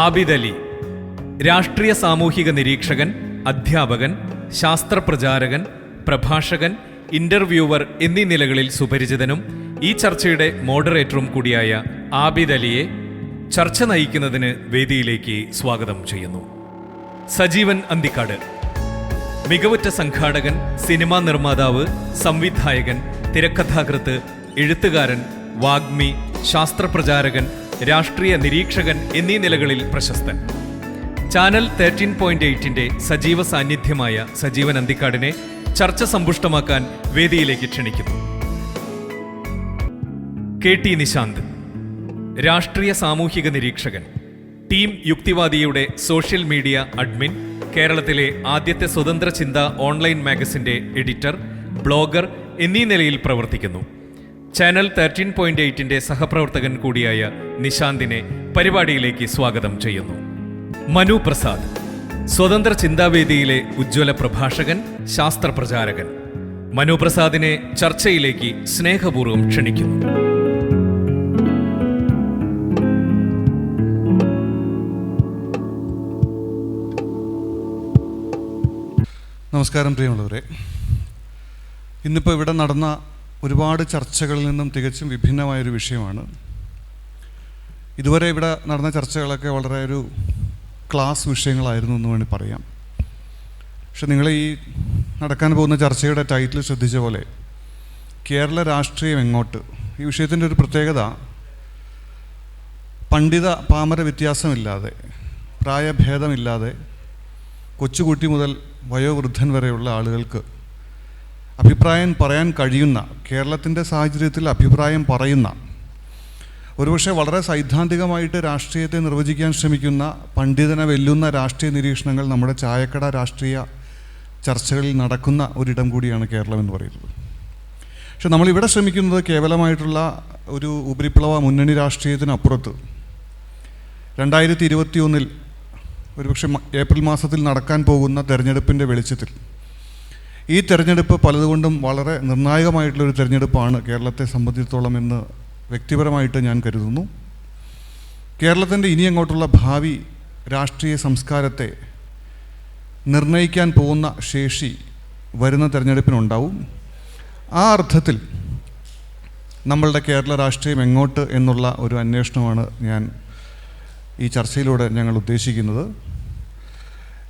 ആബിദ് അലി രാഷ്ട്രീയ സാമൂഹിക നിരീക്ഷകൻ, അധ്യാപകൻ, ശാസ്ത്രപ്രചാരകൻ, പ്രഭാഷകൻ, ഇന്റർവ്യൂവർ എന്നീ നിലകളിൽ സുപരിചിതനും ഈ ചർച്ചയുടെ മോഡറേറ്ററും കൂടിയായ ആബിദ് അലിയെ ചർച്ച നയിക്കുന്നതിന് വേദിയിലേക്ക് സ്വാഗതം ചെയ്യുന്നു. സജീവൻ അന്തിക്കാട് മികവുറ്റ സംഘാടകൻ, സിനിമാ നിർമ്മാതാവ്, സംവിധായകൻ, തിരക്കഥാകൃത്ത്, എഴുത്തുകാരൻ, വാഗ്മി, ശാസ്ത്രപ്രചാരകൻ, രാഷ്ട്രീയ നിരീക്ഷകൻ എന്നീ നിലകളിൽ പ്രശസ്തൻ. ചാനൽ 13.8-ന്റെ സജീവ സാന്നിധ്യമായ സജീവൻ അന്തിക്കാടിനെ ചർച്ച സമ്പുഷ്ടമാക്കാൻ വേദിയിലേക്ക് ക്ഷണിക്കുന്നു. KT നിശാന്ത് രാഷ്ട്രീയ സാമൂഹിക നിരീക്ഷകൻ, ടീം യുക്തിവാദിയുടെ സോഷ്യൽ മീഡിയ അഡ്മിൻ, കേരളത്തിലെ ആദ്യത്തെ സ്വതന്ത്ര ചിന്ത ഓൺലൈൻ മാഗസിന്റെ എഡിറ്റർ, ബ്ലോഗർ എന്നീ നിലയിൽ പ്രവർത്തിക്കുന്നു. ചാനൽ 13.8-ന്റെ സഹപ്രവർത്തകൻ കൂടിയായ നിശാന്തിനെ പരിപാടിയിലേക്ക് സ്വാഗതം ചെയ്യുന്നു. മനു പ്രസാദ് സ്വതന്ത്ര ചിന്താവേദിയിലെ ഉജ്ജ്വല പ്രഭാഷകൻ, ശാസ്ത്രപ്രചാരകൻ. മനു പ്രസാദിനെ ചർച്ചയിലേക്ക് സ്നേഹപൂർവ്വം ക്ഷണിക്കുന്നു. നമസ്കാരം പ്രിയമുള്ളവരെ. ഇന്നിപ്പോൾ ഇവിടെ നടന്ന ഒരുപാട് ചർച്ചകളിൽ നിന്നും തികച്ചും വിഭിന്നമായൊരു വിഷയമാണ്. ഇതുവരെ ഇവിടെ നടന്ന ചർച്ചകളൊക്കെ വളരെ ഒരു ക്ലാസ് വിഷയങ്ങളായിരുന്നു എന്ന് വേണമെങ്കിൽ പറയാം. പക്ഷെ നിങ്ങൾ ഈ നടക്കാൻ പോകുന്ന ചർച്ചയുടെ ടൈറ്റിൽ ശ്രദ്ധിച്ച പോലെ കേരള രാഷ്ട്രീയം എങ്ങോട്ട്, ഈ വിഷയത്തിൻ്റെ ഒരു പ്രത്യേകത പണ്ഡിത പാമര വ്യത്യാസമില്ലാതെ, പ്രായഭേദമില്ലാതെ, കൊച്ചുകുട്ടി മുതൽ വയോവൃദ്ധൻ വരെയുള്ള ആളുകൾക്ക് അഭിപ്രായം പറയാൻ കഴിയുന്ന, കേരളത്തിൻ്റെ സാഹചര്യത്തിൽ അഭിപ്രായം പറയുന്ന, ഒരുപക്ഷെ വളരെ സൈദ്ധാന്തികമായിട്ട് രാഷ്ട്രീയത്തെ നിർവചിക്കാൻ ശ്രമിക്കുന്ന, പണ്ഡിതനെ വെല്ലുന്ന രാഷ്ട്രീയ നിരീക്ഷണങ്ങൾ നമ്മുടെ ചായക്കട രാഷ്ട്രീയ ചർച്ചകളിൽ നടക്കുന്ന ഒരിടം കൂടിയാണ് കേരളം എന്ന് പറയുന്നത്. പക്ഷെ നമ്മളിവിടെ ശ്രമിക്കുന്നത് കേവലമായിട്ടുള്ള ഒരു ഉപരിപ്ലവ മുന്നണി രാഷ്ട്രീയത്തിനപ്പുറത്ത് 2021 ഒരുപക്ഷെ ഏപ്രിൽ മാസത്തിൽ നടക്കാൻ പോകുന്ന തെരഞ്ഞെടുപ്പിൻ്റെ വെളിച്ചത്തിൽ, ഈ തെരഞ്ഞെടുപ്പ് പലതുകൊണ്ടും വളരെ നിർണായകമായിട്ടുള്ളൊരു തെരഞ്ഞെടുപ്പാണ് കേരളത്തെ സംബന്ധിച്ചിടത്തോളം എന്ന് വ്യക്തിപരമായിട്ട് ഞാൻ കരുതുന്നു. കേരളത്തിൻ്റെ ഇനി അങ്ങോട്ടുള്ള ഭാവി രാഷ്ട്രീയ സംസ്കാരത്തെ നിർണയിക്കാൻ പോകുന്ന ശേഷി വരുന്ന തെരഞ്ഞെടുപ്പിനുണ്ടാവും. ആ അർത്ഥത്തിൽ നമ്മളുടെ കേരള രാഷ്ട്രീയം എങ്ങോട്ട് എന്നുള്ള ഒരു അന്വേഷണമാണ് ഞാൻ ഈ ചർച്ചയിലൂടെ ഞങ്ങൾ ഉദ്ദേശിക്കുന്നത്.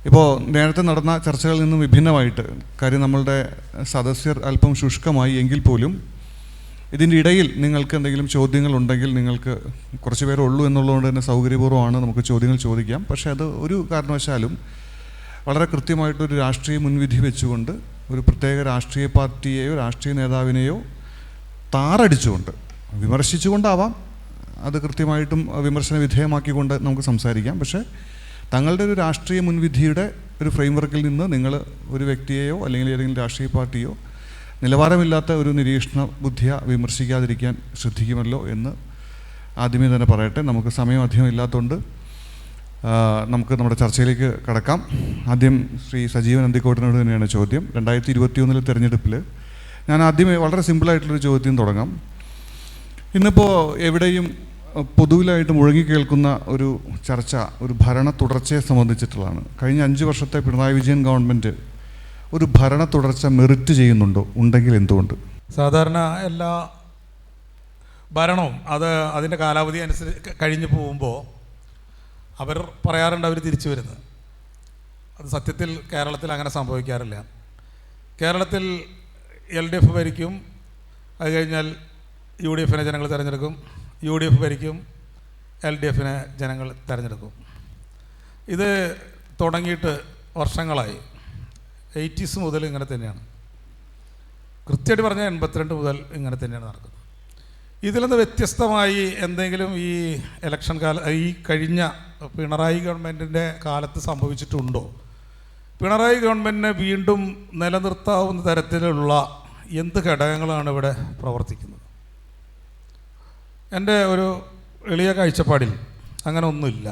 ഇപ്പോൾ നേരത്തെ നടന്ന ചർച്ചകളിൽ നിന്നും വിഭിന്നമായിട്ട്, കാര്യം നമ്മളുടെ സദസ്യർ അല്പം ശുഷ്കമായി എങ്കിൽ പോലും ഇതിൻ്റെ ഇടയിൽ നിങ്ങൾക്ക് എന്തെങ്കിലും ചോദ്യങ്ങളുണ്ടെങ്കിൽ, നിങ്ങൾക്ക് കുറച്ച് പേരേ ഉള്ളൂ എന്നുള്ളതുകൊണ്ട് തന്നെ സൗകര്യപൂർവ്വമാണ് നമുക്ക് ചോദ്യങ്ങൾ ചോദിക്കാം. പക്ഷേ അത് ഒരു കാരണവശാലും വളരെ കൃത്യമായിട്ടൊരു രാഷ്ട്രീയ മുൻവിധി വെച്ചുകൊണ്ട് ഒരു പ്രത്യേക രാഷ്ട്രീയ പാർട്ടിയെയോ രാഷ്ട്രീയ നേതാവിനെയോ താറടിച്ചുകൊണ്ട്, വിമർശിച്ചുകൊണ്ടാവാം, അത് കൃത്യമായിട്ടും വിമർശന വിധേയമാക്കിക്കൊണ്ട് നമുക്ക് സംസാരിക്കാം. പക്ഷേ തങ്ങളുടെ ഒരു രാഷ്ട്രീയ മുൻവിധിയുടെ ഒരു ഫ്രെയിംവർക്കിൽ നിന്ന് നിങ്ങൾ ഒരു വ്യക്തിയെയോ അല്ലെങ്കിൽ ഏതെങ്കിലും രാഷ്ട്രീയ പാർട്ടിയോ നിലവാരമില്ലാത്ത ഒരു നിരീക്ഷണ ബുദ്ധിയെ വിമർശിക്കാതിരിക്കാൻ ശ്രദ്ധിക്കുമല്ലോ എന്ന് ആദ്യമേ തന്നെ പറയട്ടെ. നമുക്ക് സമയം അധികം ഇല്ലാത്തതുകൊണ്ട് നമുക്ക് നമ്മുടെ ചർച്ചയിലേക്ക് കടക്കാം. ആദ്യം ശ്രീ സജീവൻ അന്തിക്കോടിനോട് തന്നെയാണ് ചോദ്യം. 2021 തെരഞ്ഞെടുപ്പിൽ ഞാൻ ആദ്യമേ വളരെ സിമ്പിളായിട്ടുള്ളൊരു ചോദ്യം തുടങ്ങാം. ഇന്നിപ്പോൾ എവിടെയും പൊതുവിലായിട്ട് മുഴങ്ങിക്കേൾക്കുന്ന ഒരു ചർച്ച ഒരു ഭരണ തുടർച്ചയെ സംബന്ധിച്ചിട്ടുള്ളതാണ്. കഴിഞ്ഞ 5 വർഷത്തെ പിണറായി വിജയൻ ഗവൺമെൻറ് ഒരു ഭരണ തുടർച്ച മെറിറ്റ് ചെയ്യുന്നുണ്ടോ? ഉണ്ടെങ്കിൽ എന്തുകൊണ്ട്? സാധാരണ എല്ലാ ഭരണവും അതിൻ്റെ കാലാവധി അനുസരിച്ച് കഴിഞ്ഞു പോകുമ്പോൾ അവർ പറയാറുണ്ട് അവർ തിരിച്ചു വരുന്നത്. അത് സത്യത്തിൽ കേരളത്തിൽ അങ്ങനെ സംഭവിക്കാറില്ല. കേരളത്തിൽ LDF ഭരിക്കും, അത് കഴിഞ്ഞാൽ UDF-നെ ജനങ്ങൾ തിരഞ്ഞെടുക്കും, UDF ഭരിക്കും, LDF-നെ ജനങ്ങൾ തിരഞ്ഞെടുക്കും. ഇത് തുടങ്ങിയിട്ട് വർഷങ്ങളായി. 80s മുതൽ ഇങ്ങനെ തന്നെയാണ്. കൃത്യമായിട്ട് പറഞ്ഞാൽ 82 മുതൽ ഇങ്ങനെ തന്നെയാണ് നടക്കുന്നത്. ഇതിൽ നിന്ന് വ്യത്യസ്തമായി എന്തെങ്കിലും ഈ ഇലക്ഷൻ ഈ കഴിഞ്ഞ പിണറായി ഗവൺമെൻറ്റിൻ്റെ കാലത്ത് സംഭവിച്ചിട്ടുണ്ടോ? പിണറായി ഗവൺമെൻറ്റിനെ വീണ്ടും നിലനിർത്താവുന്ന തരത്തിലുള്ള എന്ത് ഘടകങ്ങളാണ് ഇവിടെ പ്രവർത്തിക്കുന്നത്? എൻ്റെ ഒരു എളിയ കാഴ്ചപ്പാടിൽ അങ്ങനെ ഒന്നുമില്ല.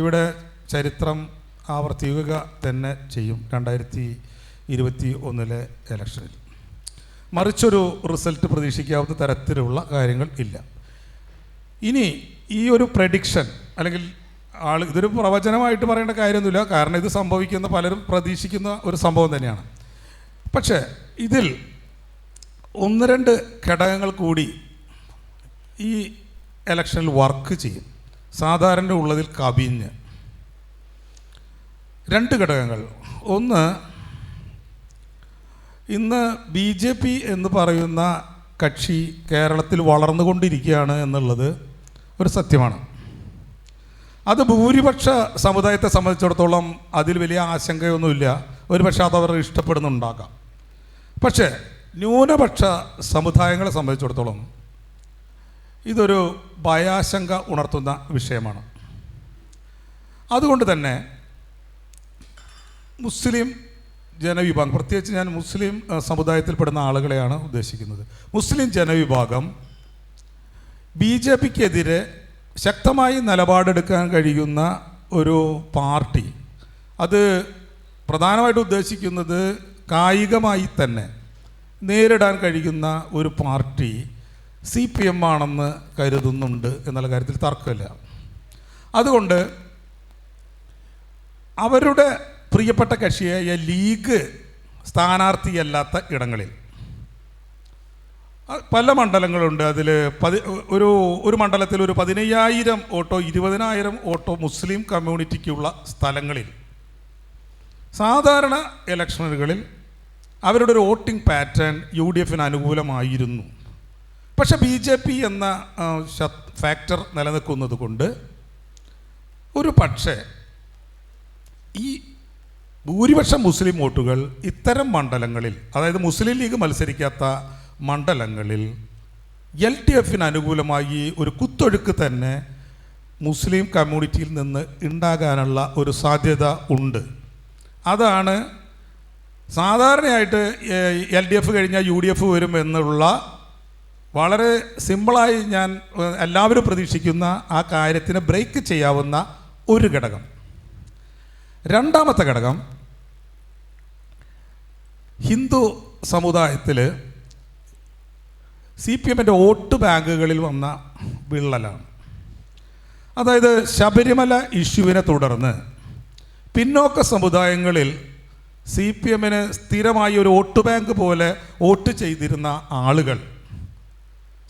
ഇവിടെ ചരിത്രം ആവർത്തിക്കുക തന്നെ ചെയ്യും 2021 ഇലക്ഷനിൽ. മറിച്ചൊരു റിസൾട്ട് പ്രതീക്ഷിക്കാവുന്ന തരത്തിലുള്ള കാര്യങ്ങൾ ഇല്ല. ഇനി ഈ ഒരു പ്രഡിക്ഷൻ അല്ലെങ്കിൽ ഇതൊരു പ്രവചനമായിട്ട് പറയേണ്ട കാര്യമൊന്നുമില്ല, കാരണം ഇത് സംഭവിക്കുന്ന പലരും പ്രതീക്ഷിക്കുന്ന ഒരു സംഭവം തന്നെയാണ്. പക്ഷേ ഇതിൽ ഒന്ന് രണ്ട് ഘടകങ്ങൾ കൂടി ഈ ഇലക്ഷനിൽ വർക്ക് ചെയ്യും, സാധാരണ ഉള്ളതിൽ കവിഞ്ഞ്. രണ്ട് ഘടകങ്ങൾ. ഒന്ന്, ഇന്ന് BJP എന്ന് പറയുന്ന കക്ഷി കേരളത്തിൽ വളർന്നുകൊണ്ടിരിക്കുകയാണ് എന്നുള്ളത് ഒരു സത്യമാണ്. അത് ഭൂരിപക്ഷ സമുദായത്തെ സംബന്ധിച്ചിടത്തോളം അതിൽ വലിയ ആശങ്കയൊന്നുമില്ല. ഒരുപക്ഷെ അതവർ ഇഷ്ടപ്പെടുന്നുണ്ടാകാം. പക്ഷേ ന്യൂനപക്ഷ സമുദായങ്ങളെ സംബന്ധിച്ചിടത്തോളം ഇതൊരു ഭയാശങ്ക ഉണർത്തുന്ന വിഷയമാണ്. അതുകൊണ്ട് തന്നെ മുസ്ലിം ജനവിഭാഗം, പ്രത്യേകിച്ച് ഞാൻ മുസ്ലിം സമുദായത്തിൽപ്പെടുന്ന ആളുകളെയാണ് ഉദ്ദേശിക്കുന്നത്. മുസ്ലിം ജനവിഭാഗം BJPക്കെതിരെ ശക്തമായി നിലപാടെടുക്കാൻ കഴിയുന്ന ഒരു പാർട്ടി, അത് പ്രധാനമായിട്ട് ഉദ്ദേശിക്കുന്നത് കായികമായി തന്നെ നേരിടാൻ കഴിയുന്ന ഒരു പാർട്ടി CPM ആണെന്ന് കരുതുന്നുണ്ട് എന്നുള്ള കാര്യത്തിൽ തർക്കമില്ല. അതുകൊണ്ട് അവരുടെ പ്രിയപ്പെട്ട കക്ഷിയായ ലീഗ് സ്ഥാനാർത്ഥിയല്ലാത്ത ഇടങ്ങളിൽ പല മണ്ഡലങ്ങളുണ്ട്. അതിൽ ഒരു മണ്ഡലത്തിൽ ഒരു 15,000 വോട്ടോ 20,000 വോട്ടോ മുസ്ലിം കമ്മ്യൂണിറ്റിക്കുള്ള സ്ഥലങ്ങളിൽ സാധാരണ ഇലക്ഷനുകളിൽ അവരുടെ ഒരു വോട്ടിംഗ് പാറ്റേൺ UDFന് അനുകൂലമായിരുന്നു. പക്ഷേ BJP എന്ന ഫാക്ടർ നിലനിൽക്കുന്നത് കൊണ്ട് ഒരു പക്ഷേ ഈ ഭൂരിപക്ഷം മുസ്ലിം വോട്ടുകൾ ഇത്തരം മണ്ഡലങ്ങളിൽ, അതായത് മുസ്ലിം ലീഗ് മത്സരിക്കാത്ത മണ്ഡലങ്ങളിൽ LDFന് അനുകൂലമായി ഒരു കുത്തൊഴുക്ക് തന്നെ മുസ്ലിം കമ്മ്യൂണിറ്റിയിൽ നിന്ന് ഉണ്ടാകാനുള്ള ഒരു സാധ്യത ഉണ്ട്. അതാണ് സാധാരണയായിട്ട് LDF കഴിഞ്ഞാൽ UDF വരും എന്നുള്ള വളരെ സിമ്പിളായി ഞാൻ എല്ലാവരും പ്രതീക്ഷിക്കുന്ന ആ കാര്യത്തിന് ബ്രേക്ക് ചെയ്യാവുന്ന ഒരു ഘടകം. രണ്ടാമത്തെ ഘടകം, ഹിന്ദു സമുദായത്തിൽ CPMൻ്റെ വോട്ട് ബാങ്കുകളിൽ വന്ന വിള്ളലാണ്. അതായത് ശബരിമല ഇഷ്യൂവിനെ തുടർന്ന് പിന്നോക്ക സമുദായങ്ങളിൽ CPMന് സ്ഥിരമായി ഒരു വോട്ട് ബാങ്ക് പോലെ വോട്ട് ചെയ്തിരുന്ന ആളുകൾ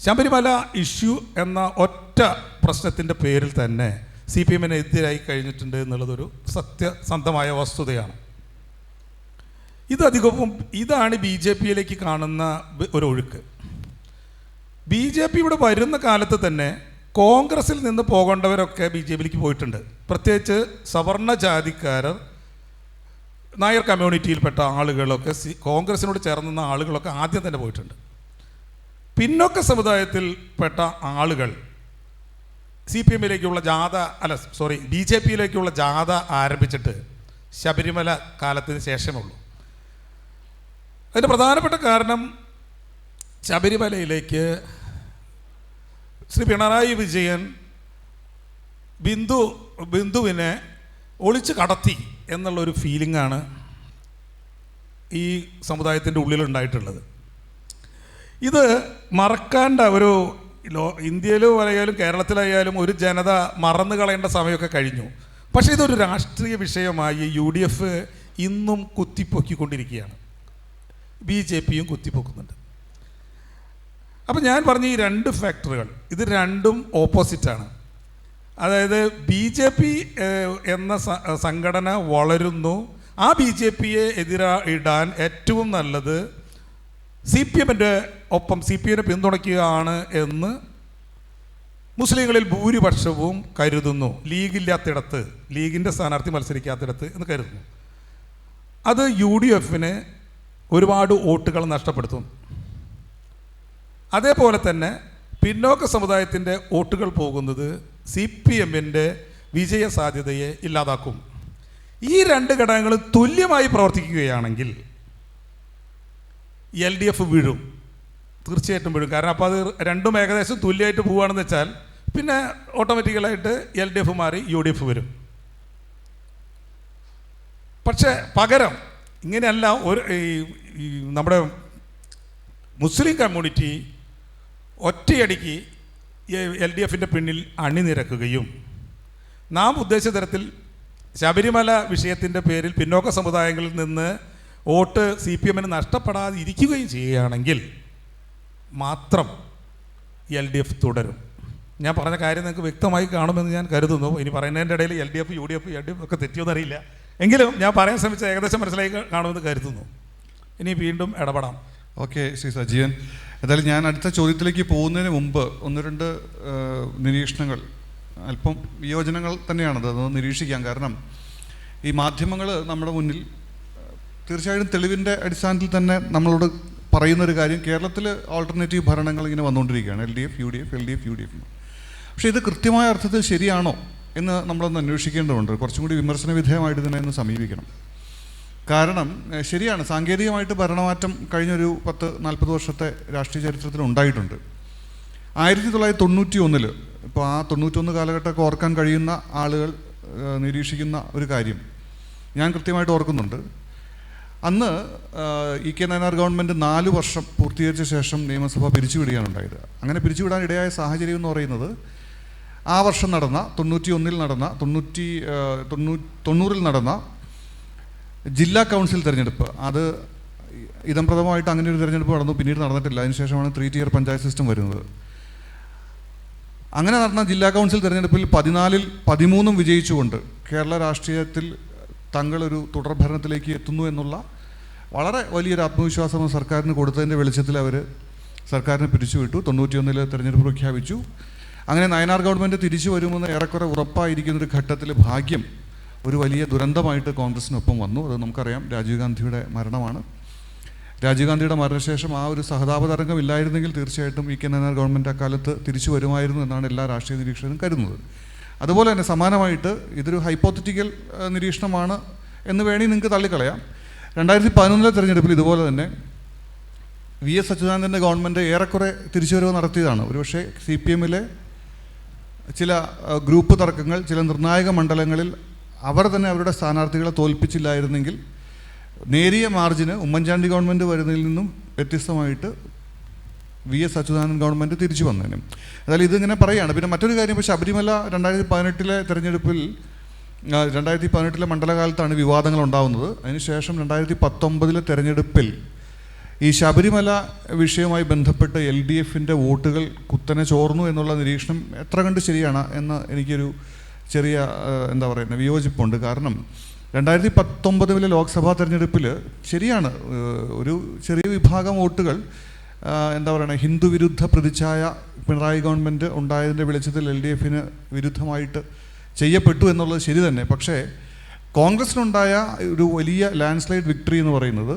ശബരിമല ഇഷ്യൂ എന്ന ഒറ്റ പ്രശ്നത്തിൻ്റെ പേരിൽ തന്നെ CPMന് എതിരായി കഴിഞ്ഞിട്ടുണ്ട് എന്നുള്ളതൊരു സത്യസന്ധമായ വസ്തുതയാണ്. ഇതാണ് BJPയിലേക്ക് കാണുന്ന ഒരു ഒഴുക്ക്. BJP ഇവിടെ വരുന്ന കാലത്ത് തന്നെ കോൺഗ്രസിൽ നിന്ന് പോകേണ്ടവരൊക്കെ BJPയിലേക്ക് പോയിട്ടുണ്ട്. പ്രത്യേകിച്ച് സവർണ ജാതിക്കാരർ, നായർ കമ്മ്യൂണിറ്റിയിൽപ്പെട്ട ആളുകളൊക്കെ കോൺഗ്രസിനോട് ചേർന്ന ആളുകളൊക്കെ ആദ്യം തന്നെ പോയിട്ടുണ്ട്. പിന്നോക്ക സമുദായത്തിൽപ്പെട്ട ആളുകൾ BJPയിലേക്കുള്ള ജാഥ ആരംഭിച്ചിട്ട് ശബരിമല കാലത്തിന് ശേഷമുള്ളൂ. അതിന് പ്രധാനപ്പെട്ട കാരണം ശബരിമലയിലേക്ക് ശ്രീ പിണറായി വിജയൻ ബിന്ദുവിനെ ഒളിച്ചു കടത്തി എന്നുള്ളൊരു ഫീലിംഗാണ് ഈ സമുദായത്തിൻ്റെ ഉള്ളിലുണ്ടായിട്ടുള്ളത്. ഇത് മറക്കാണ്ട ഒരു ഇന്ത്യയിലും ആയാലും കേരളത്തിലായാലും ഒരു ജനത മറന്നു കളയേണ്ട സമയമൊക്കെ കഴിഞ്ഞു. പക്ഷേ ഇതൊരു രാഷ്ട്രീയ വിഷയമായി UDF ഇന്നും കുത്തിപ്പൊക്കിക്കൊണ്ടിരിക്കുകയാണ്, BJPയും കുത്തിപ്പൊക്കുന്നുണ്ട്. അപ്പം ഞാൻ പറഞ്ഞ ഈ രണ്ട് ഫാക്ടറുകൾ, ഇത് രണ്ടും ഓപ്പോസിറ്റാണ്. അതായത് BJP എന്ന സംഘടന വളരുന്നു, ആ BJPയെ എതിരിടാൻ ഏറ്റവും നല്ലത് CPMൻ്റെ ഒപ്പം CPMനെ പിന്തുണയ്ക്കുകയാണ് എന്ന് മുസ്ലിങ്ങളിൽ ഭൂരിപക്ഷവും കരുതുന്നു. ലീഗില്ലാത്തിടത്ത്, ലീഗിൻ്റെ സ്ഥാനാർത്ഥി മത്സരിക്കാത്തിടത്ത് എന്ന് കരുതുന്നു. അത് UDFന് ഒരുപാട് വോട്ടുകൾ നഷ്ടപ്പെടുത്തും. അതേപോലെ തന്നെ പിന്നോക്ക സമുദായത്തിൻ്റെ വോട്ടുകൾ പോകുന്നത് CPMൻ്റെ വിജയ സാധ്യതയെ ഇല്ലാതാക്കും. ഈ രണ്ട് ഘടകങ്ങളും തുല്യമായി പ്രവർത്തിക്കുകയാണെങ്കിൽ LDF വീഴും, തീർച്ചയായിട്ടും വീഴും. കാരണം അപ്പോൾ അത് രണ്ടും ഏകദേശം തുല്യമായിട്ട് പോവുകയാണെന്ന് വെച്ചാൽ പിന്നെ ഓട്ടോമാറ്റിക്കലായിട്ട് LDF മാറി UDF വരും. പക്ഷേ പകരം ഇങ്ങനെയല്ല, നമ്മുടെ മുസ്ലിം കമ്മ്യൂണിറ്റി ഒറ്റയടിക്ക് LDFൻ്റെ പിന്നിൽ അണിനിരക്കുകയും നാം ഉദ്ദേശിച്ച തരത്തിൽ ശബരിമല വിഷയത്തിൻ്റെ പേരിൽ പിന്നോക്ക സമുദായങ്ങളിൽ നിന്ന് വോട്ട് CPM-ന് നഷ്ടപ്പെടാതെ ഇരിക്കുകയും ചെയ്യുകയാണെങ്കിൽ മാത്രം LDF തുടരും. ഞാൻ പറഞ്ഞ കാര്യം നിങ്ങൾക്ക് വ്യക്തമായി കാണുമെന്ന് ഞാൻ കരുതുന്നു. ഇനി പറയുന്നതിൻ്റെ ഇടയിൽ LDF, UDF, LDF ഒക്കെ തെറ്റിയോന്നറിയില്ല. എങ്കിലും ഞാൻ പറയാൻ ശ്രമിച്ച ഏകദേശം മനസ്സിലായി കാണുമെന്ന് കരുതുന്നു. ഇനി വീണ്ടും ഇടപെടാം. ഓക്കെ ശ്രീ സജീവൻ, എന്തായാലും ഞാൻ അടുത്ത ചോദ്യത്തിലേക്ക് പോകുന്നതിന് മുമ്പ് ഒന്ന് രണ്ട് നിരീക്ഷണങ്ങൾ, അല്പം വിയോജനങ്ങൾ തന്നെയാണത്, അതൊന്ന് നിരീക്ഷിക്കാം. കാരണം ഈ മാധ്യമങ്ങൾ നമ്മുടെ മുന്നിൽ തീർച്ചയായിട്ടും തെളിവിൻ്റെ അടിസ്ഥാനത്തിൽ തന്നെ നമ്മളോട് പറയുന്നൊരു കാര്യം, കേരളത്തിൽ ആൾട്ടർനേറ്റീവ് ഭരണങ്ങൾ ഇങ്ങനെ വന്നുകൊണ്ടിരിക്കുകയാണ്, LDF, UDF. പക്ഷേ ഇത് കൃത്യമായ അർത്ഥത്തിൽ ശരിയാണോ എന്ന് നമ്മളൊന്ന് അന്വേഷിക്കേണ്ടതുണ്ട്. കുറച്ചും കൂടി വിമർശന വിധേയമായിട്ട് തന്നെ ഒന്ന് സമീപിക്കണം. കാരണം ശരിയാണ്, സാങ്കേതികമായിട്ട് ഭരണമാറ്റം കഴിഞ്ഞൊരു 10-40 വർഷത്തെ രാഷ്ട്രീയ ചരിത്രത്തിൽ ഉണ്ടായിട്ടുണ്ട്. 1991 ഇപ്പോൾ ആ 91 കാലഘട്ടമൊക്കെ ഓർക്കാൻ കഴിയുന്ന ആളുകൾ നിരീക്ഷിക്കുന്ന ഒരു കാര്യം ഞാൻ കൃത്യമായിട്ട് ഓർക്കുന്നുണ്ട്. അന്ന് EK നയനാർ ഗവൺമെൻറ് 4 വർഷം പൂർത്തീകരിച്ച ശേഷം നിയമസഭ പിരിച്ചുവിടുകയാണ് ഉണ്ടായത്. അങ്ങനെ പിരിച്ചുവിടാൻ ഇടയായ സാഹചര്യം എന്ന് പറയുന്നത് ആ വർഷം നടന്ന 91 നടന്ന 90 നടന്ന ജില്ലാ കൗൺസിൽ തിരഞ്ഞെടുപ്പ്, അത് ഇതംപ്രദമായിട്ട് അങ്ങനെ ഒരു തിരഞ്ഞെടുപ്പ് നടന്നു, പിന്നീട് നടന്നിട്ടില്ല. അതിനുശേഷമാണ് 3 tier പഞ്ചായത്ത് സിസ്റ്റം വരുന്നത്. അങ്ങനെ നടന്ന ജില്ലാ കൗൺസിൽ തിരഞ്ഞെടുപ്പിൽ 14-ൽ 13 വിജയിച്ചുകൊണ്ട് കേരള രാഷ്ട്രീയത്തിൽ തങ്ങളൊരു തുടർഭരണത്തിലേക്ക് എത്തുന്നു എന്നുള്ള വളരെ വലിയൊരു ആത്മവിശ്വാസം സർക്കാരിന് കൊടുത്തതിൻ്റെ വെളിച്ചത്തിൽ അവർ സർക്കാരിനെ പിരിച്ചുവിട്ടു. 91 തിരഞ്ഞെടുപ്പ് പ്രഖ്യാപിച്ചു. അങ്ങനെ നയനാർ ഗവൺമെൻറ് തിരിച്ചു വരുമെന്ന് ഏറെക്കുറെ ഉറപ്പായിരിക്കുന്നൊരു ഘട്ടത്തിൽ ഭാഗ്യം ഒരു വലിയ ദുരന്തമായിട്ട് കോൺഗ്രസിനൊപ്പം വന്നു. അത് നമുക്കറിയാം, രാജീവ് ഗാന്ധിയുടെ മരണമാണ്. രാജീവ് ഗാന്ധിയുടെ മരണശേഷം ആ ഒരു സഹതാപ തരംഗം ഇല്ലായിരുന്നെങ്കിൽ തീർച്ചയായിട്ടും EK നയനാർ ഗവൺമെൻറ് അക്കാലത്ത് തിരിച്ചു വരുമായിരുന്നു എന്നാണ് എല്ലാ രാഷ്ട്രീയ നിരീക്ഷകരും കരുതുന്നത്. അതുപോലെ തന്നെ സമാനമായിട്ട് ഇതൊരു ഹൈപ്പോത്തറ്റിക്കൽ നിരീക്ഷണമാണ് എന്ന് വേണമെങ്കിൽ നിങ്ങൾക്ക് തള്ളിക്കളയാം. 2011 തിരഞ്ഞെടുപ്പിൽ ഇതുപോലെ തന്നെ VS അച്യുതാനന്ദൻ്റെ ഗവൺമെൻറ് ഏറെക്കുറെ തിരിച്ചുവരവ് നടത്തിയതാണ്. ഒരുപക്ഷെ CPM-ലെ ചില ഗ്രൂപ്പ് തർക്കങ്ങൾ, ചില നിർണായക മണ്ഡലങ്ങളിൽ അവർ തന്നെ അവരുടെ സ്ഥാനാർത്ഥികളെ തോൽപ്പിച്ചില്ലായിരുന്നെങ്കിൽ നേരിയ മാർജിന് ഉമ്മൻചാണ്ടി ഗവൺമെൻറ് വരുന്നതിൽ നിന്നും വ്യത്യസ്തമായിട്ട് VS അച്യുതാനന്ദൻ ഗവൺമെൻറ് തിരിച്ചു വന്നതിനും. അതായത് ഇതിങ്ങനെ പറയുകയാണ്. പിന്നെ മറ്റൊരു കാര്യം, ഇപ്പോൾ ശബരിമല 2018 തിരഞ്ഞെടുപ്പിൽ 2018 മണ്ഡലകാലത്താണ് വിവാദങ്ങൾ ഉണ്ടാകുന്നത്. അതിനുശേഷം 2019 തിരഞ്ഞെടുപ്പിൽ ഈ ശബരിമല വിഷയവുമായി ബന്ധപ്പെട്ട് LDF-ൻ്റെ വോട്ടുകൾ കുത്തനെ ചോർന്നു എന്നുള്ള നിരീക്ഷണം എത്ര കണ്ട് ശരിയാണ് എന്ന് എനിക്കൊരു ചെറിയ എന്താ പറയുന്നത് വിയോജിപ്പുണ്ട്. കാരണം 2019 ലോക്സഭാ തെരഞ്ഞെടുപ്പിൽ ശരിയാണ്, ഒരു ചെറിയ വിഭാഗം വോട്ടുകൾ എന്താ പറയുക ഹിന്ദു വിരുദ്ധ പ്രതിച്ഛായ പിണറായി ഗവൺമെൻറ് ഉണ്ടായതിൻ്റെ വെളിച്ചത്തിൽ LDF-ന് വിരുദ്ധമായിട്ട് ചെയ്യപ്പെട്ടു എന്നുള്ളത് ശരി തന്നെ. പക്ഷേ കോൺഗ്രസിനുണ്ടായ ഒരു വലിയ ലാൻഡ് സ്ലൈഡ് വിക്ടറി എന്ന് പറയുന്നത്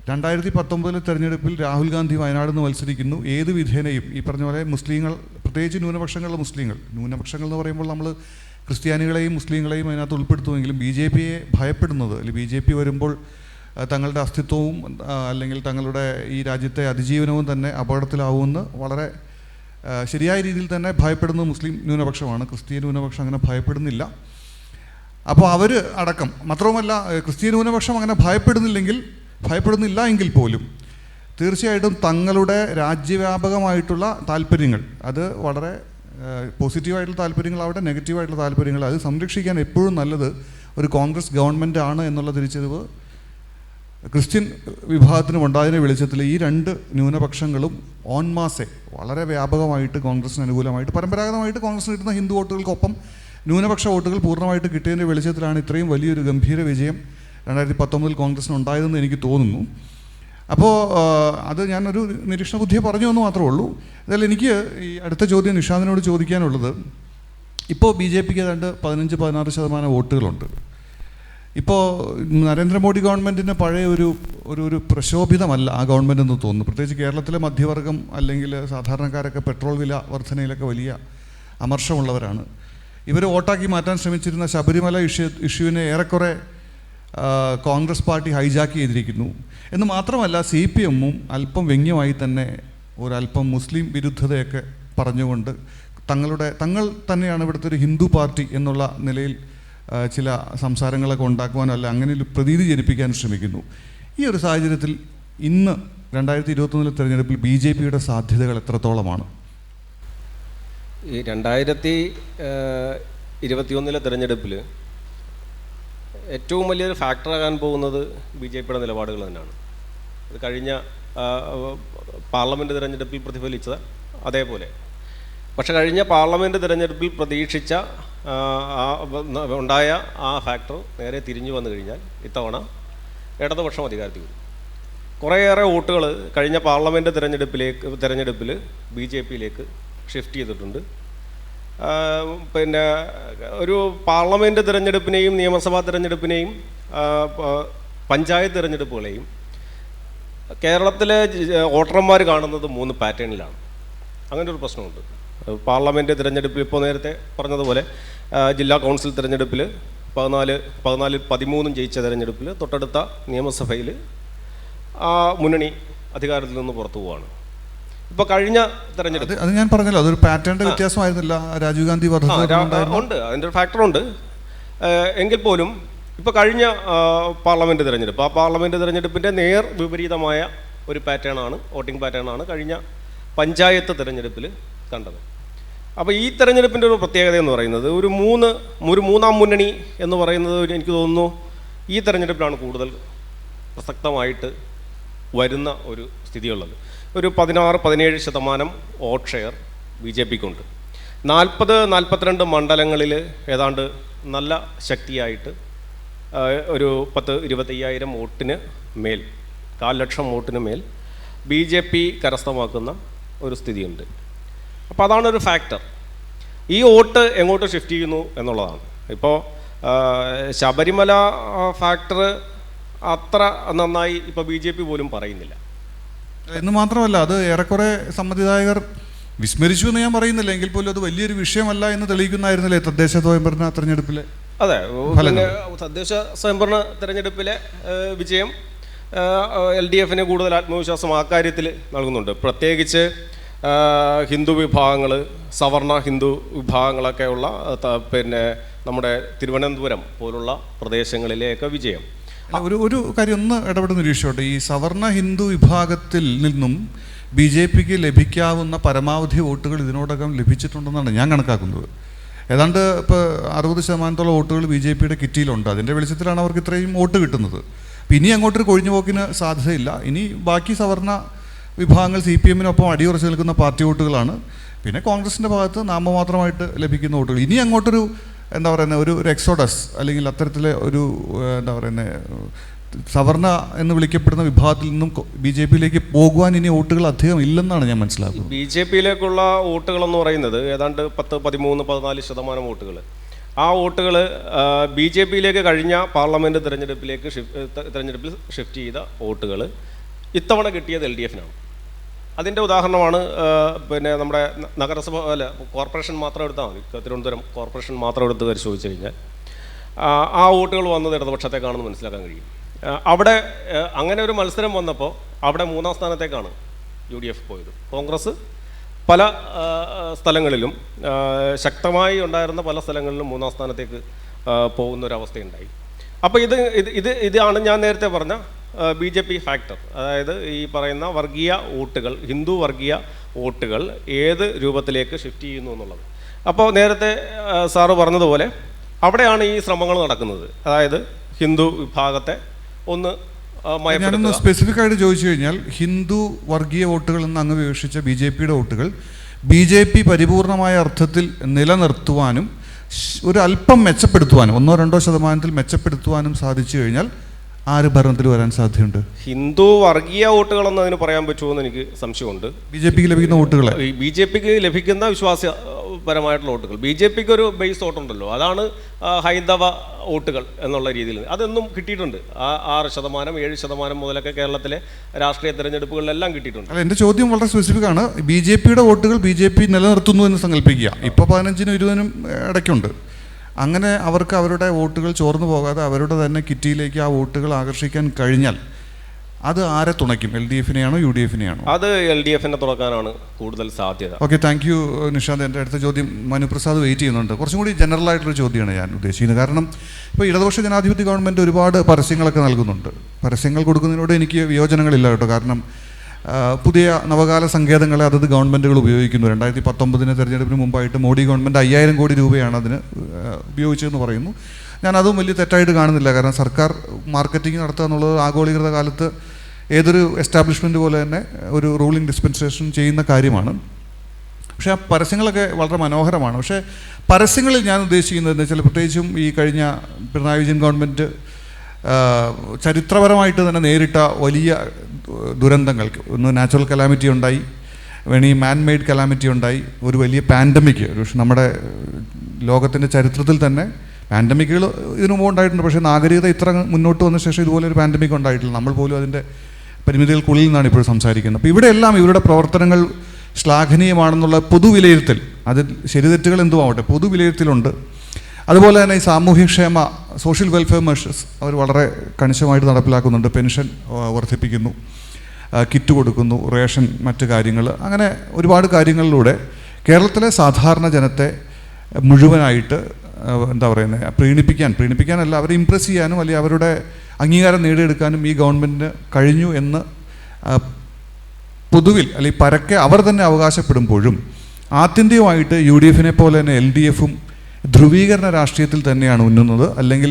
2019 തെരഞ്ഞെടുപ്പിൽ രാഹുൽ ഗാന്ധി വയനാട് നിന്ന് മത്സരിക്കുന്നു. ഏത് വിധേനയും ഈ പറഞ്ഞ പോലെ മുസ്ലിങ്ങൾ, പ്രത്യേകിച്ച് ന്യൂനപക്ഷങ്ങളിലെ ന്യൂനപക്ഷങ്ങൾ എന്ന് പറയുമ്പോൾ നമ്മൾ ക്രിസ്ത്യാനികളെയും മുസ്ലിങ്ങളെയും അതിനകത്ത് ഉൾപ്പെടുത്തുമെങ്കിലും BJP-യെ ഭയപ്പെടുന്നത്, അല്ലെങ്കിൽ BJP വരുമ്പോൾ തങ്ങളുടെ അസ്തിത്വവും അല്ലെങ്കിൽ തങ്ങളുടെ ഈ രാജ്യത്തെ അതിജീവനവും തന്നെ അപകടത്തിലാവുമെന്ന് വളരെ ശരിയായ രീതിയിൽ തന്നെ ഭയപ്പെടുന്നത് മുസ്ലിം ന്യൂനപക്ഷമാണ്. ക്രിസ്ത്യൻ ന്യൂനപക്ഷം അങ്ങനെ ഭയപ്പെടുന്നില്ല. അപ്പോൾ അവർ അടക്കം, മാത്രവുമല്ല ക്രിസ്ത്യൻ ന്യൂനപക്ഷം അങ്ങനെ ഭയപ്പെടുന്നില്ല എങ്കിൽ പോലും തീർച്ചയായിട്ടും തങ്ങളുടെ രാജ്യവ്യാപകമായിട്ടുള്ള താല്പര്യങ്ങൾ, അത് വളരെ പോസിറ്റീവായിട്ടുള്ള താല്പര്യങ്ങളാവട്ടെ നെഗറ്റീവായിട്ടുള്ള താല്പര്യങ്ങൾ, അത് സംരക്ഷിക്കാൻ എപ്പോഴും നല്ലത് ഒരു കോൺഗ്രസ് ഗവൺമെൻറ് ആണ് എന്നുള്ള തിരിച്ചറിവ് ക്രിസ്ത്യൻ വിഭാഗത്തിനും ഉണ്ടായതിനെ വെളിച്ചത്തിൽ ഈ 2 ന്യൂനപക്ഷങ്ങളും ഓൺമാസെ വളരെ വ്യാപകമായിട്ട് കോൺഗ്രസിന് അനുകൂലമായിട്ട്, പരമ്പരാഗതമായിട്ട് കോൺഗ്രസിന് കിട്ടുന്ന ഹിന്ദു വോട്ടുകൾക്കൊപ്പം ന്യൂനപക്ഷ വോട്ടുകൾ പൂർണ്ണമായിട്ട് കിട്ടിയതിൻ്റെ വെളിച്ചത്തിലാണ് ഇത്രയും വലിയൊരു ഗംഭീര വിജയം 2019 കോൺഗ്രസിന് ഉണ്ടായതെന്ന് എനിക്ക് തോന്നുന്നു. അപ്പോൾ അത് ഞാനൊരു നിരീക്ഷണ ബുദ്ധിയെ പറഞ്ഞു എന്ന് മാത്രമേ ഉള്ളൂ. അതായത് എനിക്ക് ഈ അടുത്ത ചോദ്യം നിഷാദിനോട് ചോദിക്കാനുള്ളത്, ഇപ്പോൾ BJP-ക്ക് ഏതാണ്ട് 15-16% വോട്ടുകളുണ്ട്. ഇപ്പോൾ നരേന്ദ്രമോദി ഗവൺമെൻറ്റിന് പഴയ ഒരു പ്രശോഭിതമല്ല ആ ഗവൺമെൻറ് എന്ന് തോന്നുന്നു. പ്രത്യേകിച്ച് കേരളത്തിലെ മധ്യവർഗം അല്ലെങ്കിൽ സാധാരണക്കാരൊക്കെ പെട്രോൾ വില വർധനയിലൊക്കെ വലിയ അമർഷമുള്ളവരാണ്. ഇവർ വോട്ടാക്കി മാറ്റാൻ ശ്രമിച്ചിരുന്ന ശബരിമല ഇഷ്യൂവിനെ ഏറെക്കുറെ കോൺഗ്രസ് പാർട്ടി ഹൈജാക്ക് ചെയ്തിരിക്കുന്നു എന്ന് മാത്രമല്ല CPM-ഉം അല്പം വ്യംഗ്യമായി തന്നെ ഒരല്പം മുസ്ലിം വിരുദ്ധതയൊക്കെ പറഞ്ഞുകൊണ്ട് തങ്ങൾ തന്നെയാണ് ഇവിടുത്തെ ഒരു ഹിന്ദു പാർട്ടി എന്നുള്ള നിലയിൽ ചില സംസാരങ്ങളൊക്കെ ഉണ്ടാക്കുവാനോ അല്ല അങ്ങനെ ഒരു പ്രതീതി ജനിപ്പിക്കാൻ ശ്രമിക്കുന്നു. ഈ ഒരു സാഹചര്യത്തിൽ ഇന്ന് 2021 തെരഞ്ഞെടുപ്പിൽ BJP-യുടെ സാധ്യതകൾ എത്രത്തോളമാണ്? ഈ 2021 തിരഞ്ഞെടുപ്പിൽ ഏറ്റവും വലിയൊരു ഫാക്ടറാകാൻ പോകുന്നത് BJPയുടെ നിലപാടുകൾ തന്നെയാണ്. അത് കഴിഞ്ഞ പാർലമെൻറ്റ് തിരഞ്ഞെടുപ്പിൽ പ്രതിഫലിച്ചത് അതേപോലെ. പക്ഷെ കഴിഞ്ഞ പാർലമെൻറ്റ് തിരഞ്ഞെടുപ്പിൽ പ്രതീക്ഷിച്ച ഉണ്ടായ ആ ഫാക്ടർ നേരെ തിരിഞ്ഞു വന്നു കഴിഞ്ഞാൽ ഇത്തവണ ഇടതുപക്ഷം അധികാരത്തിൽ വരും. കുറേയേറെ വോട്ടുകൾ കഴിഞ്ഞ പാർലമെൻറ്റ് തിരഞ്ഞെടുപ്പിൽ BJPയിലേക്ക് ഷിഫ്റ്റ് ചെയ്തിട്ടുണ്ട്. പിന്നെ ഒരു പാർലമെൻറ്റ് തിരഞ്ഞെടുപ്പിനെയും നിയമസഭാ തിരഞ്ഞെടുപ്പിനെയും പഞ്ചായത്ത് തിരഞ്ഞെടുപ്പുകളെയും കേരളത്തിലെ വോട്ടർമാർ കാണുന്നത് 3 പാറ്റേണിലാണ്. അങ്ങനെ ഒരു പ്രശ്നമുണ്ട്. പാർലമെൻറ്റ് തിരഞ്ഞെടുപ്പിൽ ഇപ്പോൾ നേരത്തെ പറഞ്ഞതുപോലെ ജില്ലാ കൗൺസിൽ തിരഞ്ഞെടുപ്പിൽ 13 ജയിച്ച തിരഞ്ഞെടുപ്പിൽ തൊട്ടടുത്ത നിയമസഭയിൽ മുന്നണി അധികാരത്തിൽ നിന്ന് പുറത്തു പോവുകയാണ്. ഇപ്പോൾ കഴിഞ്ഞ തെരഞ്ഞെടുപ്പ് അത് ഞാൻ പറഞ്ഞല്ലോ, അതൊരു പാറ്റേണിൻ്റെ വ്യത്യാസമായിരുന്നില്ല. രാജീവ് ഗാന്ധി ഉണ്ട്, അതിൻ്റെ ഒരു ഫാക്ടറുണ്ട്. എങ്കിൽ പോലും ഇപ്പോൾ കഴിഞ്ഞ പാർലമെൻറ്റ് തിരഞ്ഞെടുപ്പ്, ആ പാർലമെൻറ്റ് തിരഞ്ഞെടുപ്പിൻ്റെ നേർ വിപരീതമായ ഒരു പാറ്റേണാണ്, വോട്ടിംഗ് പാറ്റേണാണ് കഴിഞ്ഞ പഞ്ചായത്ത് തിരഞ്ഞെടുപ്പിൽ കണ്ടത്. അപ്പോൾ ഈ തെരഞ്ഞെടുപ്പിൻ്റെ ഒരു പ്രത്യേകത എന്ന് പറയുന്നത് ഒരു മൂന്നാം മുന്നണി എന്ന് പറയുന്നത് എനിക്ക് തോന്നുന്നു ഈ തെരഞ്ഞെടുപ്പിലാണ് കൂടുതൽ പ്രസക്തമായിട്ട് വരുന്ന ഒരു സ്ഥിതിയുള്ളത്. ഒരു 16-17% വോട്ട് ഷെയർ BJPക്കുണ്ട്. 40-42 മണ്ഡലങ്ങളിൽ ഏതാണ്ട് നല്ല ശക്തിയായിട്ട് ഒരു 10-25,000 വോട്ടിന് മേൽ, 400,000 വോട്ടിന് മേൽ BJP കരസ്ഥമാക്കുന്ന ഒരു സ്ഥിതിയുണ്ട്. അപ്പോൾ അതാണൊരു ഫാക്ടർ. ഈ വോട്ട് എങ്ങോട്ട് ഷിഫ്റ്റ് ചെയ്യുന്നു എന്നുള്ളതാണ്. ഇപ്പോൾ ശബരിമല ഫാക്ടർ അത്ര നന്നായി ഇപ്പോൾ BJP പോലും പറയുന്നില്ല എന്ന് മാത്രമല്ല, അത് ഏറെക്കുറെ സമ്മതിദായകർ വിസ്മരിച്ചു എന്ന് ഞാൻ പറയുന്നില്ല, എങ്കിൽ പോലും അത് വലിയൊരു വിഷയമല്ല എന്ന് തെളിയിക്കുന്നതായിരുന്നില്ലേ തദ്ദേശ സ്വയംഭരണ തെരഞ്ഞെടുപ്പിലെ? അതെ, പിന്നെ തദ്ദേശ സ്വയംഭരണ തെരഞ്ഞെടുപ്പിലെ വിജയം LDFന് കൂടുതൽ ആത്മവിശ്വാസം ആ കാര്യത്തിൽ നൽകുന്നുണ്ട്. പ്രത്യേകിച്ച് ഹിന്ദു വിഭാഗങ്ങൾ, സവർണ ഹിന്ദു വിഭാഗങ്ങളൊക്കെ ഉള്ള പിന്നെ നമ്മുടെ തിരുവനന്തപുരം പോലുള്ള പ്രദേശങ്ങളിലെയൊക്കെ വിജയം. ഒരു കാര്യം ഒന്ന് ഇടപെട്ട് നിരീക്ഷിച്ചോട്ടെ. ഈ സവർണ ഹിന്ദു വിഭാഗത്തിൽ നിന്നും BJPക്ക് ലഭിക്കാവുന്ന പരമാവധി വോട്ടുകൾ ഇതിനോടകം ലഭിച്ചിട്ടുണ്ടെന്നാണ് ഞാൻ കണക്കാക്കുന്നത്. ഏതാണ്ട് ഇപ്പോൾ 60% വോട്ടുകൾ BJPയുടെ കിറ്റിയിലുണ്ട്. അതിൻ്റെ വെളിച്ചത്തിലാണ് അവർക്ക് ഇത്രയും വോട്ട് കിട്ടുന്നത്. അപ്പം ഇനി അങ്ങോട്ടൊരു കൊഴിഞ്ഞുപോക്കിന് സാധ്യതയില്ല. ഇനി ബാക്കി സവർണ വിഭാഗങ്ങൾ CPMനൊപ്പം അടിയുറച്ച് നിൽക്കുന്ന പാർട്ടി വോട്ടുകളാണ്. പിന്നെ കോൺഗ്രസിൻ്റെ ഭാഗത്ത് നാമമാത്രമായിട്ട് ലഭിക്കുന്ന വോട്ടുകൾ. ഇനി അങ്ങോട്ടൊരു എന്താ പറയുന്നത്, ഒരു എക്സോഡസ് അല്ലെങ്കിൽ അത്തരത്തിലെ ഒരു എന്താ പറയുന്നത് സവർണ എന്ന് വിളിക്കപ്പെടുന്ന വിഭാഗത്തിൽ നിന്നും BJPയിലേക്ക് പോകുവാൻ ഇനി വോട്ടുകൾ അധികം ഇല്ലെന്നാണ് ഞാൻ മനസ്സിലാക്കുന്നത്. BJPയിലേക്കുള്ള വോട്ടുകളെന്ന് പറയുന്നത് ഏതാണ്ട് 10-13-14% വോട്ടുകൾ. ആ വോട്ടുകൾ BJPയിലേക്ക് കഴിഞ്ഞ പാർലമെൻറ്റ് തിരഞ്ഞെടുപ്പിൽ ഷിഫ്റ്റ് ചെയ്ത വോട്ടുകൾ ഇത്തവണ കിട്ടിയത് LDFനാണ്. അതിൻ്റെ ഉദാഹരണമാണ് പിന്നെ നമ്മുടെ നഗരസഭ കോർപ്പറേഷൻ മാത്രം എടുത്താൽ മതി. തിരുവനന്തപുരം കോർപ്പറേഷൻ മാത്രം എടുത്ത് പരിശോധിച്ച് കഴിഞ്ഞാൽ ആ വോട്ടുകൾ വന്നത് ഇടതുപക്ഷത്തേക്കാണെന്ന് മനസ്സിലാക്കാൻ കഴിയും. അവിടെ അങ്ങനെ ഒരു മത്സരം വന്നപ്പോൾ അവിടെ 3-ാം സ്ഥാനത്തേക്കാണ് UDF പോയത്. കോൺഗ്രസ് പല സ്ഥലങ്ങളിലും ശക്തമായി ഉണ്ടായിരുന്ന പല സ്ഥലങ്ങളിലും 3-ാം സ്ഥാനത്തേക്ക് പോകുന്നൊരവസ്ഥയുണ്ടായി. അപ്പോൾ ഇതാണ് ഞാൻ നേരത്തെ പറഞ്ഞ BJP ഫാക്ടർ. അതായത് ഈ പറയുന്ന വർഗീയ വോട്ടുകൾ, ഹിന്ദു വർഗീയ വോട്ടുകൾ ഏത് രൂപത്തിലേക്ക് ഷിഫ്റ്റ് ചെയ്യുന്നു എന്നുള്ളത്. അപ്പോൾ നേരത്തെ സാറ് പറഞ്ഞതുപോലെ അവിടെയാണ് ഈ ശ്രമങ്ങൾ നടക്കുന്നത്. അതായത് ഹിന്ദു വിഭാഗത്തെ ഒന്ന് ഞാനൊന്ന് സ്പെസിഫിക് ആയിട്ട് ചോദിച്ചു കഴിഞ്ഞാൽ, ഹിന്ദു വർഗീയ വോട്ടുകൾ എന്ന് അങ്ങ് വിവക്ഷിച്ച BJPയുടെ വോട്ടുകൾ BJP പരിപൂർണമായ അർത്ഥത്തിൽ നിലനിർത്തുവാനും ഒരു അല്പം മെച്ചപ്പെടുത്തുവാനും 1-2% മെച്ചപ്പെടുത്തുവാനും സാധിച്ചു കഴിഞ്ഞാൽ ആര് ഭരണത്തിൽ വരാൻ സാധ്യതയുണ്ട്? ഹിന്ദു വർഗീയ വോട്ടുകളെന്ന് അതിന് പറയാൻ പറ്റുമോ എന്ന് എനിക്ക് സംശയമുണ്ട്. BJPക്ക് ലഭിക്കുന്ന വോട്ടുകൾ, BJPക്ക് ലഭിക്കുന്ന വിശ്വാസപരമായിട്ടുള്ള വോട്ടുകൾ, BJPക്ക് ഒരു ബേസ് വോട്ടുണ്ടല്ലോ, അതാണ് ഹൈന്ദവ വോട്ടുകൾ എന്നുള്ള രീതിയിൽ അതെന്നും കിട്ടിയിട്ടുണ്ട്. 6%, 7% മുതലൊക്കെ കേരളത്തിലെ രാഷ്ട്രീയ തെരഞ്ഞെടുപ്പുകളിലെല്ലാം കിട്ടിയിട്ടുണ്ട്. അല്ല, എൻ്റെ ചോദ്യം വളരെ സ്പെസിഫിക് ആണ്. BJPയുടെ വോട്ടുകൾ BJP നിലനിർത്തുന്നു എന്ന് സങ്കല്പിക്കുക. ഇപ്പോൾ 15-20 ഇടയ്ക്കുണ്ട്. അങ്ങനെ അവർക്ക് അവരുടെ വോട്ടുകൾ ചോർന്നു പോകാതെ അവരുടെ തന്നെ കിറ്റിയിലേക്ക് ആ വോട്ടുകൾ ആകർഷിക്കാൻ കഴിഞ്ഞാൽ അത് ആരെ തുണയ്ക്കും? LDFനെയാണോ UDFനെയാണോ? അത് LDFനെ തുറക്കാനാണ് കൂടുതൽ സാധ്യത. Okay, thank you Nishant. എൻ്റെ അടുത്ത ചോദ്യം മനുപ്രസാദ് വെയിറ്റ് ചെയ്യുന്നുണ്ട്. കുറച്ചും കൂടി ജനറൽ ആയിട്ടുള്ള ചോദ്യമാണ് ഞാൻ ഉദ്ദേശിക്കുന്നത്. കാരണം ഇപ്പോൾ ഇടതുപക്ഷ ജനാധിപത്യ ഗവൺമെൻറ് ഒരുപാട് പരസ്യങ്ങളൊക്കെ നൽകുന്നുണ്ട്. പരസ്യങ്ങൾ കൊടുക്കുന്നതിനോട് എനിക്ക് വിയോജനങ്ങളില്ല കേട്ടോ. കാരണം പുതിയ നവകാല സങ്കേതങ്ങളെ അതത് ഗവൺമെൻറ്റുകൾ ഉപയോഗിക്കുന്നു. 2019 തെരഞ്ഞെടുപ്പിന് മുമ്പായിട്ട് മോഡി ഗവൺമെൻറ് 5000 കോടി രൂപയാണ് അതിന് ഉപയോഗിച്ചതെന്ന് പറയുന്നു. ഞാനതും വലിയ തെറ്റായിട്ട് കാണുന്നില്ല. കാരണം സർക്കാർ മാർക്കറ്റിംഗ് നടത്തുക എന്നുള്ളത് ആഗോളീകൃത കാലത്ത് ഏതൊരു എസ്റ്റാബ്ലിഷ്മെൻറ്റ് പോലെ തന്നെ ഒരു റൂളിംഗ് ഡിസ്പെൻസേഷൻ ചെയ്യുന്ന കാര്യമാണ്. പക്ഷേ ആ പരസ്യങ്ങളൊക്കെ വളരെ മനോഹരമാണ്. പക്ഷേ പരസ്യങ്ങളിൽ ഞാൻ ഉദ്ദേശിക്കുന്നത് എന്ന് വെച്ചാൽ, പ്രത്യേകിച്ചും ഈ കഴിഞ്ഞ പിണറായി വിജയൻ ഗവൺമെൻറ് ചരിത്രപരമായിട്ട് തന്നെ നേരിട്ട വലിയ ദുരന്തങ്ങൾക്ക്, ഒന്ന് നാച്ചുറൽ കലാമിറ്റി ഉണ്ടായി, വേണമെങ്കിൽ മാൻ മെയ്ഡ് കലാമിറ്റി ഉണ്ടായി, ഒരു വലിയ പാൻഡമിക്, പക്ഷേ നമ്മുടെ ലോകത്തിൻ്റെ ചരിത്രത്തിൽ തന്നെ പാൻഡമിക്കുകൾ ഇതിനു മുമ്പ് ഉണ്ടായിട്ടുണ്ട്. പക്ഷേ നാഗരികത ഇത്ര മുന്നോട്ട് വന്ന ശേഷം ഇതുപോലെ ഒരു പാൻഡമിക് ഉണ്ടായിട്ടില്ല. നമ്മൾ പോലും അതിൻ്റെ പരിമിതികൾക്കുള്ളിൽ നിന്നാണ് ഇപ്പോൾ സംസാരിക്കുന്നത്. അപ്പോൾ ഇവിടെയെല്ലാം ഇവരുടെ പ്രവർത്തനങ്ങൾ ശ്ലാഘനീയമാണെന്നുള്ള പൊതുവിലയിരുത്തൽ, അതിൽ ശരിതെറ്റുകൾ എന്തുമാവട്ടെ, പൊതുവിലയിരുത്തലുണ്ട്. അതുപോലെ തന്നെ ഈ സാമൂഹ്യക്ഷേമ സോഷ്യൽ വെൽഫെയർ മെഷേഴ്സ് അവർ വളരെ കണിശമായിട്ട് നടപ്പിലാക്കുന്നുണ്ട്. പെൻഷൻ വർദ്ധിപ്പിക്കുന്നു, കിറ്റ് കൊടുക്കുന്നു, റേഷൻ, മറ്റ് കാര്യങ്ങൾ, അങ്ങനെ ഒരുപാട് കാര്യങ്ങളിലൂടെ കേരളത്തിലെ സാധാരണ ജനത്തെ മുഴുവനായിട്ട് എന്താ പറയുന്നത്, പ്രീണിപ്പിക്കാനല്ല, അവരെ ഇംപ്രസ് ചെയ്യാനും അല്ലെങ്കിൽ അവരുടെ അംഗീകാരം നേടിയെടുക്കാനും ഈ ഗവൺമെൻറ്റിന് കഴിഞ്ഞു എന്ന് പൊതുവിൽ അല്ലെങ്കിൽ പരക്കെ അവർ തന്നെ അവകാശപ്പെടുമ്പോഴും ആത്യന്തികമായിട്ട് UDF-നെ പോലെ തന്നെ LDF-ഉം ധ്രുവീകരണ രാഷ്ട്രീയത്തിൽ തന്നെയാണ് ഉന്നുന്നത്. അല്ലെങ്കിൽ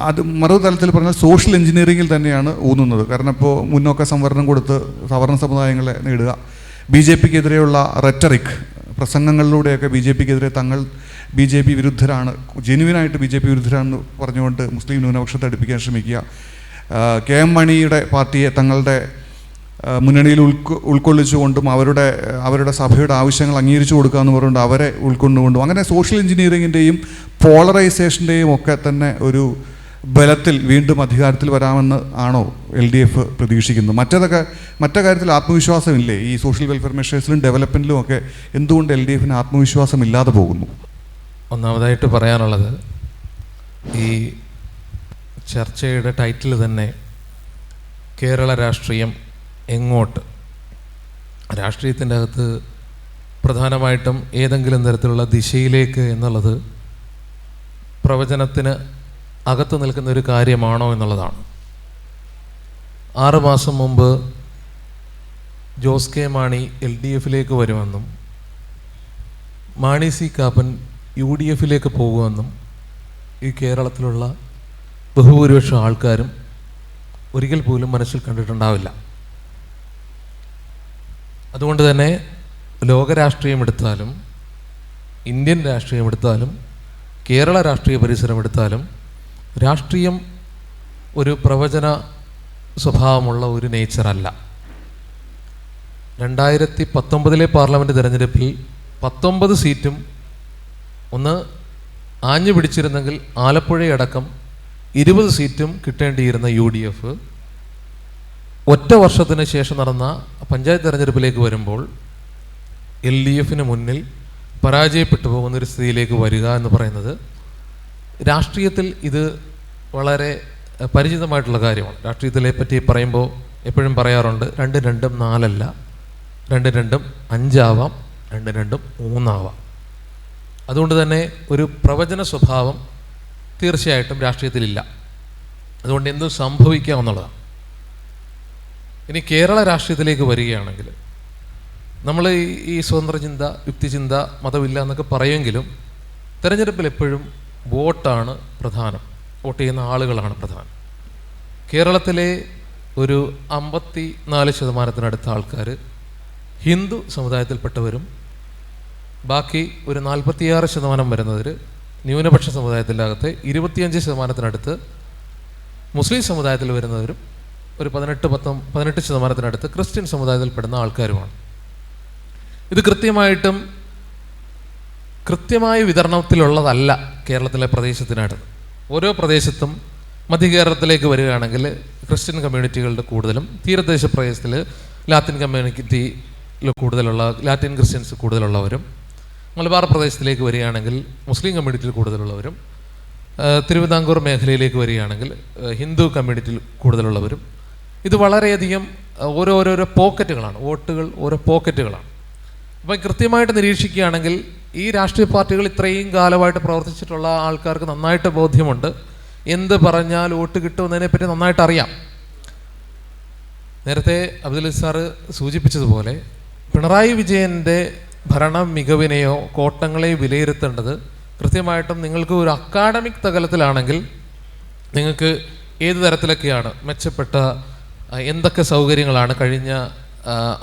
അത് മറുതലത്തിൽ പറഞ്ഞാൽ സോഷ്യൽ എഞ്ചിനീയറിങ്ങിൽ തന്നെയാണ് ഊന്നുന്നത്. കാരണം ഇപ്പോൾ മുന്നോക്ക സംവരണം കൊടുത്ത് സവർണ സമുദായങ്ങളെ നേടുക, BJP-ക്കെതിരെയുള്ള റെറ്ററിക് പ്രസംഗങ്ങളിലൂടെയൊക്കെ BJP-ക്കെതിരെ തങ്ങൾ BJP വിരുദ്ധരാണ്, ജെന്യുവിനായിട്ട് BJP വിരുദ്ധരാണെന്ന് പറഞ്ഞുകൊണ്ട് മുസ്ലിം ന്യൂനപക്ഷത്തെ അടുപ്പിക്കാൻ ശ്രമിക്കുക, KM മണിയുടെ പാർട്ടിയെ തങ്ങളുടെ മുന്നണിയിൽ ഉൾക്കൊള്ളിച്ചുകൊണ്ടും അവരുടെ സഭയുടെ ആവശ്യങ്ങൾ അംഗീകരിച്ചു കൊടുക്കുക എന്ന് പറഞ്ഞുകൊണ്ട് അവരെ ഉൾക്കൊണ്ടുകൊണ്ടും, അങ്ങനെ സോഷ്യൽ എഞ്ചിനീയറിങ്ങിൻ്റെയും പോളറൈസേഷൻ്റെയും ഒക്കെ തന്നെ ഒരു ബലത്തിൽ വീണ്ടും അധികാരത്തിൽ വരാമെന്ന് ആണോ LDF പ്രതീക്ഷിക്കുന്നത്? മറ്റേ കാര്യത്തിൽ ആത്മവിശ്വാസമില്ലേ? ഈ സോഷ്യൽ വെൽഫെയർ മെഷേഴ്സിലും ഡെവലപ്മെൻറ്റിലും ഒക്കെ എന്തുകൊണ്ട് LDF-ന് ആത്മവിശ്വാസം ഇല്ലാതെ പോകുന്നു? ഒന്നാമതായിട്ട് പറയാനുള്ളത്, ഈ ചർച്ചയുടെ ടൈറ്റിൽ തന്നെ കേരള രാഷ്ട്രീയം എങ്ങോട്ട്, രാഷ്ട്രീയത്തിൻ്റെ അകത്ത് പ്രധാനമായിട്ടും ഏതെങ്കിലും തരത്തിലുള്ള ദിശയിലേക്ക് എന്നുള്ളത് പ്രവചനത്തിന് അകത്ത് നിൽക്കുന്ന ഒരു കാര്യമാണോ എന്നുള്ളതാണ്. 6 മാസം മുമ്പ് ജോസ് കെ മാണി LDF-ലേക്ക് വരുമെന്നും മാണി സി കാപ്പൻ UDF-ലേക്ക് പോകുമെന്നും ഈ കേരളത്തിലുള്ള ബഹുഭൂരിപക്ഷം ആൾക്കാരും ഒരിക്കൽ പോലും മനസ്സിൽ കണ്ടിട്ടുണ്ടാവില്ല. അതുകൊണ്ട് തന്നെ ലോകരാഷ്ട്രീയം എടുത്താലും ഇന്ത്യൻ രാഷ്ട്രീയം എടുത്താലും കേരള രാഷ്ട്രീയ പരിസരം എടുത്താലും രാഷ്ട്രീയം ഒരു പ്രവചന സ്വഭാവമുള്ള ഒരു നേച്ചറല്ല. 2019 പാർലമെൻറ്റ് തിരഞ്ഞെടുപ്പിൽ 19 സീറ്റും ഒന്ന് ആഞ്ഞു പിടിച്ചിരുന്നെങ്കിൽ ആലപ്പുഴയടക്കം 20 സീറ്റും കിട്ടേണ്ടിയിരുന്ന UDF ഒറ്റ വർഷത്തിന് ശേഷം നടന്ന പഞ്ചായത്ത് തെരഞ്ഞെടുപ്പിലേക്ക് വരുമ്പോൾ LDF-ന് മുന്നിൽ പരാജയപ്പെട്ടു പോകുന്നൊരു സ്ഥിതിയിലേക്ക് വരിക എന്ന് പറയുന്നത് രാഷ്ട്രീയത്തിൽ ഇത് വളരെ പരിചിതമായിട്ടുള്ള കാര്യമാണ്. രാഷ്ട്രീയത്തിലെ പറ്റി പറയുമ്പോൾ എപ്പോഴും പറയാറുണ്ട്, 2-2 4 2-2 5 ആവാം, 2-2 3 ആവാം. അതുകൊണ്ട് തന്നെ ഒരു പ്രവചന സ്വഭാവം തീർച്ചയായിട്ടും രാഷ്ട്രീയത്തിലില്ല. അതുകൊണ്ട് എന്തും സംഭവിക്കാമെന്നുള്ളതാണ്. ഇനി കേരള രാഷ്ട്രീയത്തിലേക്ക് വരികയാണെങ്കിൽ നമ്മൾ ഈ സ്വതന്ത്ര ചിന്ത, യുക്തിചിന്ത, മതമില്ല എന്നൊക്കെ പറയുമെങ്കിലും തെരഞ്ഞെടുപ്പിൽ എപ്പോഴും വോട്ടാണ് പ്രധാനം, വോട്ട് ചെയ്യുന്ന ആളുകളാണ് പ്രധാനം. കേരളത്തിലെ ഒരു 54% ആൾക്കാർ ഹിന്ദു സമുദായത്തിൽപ്പെട്ടവരും ബാക്കി ഒരു 46% വരുന്നവർ ന്യൂനപക്ഷ സമുദായത്തിൻ്റെ അകത്ത് 25% മുസ്ലിം സമുദായത്തിൽ വരുന്നവരും ഒരു 18% ക്രിസ്ത്യൻ സമുദായത്തിൽപ്പെടുന്ന ആൾക്കാരുമാണ്. ഇത് കൃത്യമായ വിതരണത്തിലുള്ളതല്ല കേരളത്തിലെ പ്രദേശത്തിനകത്ത്. ഓരോ പ്രദേശത്തും മധ്യ കേരളത്തിലേക്ക് വരികയാണെങ്കിൽ ക്രിസ്ത്യൻ കമ്മ്യൂണിറ്റികളുടെ കൂടുതലും, തീരദേശ പ്രദേശത്തിൽ ലാറ്റിൻ കമ്മ്യൂണിറ്റിയിൽ കൂടുതലുള്ള ലാറ്റിൻ ക്രിസ്ത്യൻസ് കൂടുതലുള്ളവരും, മലബാർ പ്രദേശത്തിലേക്ക് വരികയാണെങ്കിൽ മുസ്ലിം കമ്മ്യൂണിറ്റിയിൽ കൂടുതലുള്ളവരും, തിരുവിതാംകൂർ മേഖലയിലേക്ക് വരികയാണെങ്കിൽ ഹിന്ദു കമ്മ്യൂണിറ്റിയിൽ കൂടുതലുള്ളവരും. ഇത് വളരെയധികം ഓരോരോ പോക്കറ്റുകളാണ്, വോട്ടുകൾ ഓരോ പോക്കറ്റുകളാണ്. അപ്പം കൃത്യമായിട്ട് നിരീക്ഷിക്കുകയാണെങ്കിൽ ഈ രാഷ്ട്രീയ പാർട്ടികൾ ഇത്രയും കാലമായിട്ട് പ്രവർത്തിച്ചിട്ടുള്ള ആൾക്കാർക്ക് നന്നായിട്ട് ബോധ്യമുണ്ട് എന്ത് പറഞ്ഞാൽ വോട്ട് കിട്ടുമെന്നതിനെപ്പറ്റി നന്നായിട്ട് അറിയാം. നേരത്തെ അബ്ദുൽ സാറ് സൂചിപ്പിച്ചതുപോലെ പിണറായി വിജയൻ്റെ ഭരണ മികവിനെയോ കോട്ടങ്ങളെയോ വിലയിരുത്തേണ്ടത് കൃത്യമായിട്ടും നിങ്ങൾക്ക് ഒരു അക്കാഡമിക് തലത്തിലാണെങ്കിൽ നിങ്ങൾക്ക് ഏത് തരത്തിലൊക്കെയാണ് മെച്ചപ്പെട്ട എന്തൊക്കെ സൗകര്യങ്ങളാണ് കഴിഞ്ഞ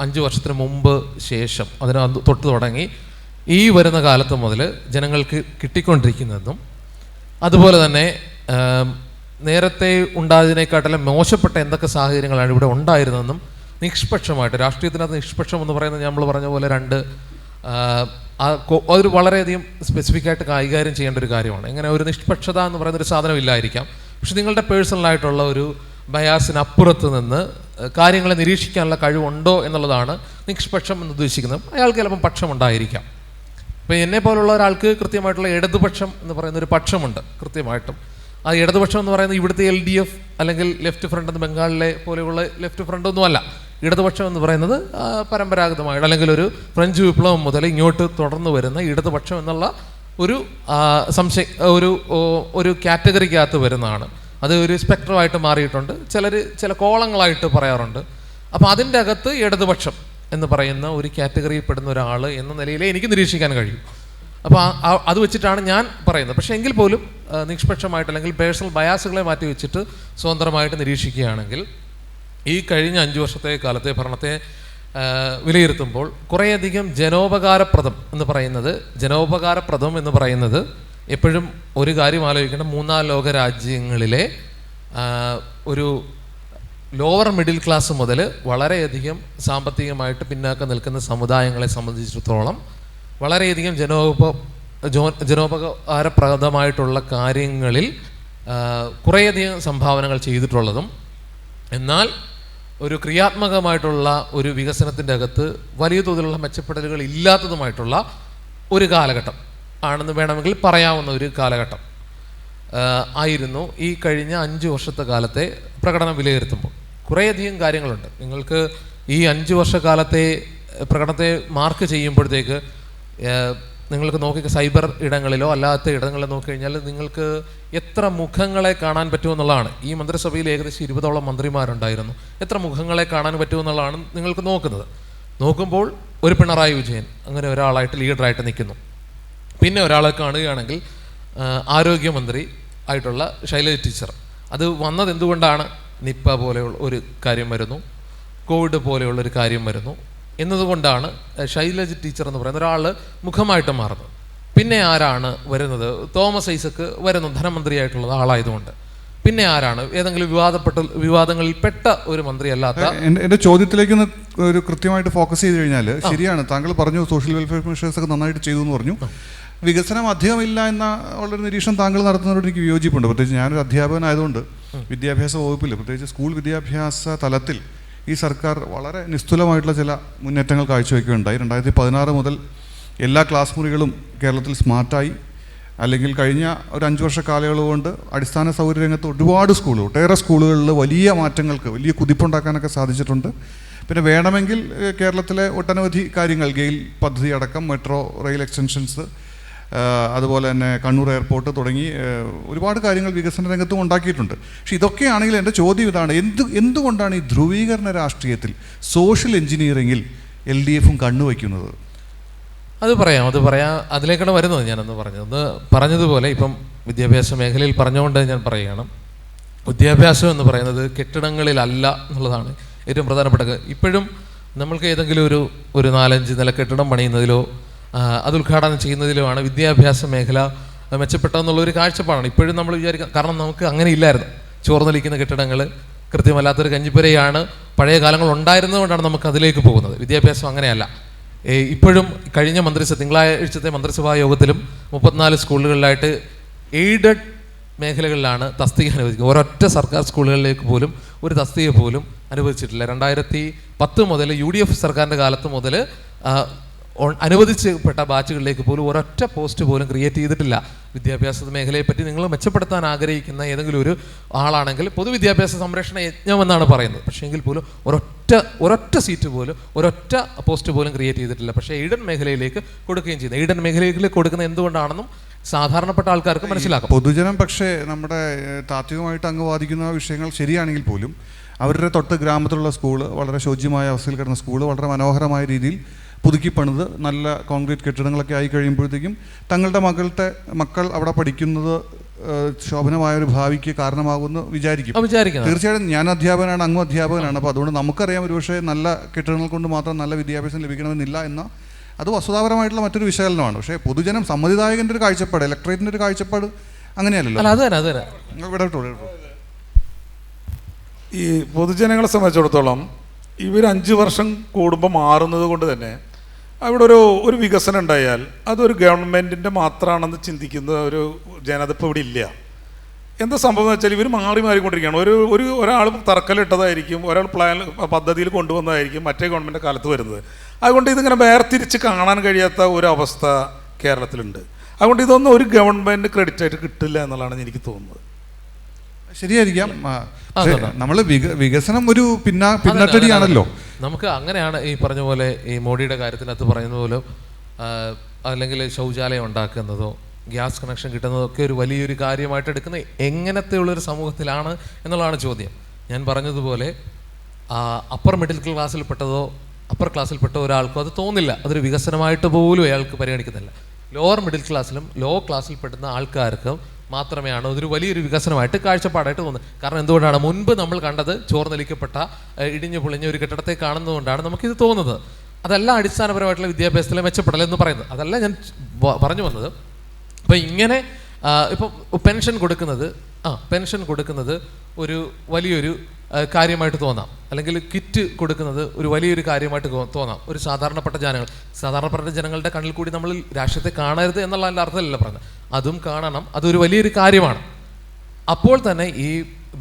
5 വർഷത്തിന് മുമ്പ് ശേഷം അതിന് തൊട്ട് തുടങ്ങി ഈ വരുന്ന കാലത്ത് മുതൽ ജനങ്ങൾക്ക് കിട്ടിക്കൊണ്ടിരിക്കുന്നതെന്നും അതുപോലെ തന്നെ നേരത്തെ ഉണ്ടായതിനേക്കാട്ടെല്ലാം മോശപ്പെട്ട എന്തൊക്കെ സാഹചര്യങ്ങളാണ് ഇവിടെ ഉണ്ടായിരുന്നതെന്നും നിഷ്പക്ഷമായിട്ട് രാഷ്ട്രീയത്തിനകത്ത് നിഷ്പക്ഷം എന്ന് പറയുന്നത് നമ്മൾ പറഞ്ഞ പോലെ ഒരു വളരെയധികം സ്പെസിഫിക് ആയിട്ട് കൈകാര്യം ചെയ്യേണ്ട ഒരു കാര്യമാണ്. എങ്ങനെ ഒരു നിഷ്പക്ഷത എന്ന് പറയുന്ന ഒരു സാധനം ഇല്ലായിരിക്കാം, പക്ഷെ നിങ്ങളുടെ പേഴ്സണലായിട്ടുള്ള ഒരു ബയാസിനപ്പുറത്ത് നിന്ന് കാര്യങ്ങളെ നിരീക്ഷിക്കാനുള്ള കഴിവുണ്ടോ എന്നുള്ളതാണ് നിഷ്പക്ഷം എന്ന് ഉദ്ദേശിക്കുന്നത്. അയാൾക്ക് ചിലപ്പം പക്ഷമുണ്ടായിരിക്കാം. ഇപ്പോൾ എന്നെ പോലുള്ള ഒരാൾക്ക് കൃത്യമായിട്ടുള്ള ഇടതുപക്ഷം എന്ന് പറയുന്ന ഒരു പക്ഷമുണ്ട് കൃത്യമായിട്ടും. ആ ഇടതുപക്ഷം എന്ന് പറയുന്നത് ഇവിടുത്തെ LDF അല്ലെങ്കിൽ ലെഫ്റ്റ് ഫ്രണ്ട് എന്ന് ബംഗാളിലെ പോലെയുള്ള ലെഫ്റ്റ് ഫ്രണ്ട് ഒന്നുമല്ല. ഇടതുപക്ഷം എന്ന് പറയുന്നത് പരമ്പരാഗതമായിട്ട് അല്ലെങ്കിൽ ഒരു ഫ്രഞ്ച് വിപ്ലവം മുതൽ ഇങ്ങോട്ട് തുടർന്ന് വരുന്ന ഇടതുപക്ഷം എന്നുള്ള ഒരു ഒരു കാറ്റഗറിക്കകത്ത് വരുന്നതാണ്. അത് ഒരു സ്പെക്ട്രമായിട്ട് മാറിയിട്ടുണ്ട്. ചില കോളങ്ങളായിട്ട് പറയാറുണ്ട്. അപ്പോൾ അതിൻ്റെ അകത്ത് ഇടതുപക്ഷം എന്ന് പറയുന്ന ഒരു കാറ്റഗറിയിൽ പെടുന്ന ഒരാൾ എന്ന നിലയിലേ എനിക്ക് നിരീക്ഷിക്കാൻ കഴിയും. അപ്പോൾ അത് വെച്ചിട്ടാണ് ഞാൻ പറയുന്നത്. പക്ഷേ എങ്കിൽ പോലും നിഷ്പക്ഷമായിട്ട് അല്ലെങ്കിൽ പേഴ്സണൽ ബയാസുകളെ മാറ്റി വെച്ചിട്ട് സ്വതന്ത്രമായിട്ട് നിരീക്ഷിക്കുകയാണെങ്കിൽ ഈ കഴിഞ്ഞ 5 വർഷത്തെ കാലത്തെ ഭരണത്തെ വിലയിരുത്തുമ്പോൾ കുറേയധികം ജനോപകാരപ്രദം എന്ന് പറയുന്നത് എപ്പോഴും ഒരു കാര്യം ആലോചിക്കേണ്ട, 3-ാം ലോക രാജ്യങ്ങളിലെ ഒരു ലോവർ മിഡിൽ ക്ലാസ് മുതൽ വളരെയധികം സാമ്പത്തികമായിട്ട് പിന്നാക്കം നിൽക്കുന്ന സമുദായങ്ങളെ സംബന്ധിച്ചിടത്തോളം വളരെയധികം ജനോപകാരപ്രദമായിട്ടുള്ള കാര്യങ്ങളിൽ കുറേയധികം സംഭാവനകൾ ചെയ്തിട്ടുള്ളതും എന്നാൽ ഒരു ക്രിയാത്മകമായിട്ടുള്ള ഒരു വികസനത്തിൻ്റെ അകത്ത് വലിയ തോതിലുള്ള മെച്ചപ്പെടലുകൾ ഇല്ലാത്തതുമായിട്ടുള്ള ഒരു കാലഘട്ടം ആണെന്ന് വേണമെങ്കിൽ പറയാവുന്ന ഒരു കാലഘട്ടം ആയിരുന്നു ഈ കഴിഞ്ഞ 5 വർഷത്തെ കാലത്തെ പ്രകടനം വിലയിരുത്തുമ്പോൾ. കുറേയധികം കാര്യങ്ങളുണ്ട്. നിങ്ങൾക്ക് ഈ 5 വർഷക്കാലത്തെ പ്രകടനത്തെ മാർക്ക് ചെയ്യുമ്പോഴത്തേക്ക് നിങ്ങൾക്ക് നോക്കി സൈബർ ഇടങ്ങളിലോ അല്ലാത്ത ഇടങ്ങളിലോ നോക്കിക്കഴിഞ്ഞാൽ നിങ്ങൾക്ക് എത്ര മുഖങ്ങളെ കാണാൻ പറ്റുമെന്നുള്ളതാണ്. ഈ മന്ത്രിസഭയിൽ ഏകദേശം 20ഓളം മന്ത്രിമാരുണ്ടായിരുന്നു. എത്ര മുഖങ്ങളെ കാണാൻ പറ്റുമെന്നുള്ളതാണ് നിങ്ങൾക്ക് നോക്കുമ്പോൾ ഒരു പിണറായി വിജയൻ അങ്ങനെ ഒരാളായിട്ട് ലീഡറായിട്ട് നിൽക്കുന്നു. പിന്നെ ഒരാളെ കാണുകയാണെങ്കിൽ ആരോഗ്യമന്ത്രി ആയിട്ടുള്ള ശൈലജ ടീച്ചർ. അത് വന്നത് എന്തുകൊണ്ടാണ്? നിപ്പ പോലെയുള്ള ഒരു കാര്യം വരുന്നു, കോവിഡ് പോലെയുള്ളൊരു കാര്യം വരുന്നു എന്നതുകൊണ്ടാണ് ശൈലജ ടീച്ചർ എന്ന് പറയുന്ന ഒരാൾ മുഖമായിട്ട് മാറുന്നത്. പിന്നെ ആരാണ് വരുന്നത്? തോമസ് ഐസക്ക് വരുന്നു, ധനമന്ത്രിയായിട്ടുള്ളത് ആളായതുകൊണ്ട്. പിന്നെ ആരാണ്? ഏതെങ്കിലും വിവാദങ്ങളിൽ പെട്ട ഒരു മന്ത്രി അല്ലാത്ത. എൻ്റെ ചോദ്യത്തിലേക്ക് ഒരു കൃത്യമായിട്ട് ഫോക്കസ് ചെയ്ത് കഴിഞ്ഞാൽ ശരിയാണ്, താങ്കൾ പറഞ്ഞു സോഷ്യൽ വെൽഫെയർ മെഷേഴ്സ് ഒക്കെ നന്നായിട്ട് ചെയ്തു എന്ന് പറഞ്ഞു. വികസനം അധികമില്ല എന്ന ഉള്ളൊരു നിരീക്ഷണം താങ്കൾ നടത്തുന്നതോട് എനിക്ക് വിയോജിപ്പുണ്ട്. പ്രത്യേകിച്ച് ഞാനൊരു അധ്യാപകനായതുകൊണ്ട് വിദ്യാഭ്യാസ വകുപ്പിൽ പ്രത്യേകിച്ച് സ്കൂൾ വിദ്യാഭ്യാസ തലത്തിൽ ഈ സർക്കാർ വളരെ നിസ്തുലമായിട്ടുള്ള ചില മുന്നേറ്റങ്ങൾ കാഴ്ചവെക്കുകയുണ്ടായി. 2016 മുതൽ എല്ലാ ക്ലാസ് മുറികളും കേരളത്തിൽ സ്മാർട്ടായി. അല്ലെങ്കിൽ കഴിഞ്ഞ ഒരു 5 വർഷ കാലയളവ് കൊണ്ട് അടിസ്ഥാന സൗകര്യ രംഗത്ത് ഒട്ടേറെ സ്കൂളുകളിൽ വലിയ മാറ്റങ്ങൾക്ക്, വലിയ കുതിപ്പുണ്ടാക്കാനൊക്കെ സാധിച്ചിട്ടുണ്ട്. പിന്നെ വേണമെങ്കിൽ കേരളത്തിലെ ഒട്ടനവധി കാര്യങ്ങൾ, ഗെയിൽ പദ്ധതി അടക്കം, മെട്രോ റെയിൽ എക്സ്റ്റൻഷൻസ്, അതുപോലെ തന്നെ കണ്ണൂർ എയർപോർട്ട് തുടങ്ങി ഒരുപാട് കാര്യങ്ങൾ വികസന രംഗത്തും ഉണ്ടാക്കിയിട്ടുണ്ട്. പക്ഷേ ഇതൊക്കെയാണെങ്കിൽ എൻ്റെ ചോദ്യം ഇതാണ്, എന്തുകൊണ്ടാണ് ഈ ധ്രുവീകരണ രാഷ്ട്രീയത്തിൽ സോഷ്യൽ എഞ്ചിനീയറിങ്ങിൽ LDFും കണ്ണുവയ്ക്കുന്നത്? അത് പറയാം. അതിലേക്കാണ് വരുന്നത്. ഞാനൊന്ന് പറഞ്ഞതുപോലെ ഇപ്പം വിദ്യാഭ്യാസ മേഖലയിൽ പറഞ്ഞുകൊണ്ട് ഞാൻ പറയുകയാണ്, വിദ്യാഭ്യാസം എന്ന് പറയുന്നത് കെട്ടിടങ്ങളിലല്ല എന്നുള്ളതാണ് ഏറ്റവും പ്രധാനപ്പെട്ട. ഇപ്പോഴും നമ്മൾക്ക് ഏതെങ്കിലും ഒരു 4-5 നില കെട്ടിടം പണിയുന്നതിലോ അത് ഉദ്ഘാടനം ചെയ്യുന്നതിലുമാണ് വിദ്യാഭ്യാസ മേഖല മെച്ചപ്പെട്ടതെന്നുള്ളൊരു കാഴ്ചപ്പാടാണ് ഇപ്പോഴും നമ്മൾ വിചാരിക്കുക. കാരണം നമുക്ക് അങ്ങനെ ഇല്ലായിരുന്നു. ചോർന്നൊലിക്കുന്ന കെട്ടിടങ്ങൾ, കൃത്യമല്ലാത്തൊരു കഞ്ഞിപ്പുരയാണ് പഴയ കാലങ്ങൾ ഉണ്ടായിരുന്നതുകൊണ്ടാണ് നമുക്ക് അതിലേക്ക് പോകുന്നത്. വിദ്യാഭ്യാസം അങ്ങനെയല്ല. ഇപ്പോഴും കഴിഞ്ഞ തിങ്കളാഴ്ചത്തെ മന്ത്രിസഭാ യോഗത്തിലും 34 സ്കൂളുകളിലായിട്ട് എയ്ഡഡ് മേഖലകളിലാണ് തസ്തിക അനുവദിക്കുന്നത്. ഒരൊറ്റ സർക്കാർ സ്കൂളുകളിലേക്ക് പോലും ഒരു തസ്തിക പോലും അനുവദിച്ചിട്ടില്ല. 2010 മുതൽ UDF സർക്കാരിൻ്റെ കാലത്ത് മുതൽ അനുവദിച്ചപ്പെട്ട ബാച്ചുകളിലേക്ക് പോലും ഒരൊറ്റ പോസ്റ്റ് പോലും ക്രിയേറ്റ് ചെയ്തിട്ടില്ല. വിദ്യാഭ്യാസ മേഖലയെപ്പറ്റി നിങ്ങൾ മെച്ചപ്പെടുത്താൻ ആഗ്രഹിക്കുന്ന ഏതെങ്കിലും ഒരു ആളാണെങ്കിൽ പൊതുവിദ്യാഭ്യാസ സംരക്ഷണ യജ്ഞം എന്നാണ് പറയുന്നത്. പക്ഷേ എങ്കിൽ പോലും ഒരൊറ്റ സീറ്റ് പോലും ഒരൊറ്റ പോസ്റ്റ് പോലും ക്രിയേറ്റ് ചെയ്തിട്ടില്ല. പക്ഷേ എയ്ഡൻ മേഖലയിലേക്ക് കൊടുക്കുകയും ചെയ്യുന്നത്. എയ്ഡൻ മേഖലയിലേക്ക് കൊടുക്കുന്നത് എന്തുകൊണ്ടാണെന്നും സാധാരണപ്പെട്ട ആൾക്കാർക്ക് മനസ്സിലാക്കാം. പൊതുജനം പക്ഷേ നമ്മുടെ താത്വികമായിട്ട് അങ്ങ് വാദിക്കുന്ന വിഷയങ്ങൾ ശരിയാണെങ്കിൽ പോലും അവരുടെ തൊട്ട് ഗ്രാമത്തിലുള്ള സ്കൂള്, വളരെ ശോച്യമായ അവസ്ഥയിൽ കിടന്ന സ്കൂള് വളരെ മനോഹരമായ രീതിയിൽ പുതുക്കിപ്പണിത് നല്ല കോൺക്രീറ്റ് കെട്ടിടങ്ങളൊക്കെ ആയി കഴിയുമ്പോഴത്തേക്കും തങ്ങളുടെ മക്കൾ അവിടെ പഠിക്കുന്നത് ശോഭനമായൊരു ഭാവിക്ക് കാരണമാകുമെന്ന് വിചാരിക്കും. തീർച്ചയായിട്ടും ഞാൻ അധ്യാപകനാണ്, അങ്ങും അധ്യാപകനാണ്. അപ്പോൾ അതുകൊണ്ട് നമുക്കറിയാം ഒരുപക്ഷെ നല്ല കെട്ടിടങ്ങൾ കൊണ്ട് മാത്രം നല്ല വിദ്യാഭ്യാസം ലഭിക്കണമെന്നില്ല എന്ന അത് വസ്തുതാപരമായിട്ടുള്ള മറ്റൊരു വിശകലനമാണ്. പക്ഷേ പൊതുജനം സമ്മതിദായകൻ്റെ ഒരു കാഴ്ചപ്പാട്, ഇലക്ട്രേറ്റിൻ്റെ ഒരു കാഴ്ചപ്പാട് അങ്ങനെയല്ലല്ലോ. ഈ പൊതുജനങ്ങളെ സംബന്ധിച്ചിടത്തോളം ഇവർ 5 വർഷം കൂടുമ്പോൾ മാറുന്നത് കൊണ്ട് തന്നെ അവിടെ ഒരു വികസനം ഉണ്ടായാൽ അതൊരു ഗവൺമെൻറ്റിൻ്റെ മാത്രമാണെന്ന് ചിന്തിക്കുന്ന ഒരു ജനത ഇപ്പോൾ ഇവിടെ ഇല്ല. എന്താ സംഭവം എന്ന് വെച്ചാൽ ഇവർ മാറിക്കൊണ്ടിരിക്കുകയാണ്. ഒരാൾ തറക്കല്ലിട്ടതായിരിക്കും, ഒരാൾ പദ്ധതിയിൽ കൊണ്ടുവന്നതായിരിക്കും മറ്റേ ഗവൺമെൻറ് കാലത്ത് വരുന്നത്. അതുകൊണ്ട് ഇതിങ്ങനെ വേർതിരിച്ച് കാണാൻ കഴിയാത്ത ഒരു അവസ്ഥ കേരളത്തിലുണ്ട്. അതുകൊണ്ട് ഇതൊന്നും ഒരു ഗവൺമെൻറ് ക്രെഡിറ്റ് ആയിട്ട് കിട്ടില്ല എന്നുള്ളതാണ് എനിക്ക് തോന്നുന്നത്. ശരിയായിരിക്കാം. നമ്മൾ വികസനം ഒരു പിന്നാട്ടടിയാണല്ലോ. നമുക്ക് അങ്ങനെയാണ് ഈ പറഞ്ഞ പോലെ ഈ മോഡിയുടെ കാര്യത്തിനകത്ത് പറയുന്ന പോലെ അല്ലെങ്കിൽ ശൗചാലയം ഉണ്ടാക്കുന്നതോ ഗ്യാസ് കണക്ഷൻ കിട്ടുന്നതോ ഒക്കെ ഒരു വലിയൊരു കാര്യമായിട്ട് എടുക്കുന്നത് എങ്ങനത്തെ ഉള്ളൊരു സമൂഹത്തിലാണ് എന്നുള്ളതാണ് ചോദ്യം. ഞാൻ പറഞ്ഞതുപോലെ അപ്പർ മിഡിൽ ക്ലാസ്സിൽപ്പെട്ടതോ അപ്പർ ക്ലാസ്സിൽപ്പെട്ട ഒരാൾക്കോ അത് തോന്നില്ല, അതൊരു വികസനമായിട്ട് പോലും അയാൾക്ക് പരിഗണിക്കുന്നില്ല. ലോവർ മിഡിൽ ക്ലാസ്സിലും ലോ ക്ലാസ്സിൽപ്പെടുന്ന ആൾക്കാർക്ക് മാത്രമേയാണ് അതൊരു വലിയൊരു വികസനമായിട്ട് കാഴ്ചപ്പാടായിട്ട് തോന്നുന്നത്. കാരണം എന്തുകൊണ്ടാണ് മുൻപ് നമ്മൾ കണ്ടത് ചോർന്നൊലിക്കപ്പെട്ട ഇടിഞ്ഞു പൊളിഞ്ഞ ഒരു കെട്ടിടത്തെ കാണുന്നതുകൊണ്ടാണ് നമുക്കിത് തോന്നുന്നത്. അതല്ല അടിസ്ഥാനപരമായിട്ടുള്ള വിദ്യാഭ്യാസത്തിലെ മെച്ചപ്പെടൽ എന്ന് പറയുന്നത്. അതല്ല ഞാൻ പറഞ്ഞു വന്നത്. അപ്പം ഇങ്ങനെ ഇപ്പം പെൻഷൻ കൊടുക്കുന്നത് ഒരു വലിയൊരു കാര്യമായിട്ട് തോന്നാം, അല്ലെങ്കിൽ കിറ്റ് കൊടുക്കുന്നത് ഒരു വലിയൊരു കാര്യമായിട്ട് തോന്നാം ഒരു സാധാരണപ്പെട്ട ജനങ്ങളുടെ കണ്ണിൽ കൂടി നമ്മൾ രാഷ്ട്രീയത്തെ കാണരുത് എന്നുള്ള അർത്ഥമല്ല പറഞ്ഞത്. അതും കാണണം, അതൊരു വലിയൊരു കാര്യമാണ്. അപ്പോൾ തന്നെ ഈ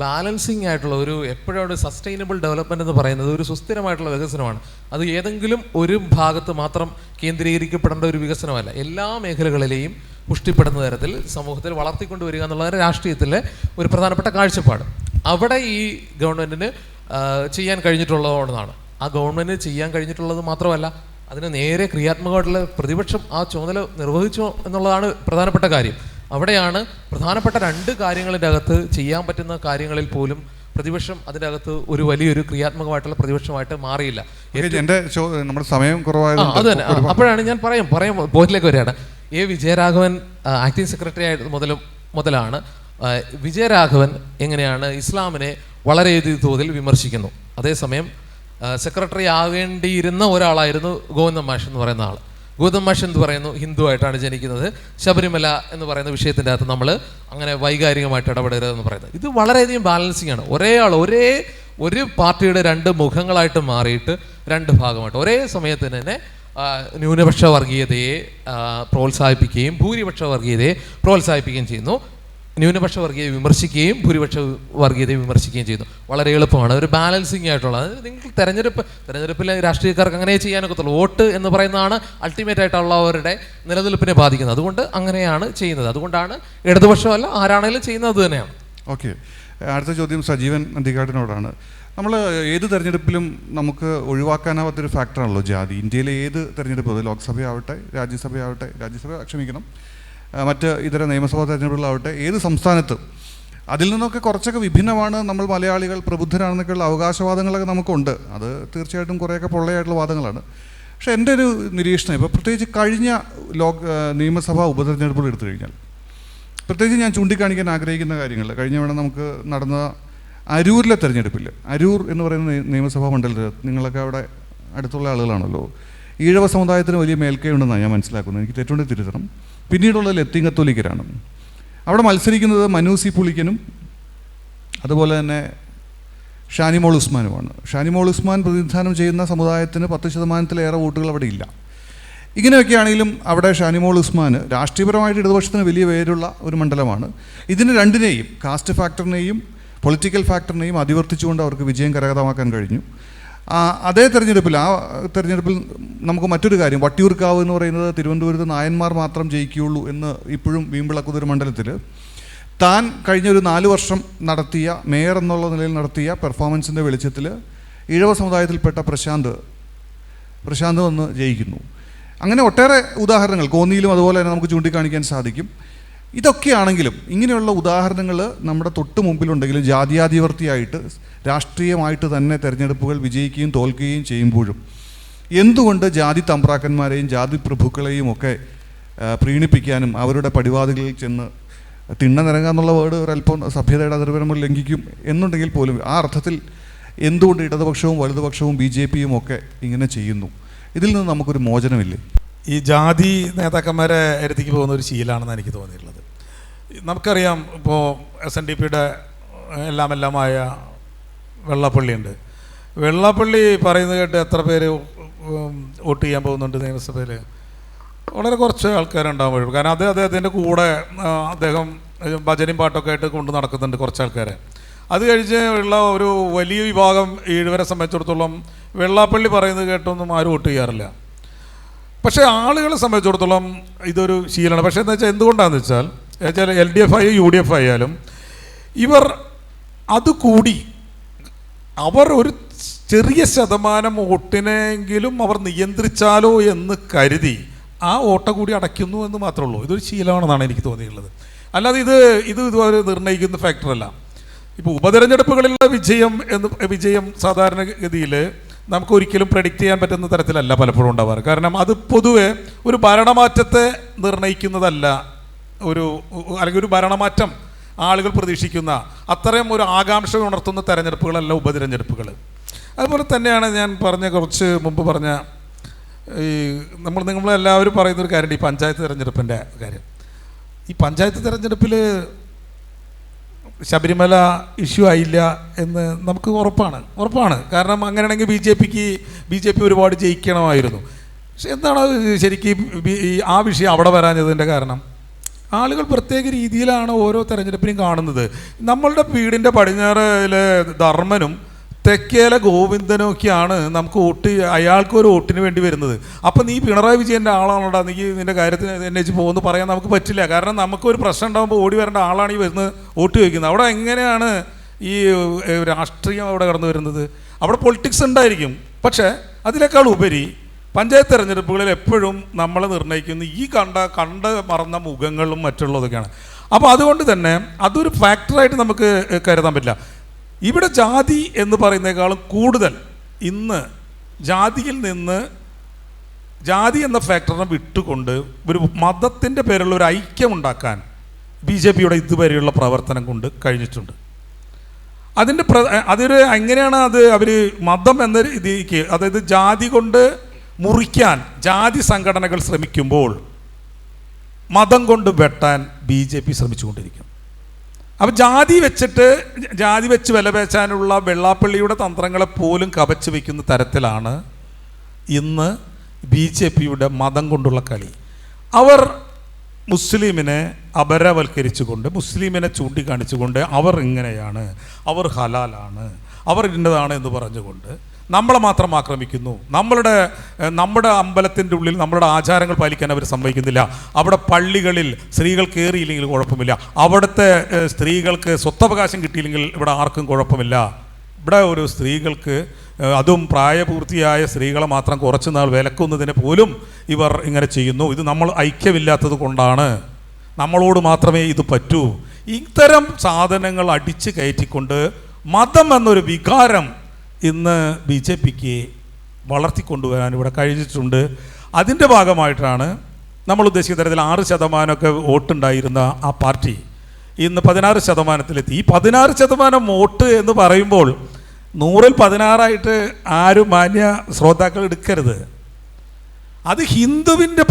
ബാലൻസിങ് ആയിട്ടുള്ള എപ്പോഴും സസ്റ്റൈനബിൾ ഡെവലപ്മെൻറ്റ് എന്ന് പറയുന്നത് ഒരു സുസ്ഥിരമായിട്ടുള്ള വികസനമാണ്. അത് ഏതെങ്കിലും ഒരു ഭാഗത്ത് മാത്രം കേന്ദ്രീകരിക്കപ്പെടേണ്ട ഒരു വികസനമല്ല. എല്ലാ മേഖലകളിലെയും പുഷ്ടിപ്പെടുന്ന തരത്തിൽ സമൂഹത്തിൽ വളർത്തിക്കൊണ്ടുവരിക എന്നുള്ളതാണ് രാഷ്ട്രീയത്തിലെ ഒരു പ്രധാനപ്പെട്ട കാഴ്ചപ്പാട്. അവിടെ ഈ ഗവൺമെൻറ്റിന് ചെയ്യാൻ കഴിഞ്ഞിട്ടുള്ളതാണ്. ആ ഗവൺമെൻറ് ചെയ്യാൻ കഴിഞ്ഞിട്ടുള്ളത് മാത്രമല്ല, അതിന് നേരെ ക്രിയാത്മകമായിട്ടുള്ള പ്രതിപക്ഷം ആ ചുമതല നിർവഹിച്ചോ എന്നുള്ളതാണ് പ്രധാനപ്പെട്ട കാര്യം. അവിടെയാണ് പ്രധാനപ്പെട്ട 2 കാര്യങ്ങളിൻ്റെ അകത്ത് ചെയ്യാൻ പറ്റുന്ന കാര്യങ്ങളിൽ പോലും പ്രതിപക്ഷം അതിൻ്റെ അകത്ത് ഒരു വലിയൊരു ക്രിയാത്മകമായിട്ടുള്ള പ്രതിപക്ഷമായിട്ട് മാറിയില്ല. നമ്മുടെ സമയം കുറവായത് അത് തന്നെ. അപ്പോഴാണ് ഞാൻ പറയാം പോയിന്റിലേക്ക് വരികയാണ്. വിജയരാഘവൻ ആക്ടിംഗ് സെക്രട്ടറി ആയിട്ട് മുതലാണ് വിജയരാഘവൻ എങ്ങനെയാണ് ഇസ്ലാമിനെ വളരെയധികം തോതിൽ വിമർശിക്കുന്നു. അതേസമയം സെക്രട്ടറി ആകേണ്ടിയിരുന്ന ഒരാളായിരുന്നു ഗോവിന്ദൻ മാഷ് എന്ന് പറയുന്ന ആൾ. ഗോവിന്ദൻ മാഷ് എന്ന് പറയുന്നു ഹിന്ദു ആയിട്ടാണ് ജനിക്കുന്നത്. ശബരിമല എന്ന് പറയുന്ന വിഷയത്തിൻ്റെ അകത്ത് നമ്മൾ അങ്ങനെ വൈകാരികമായിട്ട് ഇടപെടരുതെന്ന് പറയുന്നത്. ഇത് വളരെയധികം ബാലൻസിങ് ആണ്. ഒരു പാർട്ടിയുടെ 2 മുഖങ്ങളായിട്ട് മാറിയിട്ട് 2 ഭാഗമായിട്ട് ഒരേ സമയത്ത് തന്നെ ന്യൂനപക്ഷ വർഗീയതയെ പ്രോത്സാഹിപ്പിക്കുകയും ഭൂരിപക്ഷ വർഗീയതയെ പ്രോത്സാഹിപ്പിക്കുകയും ചെയ്യുന്നു. ന്യൂനപക്ഷ വർഗീയത വിമർശിക്കുകയും ഭൂരിപക്ഷ വർഗീയതയെ വിമർശിക്കുകയും ചെയ്യുന്നു. വളരെ എളുപ്പമാണ്, ഒരു ബാലൻസിങ് ആയിട്ടുള്ളത്. നിങ്ങൾ തെരഞ്ഞെടുപ്പിലെ രാഷ്ട്രീയക്കാർക്ക് അങ്ങനെ ചെയ്യാനൊക്കത്തുള്ളൂ. വോട്ട് എന്ന് പറയുന്നതാണ് അൾട്ടിമേറ്റ് ആയിട്ടുള്ളവരുടെ നിലനിൽപ്പിനെ ബാധിക്കുന്നത്. അതുകൊണ്ട് അങ്ങനെയാണ് ചെയ്യുന്നത്. അതുകൊണ്ടാണ് ഇടതുപക്ഷമല്ല ആരാണെങ്കിലും ചെയ്യുന്നത് അത് തന്നെയാണ്. ഓക്കെ, അടുത്ത ചോദ്യം സജീവൻ അന്തിക്കാടിനോടാണ്. നമ്മൾ ഏത് തെരഞ്ഞെടുപ്പിലും നമുക്ക് ഒഴിവാക്കാനാവാത്തൊരു ഫാക്ടറാണല്ലോ ജാതി. ഇന്ത്യയിലെ ഏത് തെരഞ്ഞെടുപ്പ്, ലോക്സഭയാവട്ടെ രാജ്യസഭ ക്ഷമിക്കണം, മറ്റ് ഇതര നിയമസഭാ തെരഞ്ഞെടുപ്പുകളാവട്ടെ, ഏത് സംസ്ഥാനത്ത് അതിൽ നിന്നൊക്കെ കുറച്ചൊക്കെ വിഭിന്നമാണ്. നമ്മൾ മലയാളികൾ പ്രബുദ്ധരാണെന്നൊക്കെയുള്ള അവകാശവാദങ്ങളൊക്കെ നമുക്കുണ്ട്. അത് തീർച്ചയായിട്ടും കുറേയൊക്കെ പൊള്ളയായിട്ടുള്ള വാദങ്ങളാണ്. പക്ഷേ എൻ്റെ ഒരു നിരീക്ഷണം, ഇപ്പോൾ പ്രത്യേകിച്ച് കഴിഞ്ഞ നിയമസഭാ ഉപതെരഞ്ഞെടുപ്പുകൾ എടുത്തു കഴിഞ്ഞാൽ, പ്രത്യേകിച്ച് ഞാൻ ചൂണ്ടിക്കാണിക്കാൻ ആഗ്രഹിക്കുന്ന കാര്യങ്ങൾ, കഴിഞ്ഞ വേണം നമുക്ക് നടന്ന അരൂരിലെ തെരഞ്ഞെടുപ്പിൽ, അരൂർ എന്ന് പറയുന്ന നിയമസഭാ മണ്ഡലത്തിൽ, നിങ്ങളൊക്കെ അവിടെ അടുത്തുള്ള ആളുകളാണല്ലോ, ഈഴവ സമുദായത്തിന് വലിയ മേൽക്കൈ ഉണ്ടെന്നാണ് ഞാൻ മനസ്സിലാക്കുന്നത്. എനിക്ക് തെറ്റുണ്ടെങ്കിൽ തിരുത്തണം. പിന്നീടുള്ളത് ലത്തീൻ കത്തോലിക്കരാണ്. അവിടെ മത്സരിക്കുന്നത് മനു സി പുളിക്കനും അതുപോലെ തന്നെ ഷാനിമോൾ ഉസ്മാനുമാണ്. ഷാനിമോൾ ഉസ്മാൻ പ്രതിനിധാനം ചെയ്യുന്ന സമുദായത്തിന് 10%-ലേറെ വോട്ടുകൾ അവിടെ ഇല്ല. ഇങ്ങനെയൊക്കെയാണെങ്കിലും അവിടെ ഷാനിമോൾ ഉസ്മാൻ രാഷ്ട്രീയപരമായിട്ട് ഇടതുപക്ഷത്തിന് വലിയ പേരുള്ള ഒരു മണ്ഡലമാണ്. ഇതിന് 2നെയും, കാസ്റ്റ് ഫാക്ടറിനെയും പൊളിറ്റിക്കൽ ഫാക്ടറിനെയും അതിവർത്തിച്ചുകൊണ്ട് അവർക്ക് വിജയം കരഗതമാക്കാൻ കഴിഞ്ഞു. അതേ തെരഞ്ഞെടുപ്പിൽ നമുക്ക് മറ്റൊരു കാര്യം, വട്ടിയൂർക്കാവ് എന്ന് പറയുന്നത് തിരുവനന്തപുരത്ത് നായന്മാർ മാത്രം ജയിക്കുകയുള്ളൂ എന്ന് ഇപ്പോഴും വീമ്പിളക്കുന്നൊരു മണ്ഡലത്തിൽ താൻ കഴിഞ്ഞ ഒരു 4 വർഷം നടത്തിയ മേയർ എന്നുള്ള നിലയിൽ നടത്തിയ പെർഫോമൻസിൻ്റെ വെളിച്ചത്തിൽ ഈഴവ സമുദായത്തിൽപ്പെട്ട പ്രശാന്ത് വന്ന് ജയിക്കുന്നു. അങ്ങനെ ഒട്ടേറെ ഉദാഹരണങ്ങൾ കോന്നിയിലും അതുപോലെ തന്നെ നമുക്ക് ചൂണ്ടിക്കാണിക്കാൻ സാധിക്കും. ഇതൊക്കെയാണെങ്കിലും ഇങ്ങനെയുള്ള ഉദാഹരണങ്ങൾ നമ്മുടെ തൊട്ട് മുമ്പിലുണ്ടെങ്കിലും ജാതിയാധിപത്യമായിട്ട് രാഷ്ട്രീയമായിട്ട് തന്നെ തെരഞ്ഞെടുപ്പുകൾ വിജയിക്കുകയും തോൽക്കുകയും ചെയ്യുമ്പോഴും എന്തുകൊണ്ട് ജാതി തമ്പ്രാക്കന്മാരെയും ജാതി പ്രഭുക്കളെയും ഒക്കെ പ്രീണിപ്പിക്കാനും അവരുടെ പടിവാതികളിൽ ചെന്ന് തിണ്ണ നിരങ്ങുക എന്നുള്ള വേർഡ് ഒരല്പം സഭ്യതയുടെ അതിർവരമ്പ് ലംഘിക്കും എന്നുണ്ടെങ്കിൽ പോലും ആ അർത്ഥത്തിൽ എന്തുകൊണ്ട് ഇടതുപക്ഷവും വലതുപക്ഷവും BJPയും ഒക്കെ ഇങ്ങനെ ചെയ്യുന്നു? ഇതിൽ നിന്ന് നമുക്കൊരു മോചനമില്ലേ? ഈ ജാതി നേതാക്കന്മാരെ അടുത്തേക്ക് പോകുന്ന ഒരു ശീലമാണെന്ന് എനിക്ക് തോന്നിയിട്ടുള്ളത്. നമുക്കറിയാം, ഇപ്പോൾ SNDPയുടെ എല്ലാമായ വെള്ളാപ്പള്ളിയുണ്ട്. വെള്ളാപ്പള്ളി പറയുന്നത് കേട്ട് എത്ര പേര് വോട്ട് ചെയ്യാൻ പോകുന്നുണ്ട് നിയമസഭയിൽ? വളരെ കുറച്ച് ആൾക്കാരുണ്ടാകുമ്പോഴും. കാരണം അദ്ദേഹത്തിൻ്റെ കൂടെ അദ്ദേഹം ഭജനയും പാട്ടൊക്കെ ആയിട്ട് കൊണ്ട് നടക്കുന്നുണ്ട് കുറച്ച് ആൾക്കാരെ. അത് കഴിഞ്ഞ് ഉള്ള ഒരു വലിയ വിഭാഗം ഈഴവരെ സംബന്ധിച്ചിടത്തോളം വെള്ളാപ്പള്ളി പറയുന്നത് കേട്ടൊന്നും ആരും വോട്ട് ചെയ്യാറില്ല. പക്ഷേ ആളുകളെ സംബന്ധിച്ചിടത്തോളം ഇതൊരു ശീലമാണ്. പക്ഷേ എന്താ വെച്ചാൽ എന്തുകൊണ്ടാണെന്ന് വെച്ചാൽ LDF ആയാലും UDF ആയാലും ഇവർ അതുകൂടി അവർ ഒരു ചെറിയ ശതമാനം വോട്ടിനെങ്കിലും അവർ നിയന്ത്രിച്ചാലോ എന്ന് കരുതി ആ വോട്ട കൂടി അടയ്ക്കുന്നു എന്ന് മാത്രമേ ഉള്ളൂ. ഇതൊരു ശീലമാണെന്നാണ് എനിക്ക് തോന്നിയിട്ടുള്ളത്. അല്ലാതെ ഇതൊരു നിർണ്ണയിക്കുന്ന ഫാക്ടറല്ല. ഇപ്പോൾ ഉപതെരഞ്ഞെടുപ്പുകളിലുള്ള വിജയം സാധാരണഗതിയിൽ നമുക്ക് ഒരിക്കലും പ്രെഡിക്റ്റ് ചെയ്യാൻ പറ്റുന്ന തരത്തിലല്ല പലപ്പോഴും ഉണ്ടാവാറ്. കാരണം അത് പൊതുവെ ഒരു ഭരണമാറ്റത്തെ നിർണ്ണയിക്കുന്നതല്ല. അല്ലെങ്കിൽ ഒരു ഭരണമാറ്റം ആളുകൾ പ്രതീക്ഷിക്കുന്ന അത്രയും ഒരു ആകാംക്ഷ ഉണർത്തുന്ന തെരഞ്ഞെടുപ്പുകളല്ല ഉപതെരഞ്ഞെടുപ്പുകൾ. അതുപോലെ തന്നെയാണ് ഞാൻ കുറച്ച് മുമ്പ് പറഞ്ഞ ഈ നമ്മളെല്ലാവരും പറയുന്നൊരു കാര്യമുണ്ട്, ഈ പഞ്ചായത്ത് തിരഞ്ഞെടുപ്പിൻ്റെ കാര്യം. ഈ പഞ്ചായത്ത് തിരഞ്ഞെടുപ്പിൽ ശബരിമല ഇഷ്യൂ ആയില്ല എന്ന് നമുക്ക് ഉറപ്പാണ്. കാരണം അങ്ങനെയാണെങ്കിൽ BJP ഒരുപാട് ജയിക്കണമായിരുന്നു. പക്ഷെ എന്താണ് ശരിക്കും ആ വിഷയം അവിടെ വരാഞ്ഞതിൻ്റെ കാരണം? ആളുകൾ പ്രത്യേക രീതിയിലാണ് ഓരോ തെരഞ്ഞെടുപ്പിനും കാണുന്നത്. നമ്മളുടെ വീടിൻ്റെ പടിഞ്ഞാറിലെ ധർമ്മനും തെക്കേലെ ഗോവിന്ദനൊക്കെയാണ് നമുക്ക് അയാൾക്കൊരു വോട്ടിന് വേണ്ടി വരുന്നത്. അപ്പം നീ പിണറായി വിജയൻ്റെ ആളാണോടാ, നീ നിൻ്റെ കാര്യത്തിന് എന്നെ പോകുമെന്ന് പറയാൻ നമുക്ക് പറ്റില്ല. കാരണം നമുക്കൊരു പ്രശ്നം ഉണ്ടാകുമ്പോൾ ഓടി വരേണ്ട ആളാണ് ഈ വരുന്നത് വോട്ട് ചോദിക്കുന്നത്. അവിടെ എങ്ങനെയാണ് ഈ രാഷ്ട്രീയം അവിടെ കടന്നു വരുന്നത്? അവിടെ പൊളിറ്റിക്സ് ഉണ്ടായിരിക്കും. പക്ഷേ അതിനേക്കാൾ ഉപരി പഞ്ചായത്ത് തെരഞ്ഞെടുപ്പുകളിൽ എപ്പോഴും നമ്മളെ നിർണ്ണയിക്കുന്ന ഈ കണ്ട് മറന്ന മുഖങ്ങളും മറ്റുള്ളതൊക്കെയാണ്. അപ്പോൾ അതുകൊണ്ട് തന്നെ അതൊരു ഫാക്ടറായിട്ട് നമുക്ക് കരുതാൻ പറ്റില്ല. ഇവിടെ ജാതി എന്ന് പറയുന്നതിനേക്കാളും കൂടുതൽ ഇന്ന് ജാതിയിൽ നിന്ന് ജാതി എന്ന ഫാക്ടറിനെ വിട്ടുകൊണ്ട് ഒരു മതത്തിൻ്റെ പേരുള്ള ഒരു ഐക്യമുണ്ടാക്കാൻ BJPയുടെ ഇതുവരെയുള്ള പ്രവർത്തനം കൊണ്ട് കഴിഞ്ഞിട്ടുണ്ട്. അതൊരു എങ്ങനെയാണ് അവർ മതം എന്ന രീതിക്ക്, അതായത് ജാതി കൊണ്ട് മുറിക്കാൻ ജാതി സംഘടനകൾ ശ്രമിക്കുമ്പോൾ മതം കൊണ്ട് വെട്ടാൻ BJP ശ്രമിച്ചുകൊണ്ടിരിക്കും. അപ്പോൾ ജാതി വെച്ച് വിലപേശാനുള്ള വെള്ളാപ്പള്ളിയുടെ തന്ത്രങ്ങളെ പോലും കവച്ചു വയ്ക്കുന്ന തരത്തിലാണ് ഇന്ന് BJPയുടെ മതം കൊണ്ടുള്ള കളി. അവർ മുസ്ലിമിനെ അപരവൽക്കരിച്ചുകൊണ്ട്, മുസ്ലിമിനെ ചൂണ്ടിക്കാണിച്ചുകൊണ്ട് അവർ ഇങ്ങനെയാണ്, അവർ ഹലാലാണ്, അവർ ഇന്നതാണ് എന്ന് പറഞ്ഞുകൊണ്ട് നമ്മളെ മാത്രം ആക്രമിക്കുന്നു. നമ്മുടെ അമ്പലത്തിൻ്റെ ഉള്ളിൽ നമ്മളുടെ ആചാരങ്ങൾ പാലിക്കാൻ അവർ സമ്മതിക്കുന്നില്ല. അവിടെ പള്ളികളിൽ സ്ത്രീകൾ കയറിയില്ലെങ്കിൽ കുഴപ്പമില്ല, അവിടുത്തെ സ്ത്രീകൾക്ക് സ്വത്തവകാശം കിട്ടിയില്ലെങ്കിൽ ഇവിടെ ആർക്കും കുഴപ്പമില്ല. ഇവിടെ ഒരു സ്ത്രീകൾക്ക്, അതും പ്രായപൂർത്തിയായ സ്ത്രീകളെ മാത്രം കുറച്ച് നാൾ വിലക്കുന്നതിന് പോലും ഇവർ ഇങ്ങനെ ചെയ്യുന്നു. ഇത് നമ്മൾ ഐക്യമില്ലാത്തത് കൊണ്ടാണ്, നമ്മളോട് മാത്രമേ ഇത് പറ്റൂ. ഇത്തരം സാധനങ്ങൾ അടിച്ച് കയറ്റിക്കൊണ്ട് മതം എന്നൊരു വികാരം ഇന്ന് BJPക്ക് വളർത്തിക്കൊണ്ടുവരാൻ ഇവിടെ കഴിഞ്ഞിട്ടുണ്ട്. അതിൻ്റെ ഭാഗമായിട്ടാണ് നമ്മൾ ഉദ്ദേശിക്കുന്ന തരത്തിൽ 6% വോട്ടുണ്ടായിരുന്ന ആ പാർട്ടി ഇന്ന് 16%-ലെത്തി. ഈ 16% വോട്ട് എന്ന് പറയുമ്പോൾ 100-ൽ 16 ആരും മാന്യ ശ്രോതാക്കൾ എടുക്കരുത്. അത് ഹിന്ദുവിൻ്റെ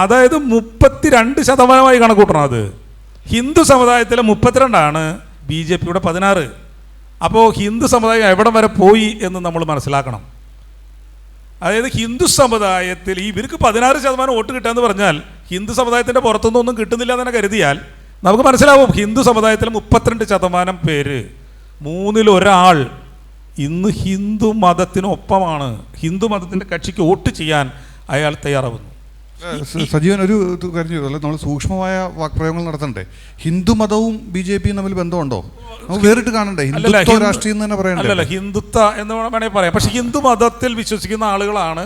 അതായത് 32% കണക്കൂട്ടണം. അത് ഹിന്ദു സമുദായത്തിലെ 32 BJPയുടെ 16. അപ്പോൾ ഹിന്ദു സമുദായം എവിടം വരെ പോയി എന്ന് നമ്മൾ മനസ്സിലാക്കണം. അതായത് ഹിന്ദു സമുദായത്തിൽ ഇവർക്ക് 16% വോട്ട് കിട്ടുകയെന്ന് പറഞ്ഞാൽ ഹിന്ദു സമുദായത്തിൻ്റെ പുറത്തുനിന്നൊന്നും കിട്ടുന്നില്ല എന്ന് തന്നെ കരുതിയാൽ നമുക്ക് മനസ്സിലാവും. ഹിന്ദു സമുദായത്തിൽ 32% പേര്, 1/3 ഇന്ന് ഹിന്ദു മതത്തിനൊപ്പമാണ്. ഹിന്ദു മതത്തിൻ്റെ കക്ഷിക്ക് വോട്ട് ചെയ്യാൻ അയാൾ തയ്യാറാവുന്നു. സജീവൻ, ഒരു കാര്യം ചെയ്തല്ലോ, നമ്മൾ സൂക്ഷ്മമായ വാക്പ്രയോഗങ്ങൾ നടത്തണ്ടേ? ഹിന്ദുമതവും BJPയും തമ്മിൽ ബന്ധമുണ്ടോ? നമുക്ക് വേറിട്ട് കാണണ്ടേ? ഹിന്ദുത്വ രാഷ്ട്രീയം തന്നെ പറയണ്ടേ? അല്ലല്ല, ഹിന്ദുത്വ എന്ന് വേണമെങ്കിൽ പറയാം. പക്ഷെ ഹിന്ദു മതത്തിൽ വിശ്വസിക്കുന്ന ആളുകളാണ്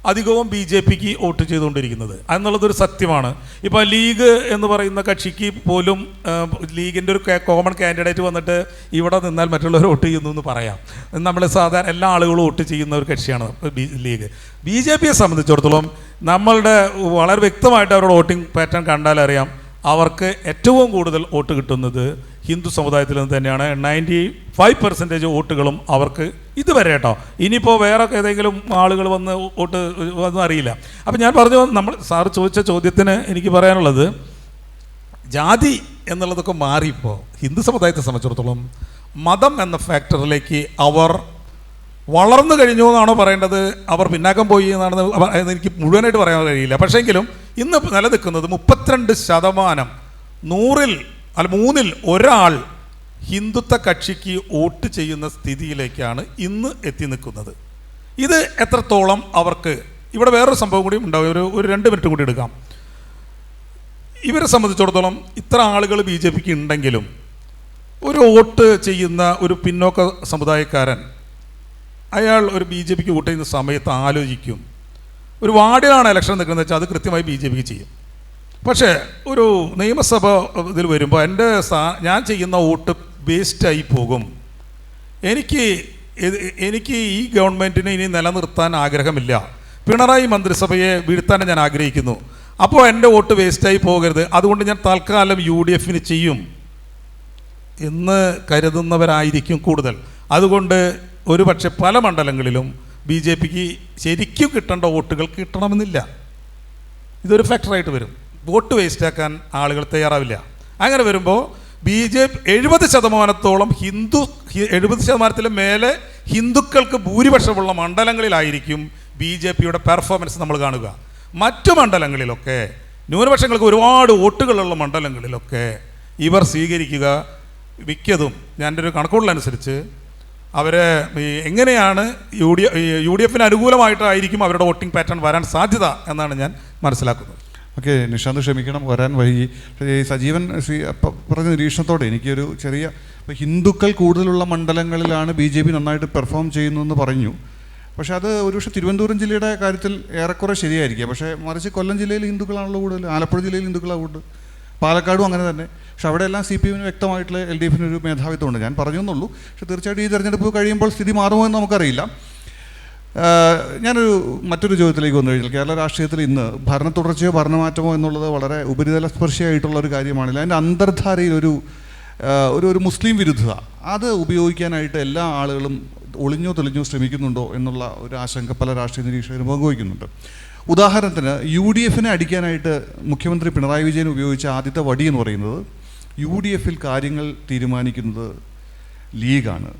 അധികവും BJPക്ക് വോട്ട് ചെയ്തുകൊണ്ടിരിക്കുന്നത് എന്നുള്ളതൊരു സത്യമാണ്. ഇപ്പോൾ ലീഗ് എന്ന് പറയുന്ന കക്ഷിക്ക് പോലും ലീഗിൻ്റെ ഒരു കോമൺ കാൻഡിഡേറ്റ് വന്നിട്ട് ഇവിടെ നിന്നാൽ മറ്റുള്ളവർ വോട്ട് ചെയ്യുന്നു എന്ന് പറയാം. നമ്മൾ സാധാരണ എല്ലാ ആളുകളും വോട്ട് ചെയ്യുന്ന ഒരു കക്ഷിയാണ് ലീഗ്. BJPയെ സംബന്ധിച്ചിടത്തോളം നമ്മളുടെ വളരെ വ്യക്തമായിട്ട് അവരുടെ വോട്ടിംഗ് പാറ്റേൺ കണ്ടാൽ അറിയാം, അവർക്ക് ഏറ്റവും കൂടുതൽ വോട്ട് കിട്ടുന്നത് ഹിന്ദു സമുദായത്തിൽ നിന്ന് തന്നെയാണ്. 95% വോട്ടുകളും അവർക്ക് ഇതുവരെ കേട്ടോ. ഇനിയിപ്പോൾ വേറെ ഏതെങ്കിലും ആളുകൾ വന്ന് വോട്ട് ഒന്നും അറിയില്ല. അപ്പം ഞാൻ പറഞ്ഞു, നമ്മൾ സാറ് ചോദിച്ച ചോദ്യത്തിന് എനിക്ക് പറയാനുള്ളത്, ജാതി എന്നുള്ളതൊക്കെ മാറിയപ്പോൾ ഹിന്ദു സമുദായത്തെ സംബന്ധിച്ചിടത്തോളം മതം എന്ന ഫാക്ടറിലേക്ക് അവർ വളർന്നു കഴിഞ്ഞു എന്നാണോ പറയേണ്ടത്, അവർ പിന്നാക്കം പോയി എന്നാണെന്ന് എനിക്ക് മുഴുവനായിട്ട് പറയാൻ കഴിയില്ല. പക്ഷേങ്കിലും ഇന്ന് നിലനിൽക്കുന്നത് 32%, 3-ൽ ഒരാൾ ഹിന്ദുത്വ കക്ഷിക്ക് വോട്ട് ചെയ്യുന്ന സ്ഥിതിയിലേക്കാണ് ഇന്ന് എത്തി നിൽക്കുന്നത്. ഇത് എത്രത്തോളം അവർക്ക്, ഇവിടെ വേറൊരു സംഭവം കൂടി ഉണ്ടാവും, ഒരു 2 മിനിറ്റ് കൂടി എടുക്കാം. ഇവരെ സംബന്ധിച്ചിടത്തോളം ഇത്ര ആളുകൾ BJPക്ക് ഉണ്ടെങ്കിലും ഒരു വോട്ട് ചെയ്യുന്ന ഒരു പിന്നോക്ക സമുദായക്കാരൻ അയാൾ ഒരു BJPക്ക് വോട്ട് ചെയ്യുന്ന സമയത്ത് ആലോചിക്കും, ഒരു വാർഡിലാണ് ഇലക്ഷൻ നിൽക്കുന്നത് വെച്ചാൽ അത് കൃത്യമായി BJPക്ക് ചെയ്യും. പക്ഷേ ഒരു നിയമസഭ ഇതിൽ വരുമ്പോൾ ഞാൻ ചെയ്യുന്ന വോട്ട് വേസ്റ്റായി പോകും, എനിക്ക് ഈ ഗവൺമെൻറ്റിനെ ഇനി നിലനിർത്താൻ ആഗ്രഹമില്ല, പിണറായി മന്ത്രിസഭയെ വീഴ്ത്താൻ ഞാൻ ആഗ്രഹിക്കുന്നു, അപ്പോൾ എൻ്റെ വോട്ട് വേസ്റ്റായി പോകരുത്, അതുകൊണ്ട് ഞാൻ തൽക്കാലം UDFന് ചെയ്യും എന്ന് കരുതുന്നവരായിരിക്കും കൂടുതൽ. അതുകൊണ്ട് ഒരു പക്ഷേ പല മണ്ഡലങ്ങളിലും BJPക്ക് ശരിക്കും കിട്ടേണ്ട വോട്ടുകൾ കിട്ടണമെന്നില്ല. ഇതൊരു ഫാക്ടറായിട്ട് വരും. വോട്ട് വേസ്റ്റാക്കാൻ ആളുകൾ തയ്യാറാവില്ല. അങ്ങനെ വരുമ്പോൾ BJP 70%-ഓളം 70%-ലും മേലെ ഹിന്ദുക്കൾക്ക് ഭൂരിപക്ഷമുള്ള മണ്ഡലങ്ങളിലായിരിക്കും BJPയുടെ പെർഫോമൻസ് നമ്മൾ കാണുക. മറ്റു മണ്ഡലങ്ങളിലൊക്കെ ന്യൂനപക്ഷങ്ങൾക്ക് ഒരുപാട് വോട്ടുകളുള്ള മണ്ഡലങ്ങളിലൊക്കെ ഇവർ സ്വീകരിക്കുക മിക്കതും, ഞാൻ ഒരു കണക്കുകൂടലനുസരിച്ച് അവരെ എങ്ങനെയാണ് UDFന് അനുകൂലമായിട്ടായിരിക്കും അവരുടെ വോട്ടിംഗ് പാറ്റേൺ വരാൻ സാധ്യത എന്നാണ് ഞാൻ മനസ്സിലാക്കുന്നത്. ഓക്കെ, നിഷാന്ത് ക്ഷമിക്കണം, വരാൻ വൈകി. സജീവൻ പറഞ്ഞ നിരീക്ഷണത്തോടെ എനിക്കൊരു ചെറിയ, ഇപ്പോൾ ഹിന്ദുക്കൾ കൂടുതലുള്ള മണ്ഡലങ്ങളിലാണ് BJP നന്നായിട്ട് പെർഫോം ചെയ്യുന്നതെന്ന് പറഞ്ഞു. പക്ഷേ അത് ഒരുപക്ഷെ തിരുവനന്തപുരം ജില്ലയുടെ കാര്യത്തിൽ ഏറെക്കുറെ ശരിയായിരിക്കുക. പക്ഷേ മറിച്ച് കൊല്ലം ജില്ലയിൽ ഹിന്ദുക്കളാണല്ലോ കൂടുതൽ, ആലപ്പുഴ ജില്ലയിൽ ഹിന്ദുക്കളാണ് കൂടുതൽ, പാലക്കാടും അങ്ങനെ തന്നെ. പക്ഷെ അവിടെയെല്ലാം CPMന് വ്യക്തമായിട്ടുള്ള LDFന് ഒരു മേധാവിത്വമുണ്ട്. ഞാൻ പറഞ്ഞു എന്നുള്ളൂ. പക്ഷേ തീർച്ചയായിട്ടും ഈ തെരഞ്ഞെടുപ്പ് കഴിയുമ്പോൾ സ്ഥിതി മാറുമോ എന്ന് നമുക്കറിയില്ല. ഞാനൊരു മറ്റൊരു ചോദ്യത്തിലേക്ക് വന്നു കഴിഞ്ഞാൽ, കേരള രാഷ്ട്രീയത്തിൽ ഇന്ന് ഭരണ തുടർച്ചയോ ഭരണമാറ്റമോ എന്നുള്ളത് വളരെ ഉപരിതല സ്പർശിയായിട്ടുള്ളൊരു കാര്യമാണില്ല. അതിൻ്റെ അന്തർധാരയിൽ ഒരു മുസ്ലിം വിരുദ്ധത അത് ഉപയോഗിക്കാനായിട്ട് എല്ലാ ആളുകളും ഒളിഞ്ഞോ തെളിഞ്ഞോ ശ്രമിക്കുന്നുണ്ടോ എന്നുള്ള ഒരു ആശങ്ക പല രാഷ്ട്രീയ നിരീക്ഷകരും പങ്കുവയ്ക്കുന്നുണ്ട്. ഉദാഹരണത്തിന് UDFനെ അടിക്കാനായിട്ട് മുഖ്യമന്ത്രി പിണറായി വിജയൻ ഉപയോഗിച്ച ആദ്യത്തെ വടി എന്ന് പറയുന്നത് UDFൽ കാര്യങ്ങൾ തീരുമാനിക്കുന്നത് ലീഗാണ്,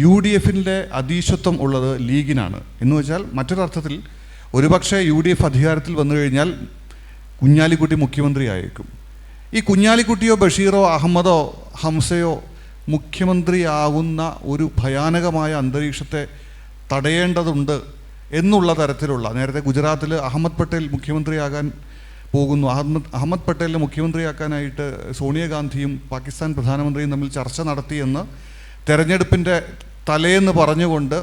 UDFിൻ്റെ അധീശത്വം ഉള്ളത് ലീഗിനാണ് എന്ന് വെച്ചാൽ, മറ്റൊരർത്ഥത്തിൽ ഒരുപക്ഷെ UDF അധികാരത്തിൽ വന്നു കഴിഞ്ഞാൽ കുഞ്ഞാലിക്കുട്ടി മുഖ്യമന്ത്രിയായേക്കും. ഈ കുഞ്ഞാലിക്കുട്ടിയോ ബഷീറോ അഹമ്മദോ ഹംസയോ മുഖ്യമന്ത്രിയാകുന്ന ഒരു ഭയാനകമായ അന്തരീക്ഷത്തെ തടയേണ്ടതുണ്ട് എന്നുള്ള തരത്തിലുള്ള, നേരത്തെ ഗുജറാത്തിൽ അഹമ്മദ് പട്ടേൽ മുഖ്യമന്ത്രിയാകാൻ പോകുന്നു, അഹമ്മദ് പട്ടേലിനെ മുഖ്യമന്ത്രിയാക്കാനായിട്ട് സോണിയാഗാന്ധിയും പാകിസ്ഥാൻ പ്രധാനമന്ത്രിയും തമ്മിൽ ചർച്ച നടത്തിയെന്ന് തെരഞ്ഞെടുപ്പിൻ്റെ തലേന്ന് പറഞ്ഞുകൊണ്ട്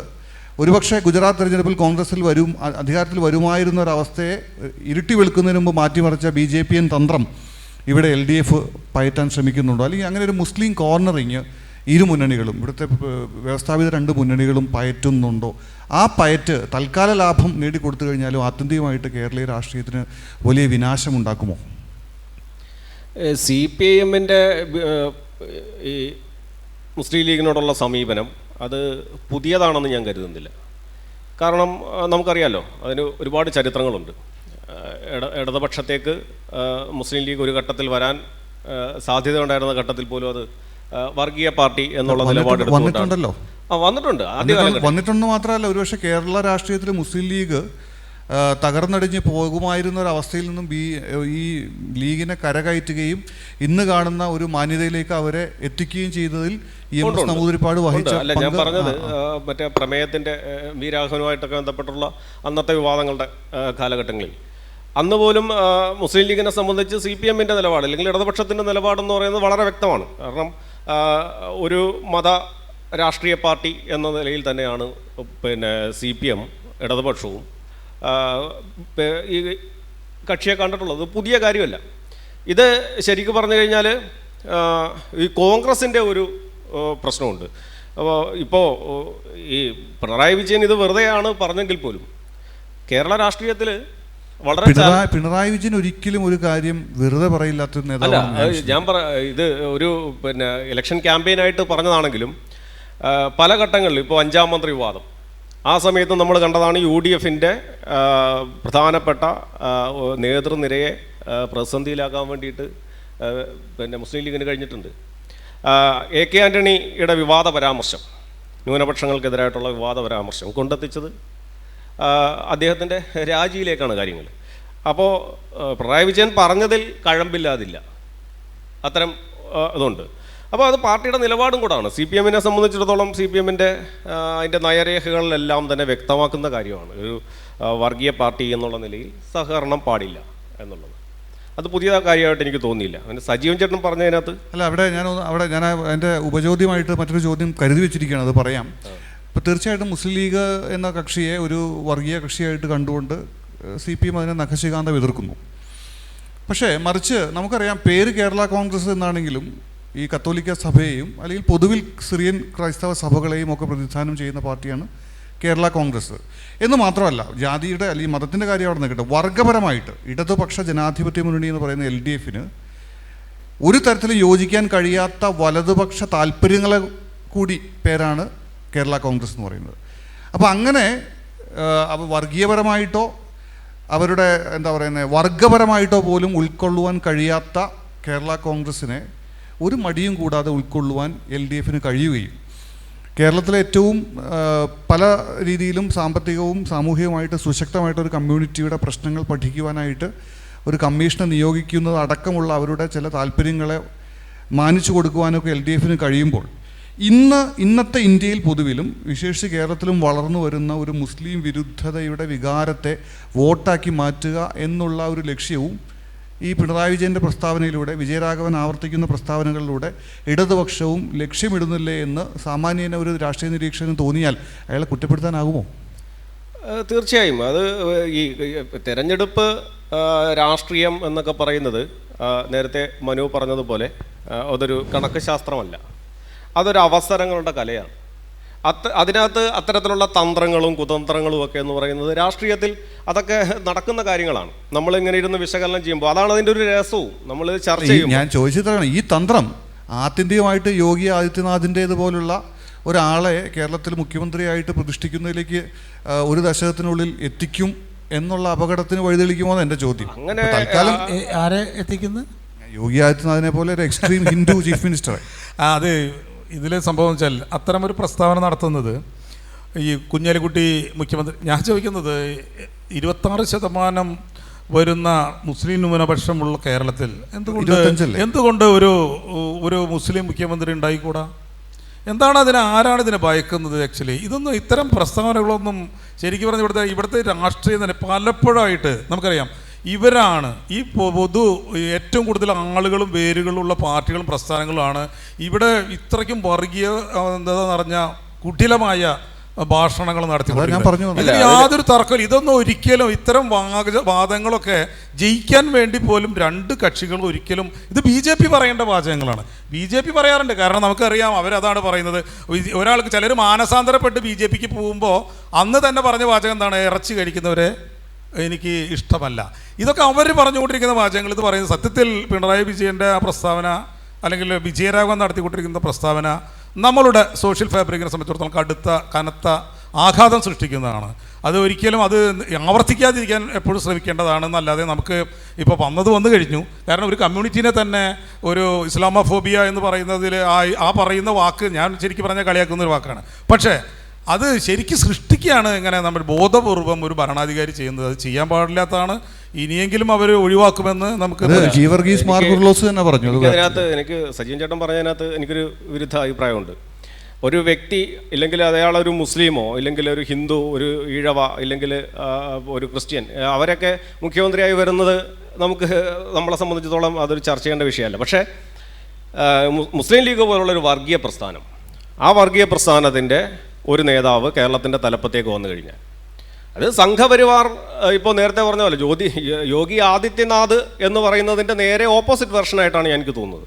ഒരുപക്ഷെ ഗുജറാത്ത് തെരഞ്ഞെടുപ്പിൽ കോൺഗ്രസിൽ അധികാരത്തിൽ വരുമായിരുന്ന ഒരവസ്ഥയെ ഇരുട്ടി വെളുക്കുന്നതിന് മുമ്പ് മാറ്റിമറിച്ച BJPN തന്ത്രം ഇവിടെ LDF പയറ്റാൻ ശ്രമിക്കുന്നുണ്ടോ? അല്ലെങ്കിൽ അങ്ങനെ ഒരു മുസ്ലിം കോർണറിങ് ഇരു മുന്നണികളും, ഇവിടുത്തെ വ്യവസ്ഥാപിത 2 മുന്നണികളും പയറ്റുന്നുണ്ടോ? ആ പയറ്റ് തൽക്കാല ലാഭം നേടിക്കൊടുത്തു കഴിഞ്ഞാലും ആത്യന്തികമായിട്ട് കേരളീയ രാഷ്ട്രീയത്തിന് വലിയ വിനാശമുണ്ടാക്കുമോ? CPIMൻ്റെ ഈ മുസ്ലിം ലീഗിനോടുള്ള സമീപനം അത് പുതിയതാണെന്ന് ഞാൻ കരുതുന്നില്ല. കാരണം നമുക്കറിയാമല്ലോ, അതിന് ഒരുപാട് ചരിത്രങ്ങളുണ്ട്. ഇടതുപക്ഷത്തേക്ക് മുസ്ലിം ലീഗ് ഒരു ഘട്ടത്തിൽ വരാൻ സാധ്യത ഉണ്ടായിരുന്ന ഘട്ടത്തിൽ പോലും അത് വർഗീയ പാർട്ടി എന്നുള്ള വന്നിട്ടുണ്ടല്ലോ. വന്നിട്ടുണ്ടെന്ന് മാത്രമല്ല, ഒരുപക്ഷെ കേരള രാഷ്ട്രീയത്തിൽ മുസ്ലിം ലീഗ് തകർന്നടിഞ്ഞ് പോകുമായിരുന്ന ഒരവസ്ഥയിൽ നിന്നും ഈ ലീഗിനെ കരകയറ്റുകയും ഇന്ന് കാണുന്ന ഒരു മാന്യതയിലേക്ക് അവരെ എത്തിക്കുകയും ചെയ്തതിൽ EMS നമ്പൂതിരിപ്പാട് വഹിച്ച അല്ല ഞാൻ പറഞ്ഞത്, മറ്റേ പ്രമേയത്തിൻ്റെ രാഘവനുമായിട്ടൊക്കെ ബന്ധപ്പെട്ടുള്ള അന്നത്തെ വിവാദങ്ങളുടെ കാലഘട്ടങ്ങളിൽ അന്ന് പോലും മുസ്ലിം ലീഗിനെ സംബന്ധിച്ച് CPMൻ്റെ നിലപാട് അല്ലെങ്കിൽ ഇടതുപക്ഷത്തിൻ്റെ നിലപാടെന്ന് പറയുന്നത് വളരെ വ്യക്തമാണ്. കാരണം ഒരു മത രാഷ്ട്രീയ പാർട്ടി എന്ന നിലയിൽ തന്നെയാണ് CPM ഇടതുപക്ഷവും ഈ കക്ഷിയെ കണ്ടിട്ടുള്ളത്. പുതിയ കാര്യമല്ല ഇത്. ശരിക്കും പറഞ്ഞു കഴിഞ്ഞാൽ ഈ കോൺഗ്രസിൻ്റെ ഒരു പ്രശ്നമുണ്ട്. അപ്പോൾ ഇപ്പോൾ ഈ പിണറായി വിജയൻ ഇത് വെറുതെയാണ് പറഞ്ഞെങ്കിൽ പോലും കേരള രാഷ്ട്രീയത്തിൽ വളരെ പിണറായി വിജയൻ ഒരിക്കലും ഒരു കാര്യം വെറുതെ പറയില്ലാത്തൊരു നേതാവാണ്. ഞാൻ ഇത് ഒരു ഇലക്ഷൻ ക്യാമ്പയിനായിട്ട് പറഞ്ഞതാണെങ്കിലും പല ഘട്ടങ്ങളിൽ ഇപ്പോൾ 5-ാം മന്ത്രി വിവാദം ആ സമയത്ത് നമ്മൾ കണ്ടതാണ്. UDFൻ്റെ പ്രധാനപ്പെട്ട നേതൃനിരയെ പ്രതിസന്ധിയിലാക്കാൻ വേണ്ടിയിട്ട് മുസ്ലിം ലീഗിന് കഴിഞ്ഞിട്ടുണ്ട്. AK ആൻ്റണിയുടെ വിവാദ പരാമർശം, ന്യൂനപക്ഷങ്ങൾക്കെതിരായിട്ടുള്ള വിവാദ പരാമർശം കൊണ്ടെത്തിച്ചത് അദ്ദേഹത്തിൻ്റെ രാജിയിലേക്കാണ് കാര്യങ്ങൾ. അപ്പോൾ പിണറായി വിജയൻ പറഞ്ഞതിൽ കഴമ്പില്ലാതില്ല, അത്തരം ഇതുണ്ട്. അപ്പോൾ അത് പാർട്ടിയുടെ നിലപാടും കൂടാണ്. CPM-നെ സംബന്ധിച്ചിടത്തോളം CPM-ൻ്റെ അതിൻ്റെ നയരേഖകളിലെല്ലാം തന്നെ വ്യക്തമാക്കുന്ന കാര്യമാണ്. ഒരു വർഗീയ പാർട്ടി എന്നുള്ള നിലയിൽ സഹകരണം പാടില്ല എന്നുള്ളത്. അത് പുതിയ കാര്യമായിട്ട് എനിക്ക് തോന്നിയില്ല. അങ്ങനെ സജീവൻ ചേട്ടൻ പറഞ്ഞതിനകത്ത് അല്ല, അവിടെ ഞാൻ എൻ്റെ ഉപചോദ്യമായിട്ട് മറ്റൊരു ചോദ്യം കരുതി വെച്ചിരിക്കുകയാണ്, അത് പറയാം. ഇപ്പോൾ തീർച്ചയായിട്ടും മുസ്ലിം ലീഗ് എന്ന കക്ഷിയെ ഒരു വർഗീയ കക്ഷിയായിട്ട് കണ്ടുകൊണ്ട് CPM അതിനെ നഖശികാന്തം എതിർക്കുന്നു. പക്ഷേ മറിച്ച് നമുക്കറിയാം, പേര് കേരള കോൺഗ്രസ് എന്നാണെങ്കിലും ഈ കത്തോലിക്ക സഭയെയും അല്ലെങ്കിൽ പൊതുവിൽ സിറിയൻ ക്രൈസ്തവ സഭകളെയും ഒക്കെ പ്രതിനിധാനം ചെയ്യുന്ന പാർട്ടിയാണ് കേരള കോൺഗ്രസ്. എന്ന് മാത്രമല്ല, ജാതിയുടെ അല്ലെങ്കിൽ മതത്തിൻ്റെ കാര്യം അവിടെ നിൽക്കട്ടെ, വർഗപരമായിട്ട് ഇടതുപക്ഷ ജനാധിപത്യ മുന്നണി എന്ന് പറയുന്ന LDFന് ഒരു തരത്തിലും യോജിക്കാൻ കഴിയാത്ത വലതുപക്ഷ താല്പര്യങ്ങളെ കൂടി പേരാണ് കേരള കോൺഗ്രസ് എന്ന് പറയുന്നത്. അപ്പോൾ അങ്ങനെ വർഗീയപരമായിട്ടോ അവരുടെ എന്താ പറയുന്നത് വർഗപരമായിട്ടോ പോലും ഉൾക്കൊള്ളുവാൻ കഴിയാത്ത കേരള കോൺഗ്രസിനെ ഒരു മടിയും കൂടാതെ ഉൾക്കൊള്ളുവാൻ LDFന് കഴിയുകയും കേരളത്തിലെ ഏറ്റവും പല രീതിയിലും സാമ്പത്തികവും സാമൂഹികവുമായിട്ട് സുശക്തമായിട്ടൊരു കമ്മ്യൂണിറ്റിയുടെ പ്രശ്നങ്ങൾ പഠിക്കുവാനായിട്ട് ഒരു കമ്മീഷനെ നിയോഗിക്കുന്നത് അടക്കമുള്ള അവരുടെ ചില താല്പര്യങ്ങളെ മാനിച്ചു കൊടുക്കുവാനൊക്കെ LDFന് കഴിയുമ്പോൾ ഇന്നത്തെ ഇന്ത്യയിൽ പൊതുവിലും വിശേഷിച്ച് കേരളത്തിലും വളർന്നു വരുന്ന ഒരു മുസ്ലിം വിരുദ്ധതയുടെ വികാരത്തെ വോട്ടാക്കി മാറ്റുക എന്നുള്ള ഒരു ലക്ഷ്യവും ഈ പിണറായി വിജയൻ്റെ പ്രസ്താവനയിലൂടെ, വിജയരാഘവൻ ആവർത്തിക്കുന്ന പ്രസ്താവനകളിലൂടെ ഇടതുപക്ഷവും ലക്ഷ്യമിടുന്നില്ലേ എന്ന് സാമാന്യേന ഒരു രാഷ്ട്രീയ നിരീക്ഷകന് തോന്നിയാൽ അയാളെ കുറ്റപ്പെടുത്താനാകുമോ? തീർച്ചയായും. അത് ഈ തെരഞ്ഞെടുപ്പ് രാഷ്ട്രീയം എന്നൊക്കെ പറയുന്നത് നേരത്തെ മനു പറഞ്ഞതുപോലെ അതൊരു കണക്ക് ശാസ്ത്രമല്ല, അതൊരു അവസരങ്ങളുടെ കലയാണ്. അതിനകത്ത് അത്തരത്തിലുള്ള തന്ത്രങ്ങളും കുതന്ത്രങ്ങളും ഒക്കെ എന്ന് പറയുന്നത് രാഷ്ട്രീയത്തിൽ അതൊക്കെ നടക്കുന്ന കാര്യങ്ങളാണ്. നമ്മളിങ്ങനെ ഇരുന്ന് വിശകലനം ചെയ്യുമ്പോൾ അതാണ് അതിൻ്റെ ഒരു രസവും നമ്മൾ ചർച്ച ചെയ്യും. ഞാൻ ചോദിച്ചതാണ്, ഈ തന്ത്രം ആത്യന്തികമായിട്ട് യോഗി ആദിത്യനാഥിൻ്റേതുപോലുള്ള ഒരാളെ കേരളത്തിൽ മുഖ്യമന്ത്രിയായിട്ട് പ്രതിഷ്ഠിക്കുന്നതിലേക്ക് ഒരു ദശകത്തിനുള്ളിൽ എത്തിക്കും എന്നുള്ള അപകടത്തിന് വഴിതെളിക്കുമോ എന്ന് എൻ്റെ ചോദ്യം. അങ്ങനെ തൽക്കാലം ആരെ എത്തിക്കുന്നത്? യോഗി ആദിത്യനാഥിനെ പോലെ ഒരു എക്സ്ട്രീം ഹിന്ദു ചീഫ് മിനിസ്റ്ററെ. അത് ഇതിലെ സംഭവം വെച്ചാൽ അത്തരമൊരു പ്രസ്താവന നടത്തുന്നത് ഈ കുഞ്ഞാലിക്കുട്ടി മുഖ്യമന്ത്രി. ഞാൻ ചോദിക്കുന്നത് 26% വരുന്ന മുസ്ലിം ന്യൂനപക്ഷമുള്ള കേരളത്തിൽ എന്തുകൊണ്ട് ഒരു മുസ്ലിം മുഖ്യമന്ത്രി ഉണ്ടായിക്കൂടാ? എന്താണ് ആരാണ് ഇതിനെ ഭയക്കുന്നത്? ആക്ച്വലി ഇതൊന്നും, ഇത്തരം പ്രസ്താവനകളൊന്നും ശരിക്കും പറഞ്ഞ ഇവിടുത്തെ രാഷ്ട്രീയം തന്നെ പലപ്പോഴായിട്ട് നമുക്കറിയാം, ഇവരാണ് ഈ ഏറ്റവും കൂടുതൽ ആളുകളും വേരുകളുള്ള പാർട്ടികളും പ്രസ്ഥാനങ്ങളുമാണ് ഇവിടെ ഇത്രയ്ക്കും വർഗീയ എന്താ നിറഞ്ഞ കുടിലമായ ഭാഷണങ്ങൾ നടത്തിക്കൊണ്ടിരിക്കുന്നത്. യാതൊരു തർക്കമില്ല. ഇതൊന്നും ഒരിക്കലും ഇത്തരം വാദങ്ങളൊക്കെ ജയിക്കാൻ വേണ്ടി പോലും രണ്ട് കക്ഷികളും ഒരിക്കലും, ഇത് BJP പറയേണ്ട വാചകങ്ങളാണ്. BJP പറയാറുണ്ട്, കാരണം നമുക്കറിയാം അവരതാണ് പറയുന്നത്. ഒരാൾക്ക് ചിലർ മാനസാന്തരപ്പെട്ട് BJPക്ക് പോകുമ്പോൾ അന്ന് തന്നെ പറഞ്ഞ വാചകം എന്താണ്? ഇറച്ചി കഴിക്കുന്നവരെ എനിക്ക് ഇഷ്ടമല്ല. ഇതൊക്കെ അവർ പറഞ്ഞുകൊണ്ടിരിക്കുന്ന വാചകങ്ങൾ. ഇത് പറയുന്നത് സത്യത്തിൽ പിണറായി വിജയൻ്റെ ആ പ്രസ്താവന അല്ലെങ്കിൽ വിജയരാഘവൻ നടത്തിക്കൊണ്ടിരിക്കുന്ന പ്രസ്താവന നമ്മളുടെ സോഷ്യൽ ഫാബ്രിക്കിനെ സംബന്ധിച്ചിടത്തോളം കനത്ത ആഘാതം സൃഷ്ടിക്കുന്നതാണ്. അത് ഒരിക്കലും അത് ആവർത്തിക്കാതിരിക്കാൻ എപ്പോഴും ശ്രമിക്കേണ്ടതാണെന്നല്ലാതെ നമുക്ക് ഇപ്പോൾ വന്നു കഴിഞ്ഞു. കാരണം ഒരു കമ്മ്യൂണിറ്റീനെ തന്നെ ഒരു ഇസ്ലാമോഫോബിയ എന്ന് പറയുന്നതിൽ ആ പറയുന്ന വാക്ക് ഞാൻ ശരിക്കും പറഞ്ഞാൽ കളിയാക്കുന്ന ഒരു വാക്കാണ്. പക്ഷേ അത് ശരിക്കും സൃഷ്ടിക്കുകയാണ് ഇങ്ങനെ നമ്മൾ ബോധപൂർവം ഒരു ഭരണാധികാരി ചെയ്യുന്നത്. അത് ചെയ്യാൻ പാടില്ലാത്തതാണ്. ഇനിയെങ്കിലും അവർ ഒഴിവാക്കുമെന്ന് നമുക്ക് അതിനകത്ത് എനിക്ക് സജീവൻ ചേട്ടൻ പറഞ്ഞതിനകത്ത് എനിക്കൊരു വിരുദ്ധ അഭിപ്രായമുണ്ട്. ഒരു വ്യക്തി ഇല്ലെങ്കിൽ അയാളൊരു മുസ്ലിമോ ഇല്ലെങ്കിൽ ഒരു ഹിന്ദു, ഒരു ഈഴവ ഇല്ലെങ്കിൽ ഒരു ക്രിസ്ത്യൻ, അവരൊക്കെ മുഖ്യമന്ത്രിയായി വരുന്നത് നമ്മളെ സംബന്ധിച്ചിടത്തോളം അതൊരു ചർച്ച ചെയ്യേണ്ട വിഷയമല്ല. പക്ഷേ മുസ്ലിം ലീഗ് പോലുള്ളൊരു വർഗീയ പ്രസ്ഥാനം, ആ വർഗീയ പ്രസ്ഥാനത്തിൻ്റെ ഒരു നേതാവ് കേരളത്തിൻ്റെ തലപ്പത്തേക്ക് വന്നു കഴിഞ്ഞാൽ അത് സംഘപരിവാർ ഇപ്പോൾ നേരത്തെ പറഞ്ഞ പോലെ യോഗി ആദിത്യനാഥ് എന്ന് പറയുന്നതിൻ്റെ നേരെ ഓപ്പോസിറ്റ് വെർഷനായിട്ടാണ് എനിക്ക് തോന്നുന്നത്.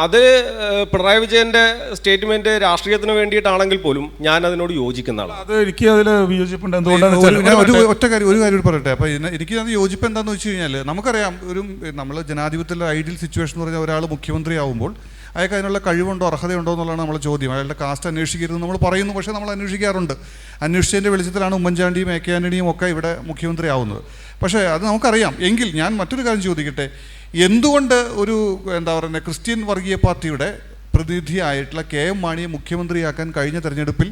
അത് പിണറായി വിജയൻ്റെ സ്റ്റേറ്റ്മെൻറ്റ് രാഷ്ട്രീയത്തിന് വേണ്ടിയിട്ടാണെങ്കിൽ പോലും ഞാൻ അതിനോട് യോജിക്കുന്ന ആളാണ്. അത് എനിക്ക് അതിൽ വിയോജിപ്പുണ്ട്. എന്തുകൊണ്ടാണ് ഞാൻ ഒരു കാര്യം പറയട്ടെ. അപ്പോൾ എനിക്ക് അത് യോജിപ്പ് എന്താണെന്ന് വെച്ച് കഴിഞ്ഞാൽ, നമുക്കറിയാം നമ്മൾ ജനാധിപത്യത്തിലെ ഐഡിയൽ സിറ്റുവേഷൻ എന്ന് പറഞ്ഞാൽ ഒരാൾ മുഖ്യമന്ത്രി ആവുമ്പോൾ അയാൾക്ക് അതിനുള്ള കഴിവുണ്ടോ അർഹതയുണ്ടോ എന്നുള്ളതാണ് നമ്മളെ ചോദ്യം. അയാളുടെ കാസ്റ്റ് അന്വേഷിക്കരുത് നമ്മൾ പറയുന്നു, പക്ഷേ നമ്മൾ അന്വേഷിക്കാറുണ്ട്. അന്വേഷിച്ചതിൻ്റെ വെളിച്ചത്തിലാണ് ഉമ്മൻചാണ്ടിയും എ കെ ആൻ്റണിയും ഒക്കെ ഇവിടെ മുഖ്യമന്ത്രി ആവുന്നത്. പക്ഷേ അത് നമുക്കറിയാം. എങ്കിൽ ഞാൻ മറ്റൊരു കാര്യം ചോദിക്കട്ടെ, എന്തുകൊണ്ട് ഒരു ക്രിസ്ത്യൻ വർഗീയ പാർട്ടിയുടെ പ്രതിനിധിയായിട്ടുള്ള കെ എം മാണിയെ മുഖ്യമന്ത്രിയാക്കാൻ കഴിഞ്ഞ തെരഞ്ഞെടുപ്പിൽ,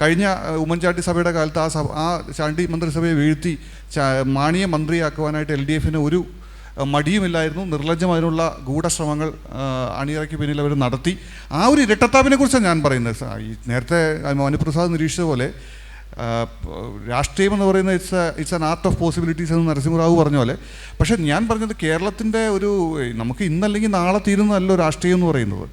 കഴിഞ്ഞ ഉമ്മൻചാണ്ടി സഭയുടെ കാലത്ത് ആ ചാണ്ടി മന്ത്രിസഭയെ വീഴ്ത്തി മാണിയെ മന്ത്രിയാക്കുവാനായിട്ട് LDF-ന് ഒരു മടിയുമില്ലായിരുന്നു. നിർലജ്ജം അതിനുള്ള ഗൂഢശ്രമങ്ങൾ അണിയറയ്ക്ക് പിന്നിൽ അവർ നടത്തി. ആ ഒരു ഇരട്ടത്താപ്പിനെ കുറിച്ചാണ് ഞാൻ പറയുന്നത്. ഈ നേരത്തെ മോനുപ്രസാദ് നിരീക്ഷിച്ച പോലെ രാഷ്ട്രീയം എന്ന് പറയുന്നത് it's an art of possibilities എന്ന് നരസിംഹറാവു പറഞ്ഞ പോലെ. പക്ഷേ ഞാൻ പറഞ്ഞത് കേരളത്തിൻ്റെ നമുക്ക് ഇന്നല്ലെങ്കിൽ നാളെ തീരുന്നതല്ലോ രാഷ്ട്രീയം എന്ന് പറയുന്നത്.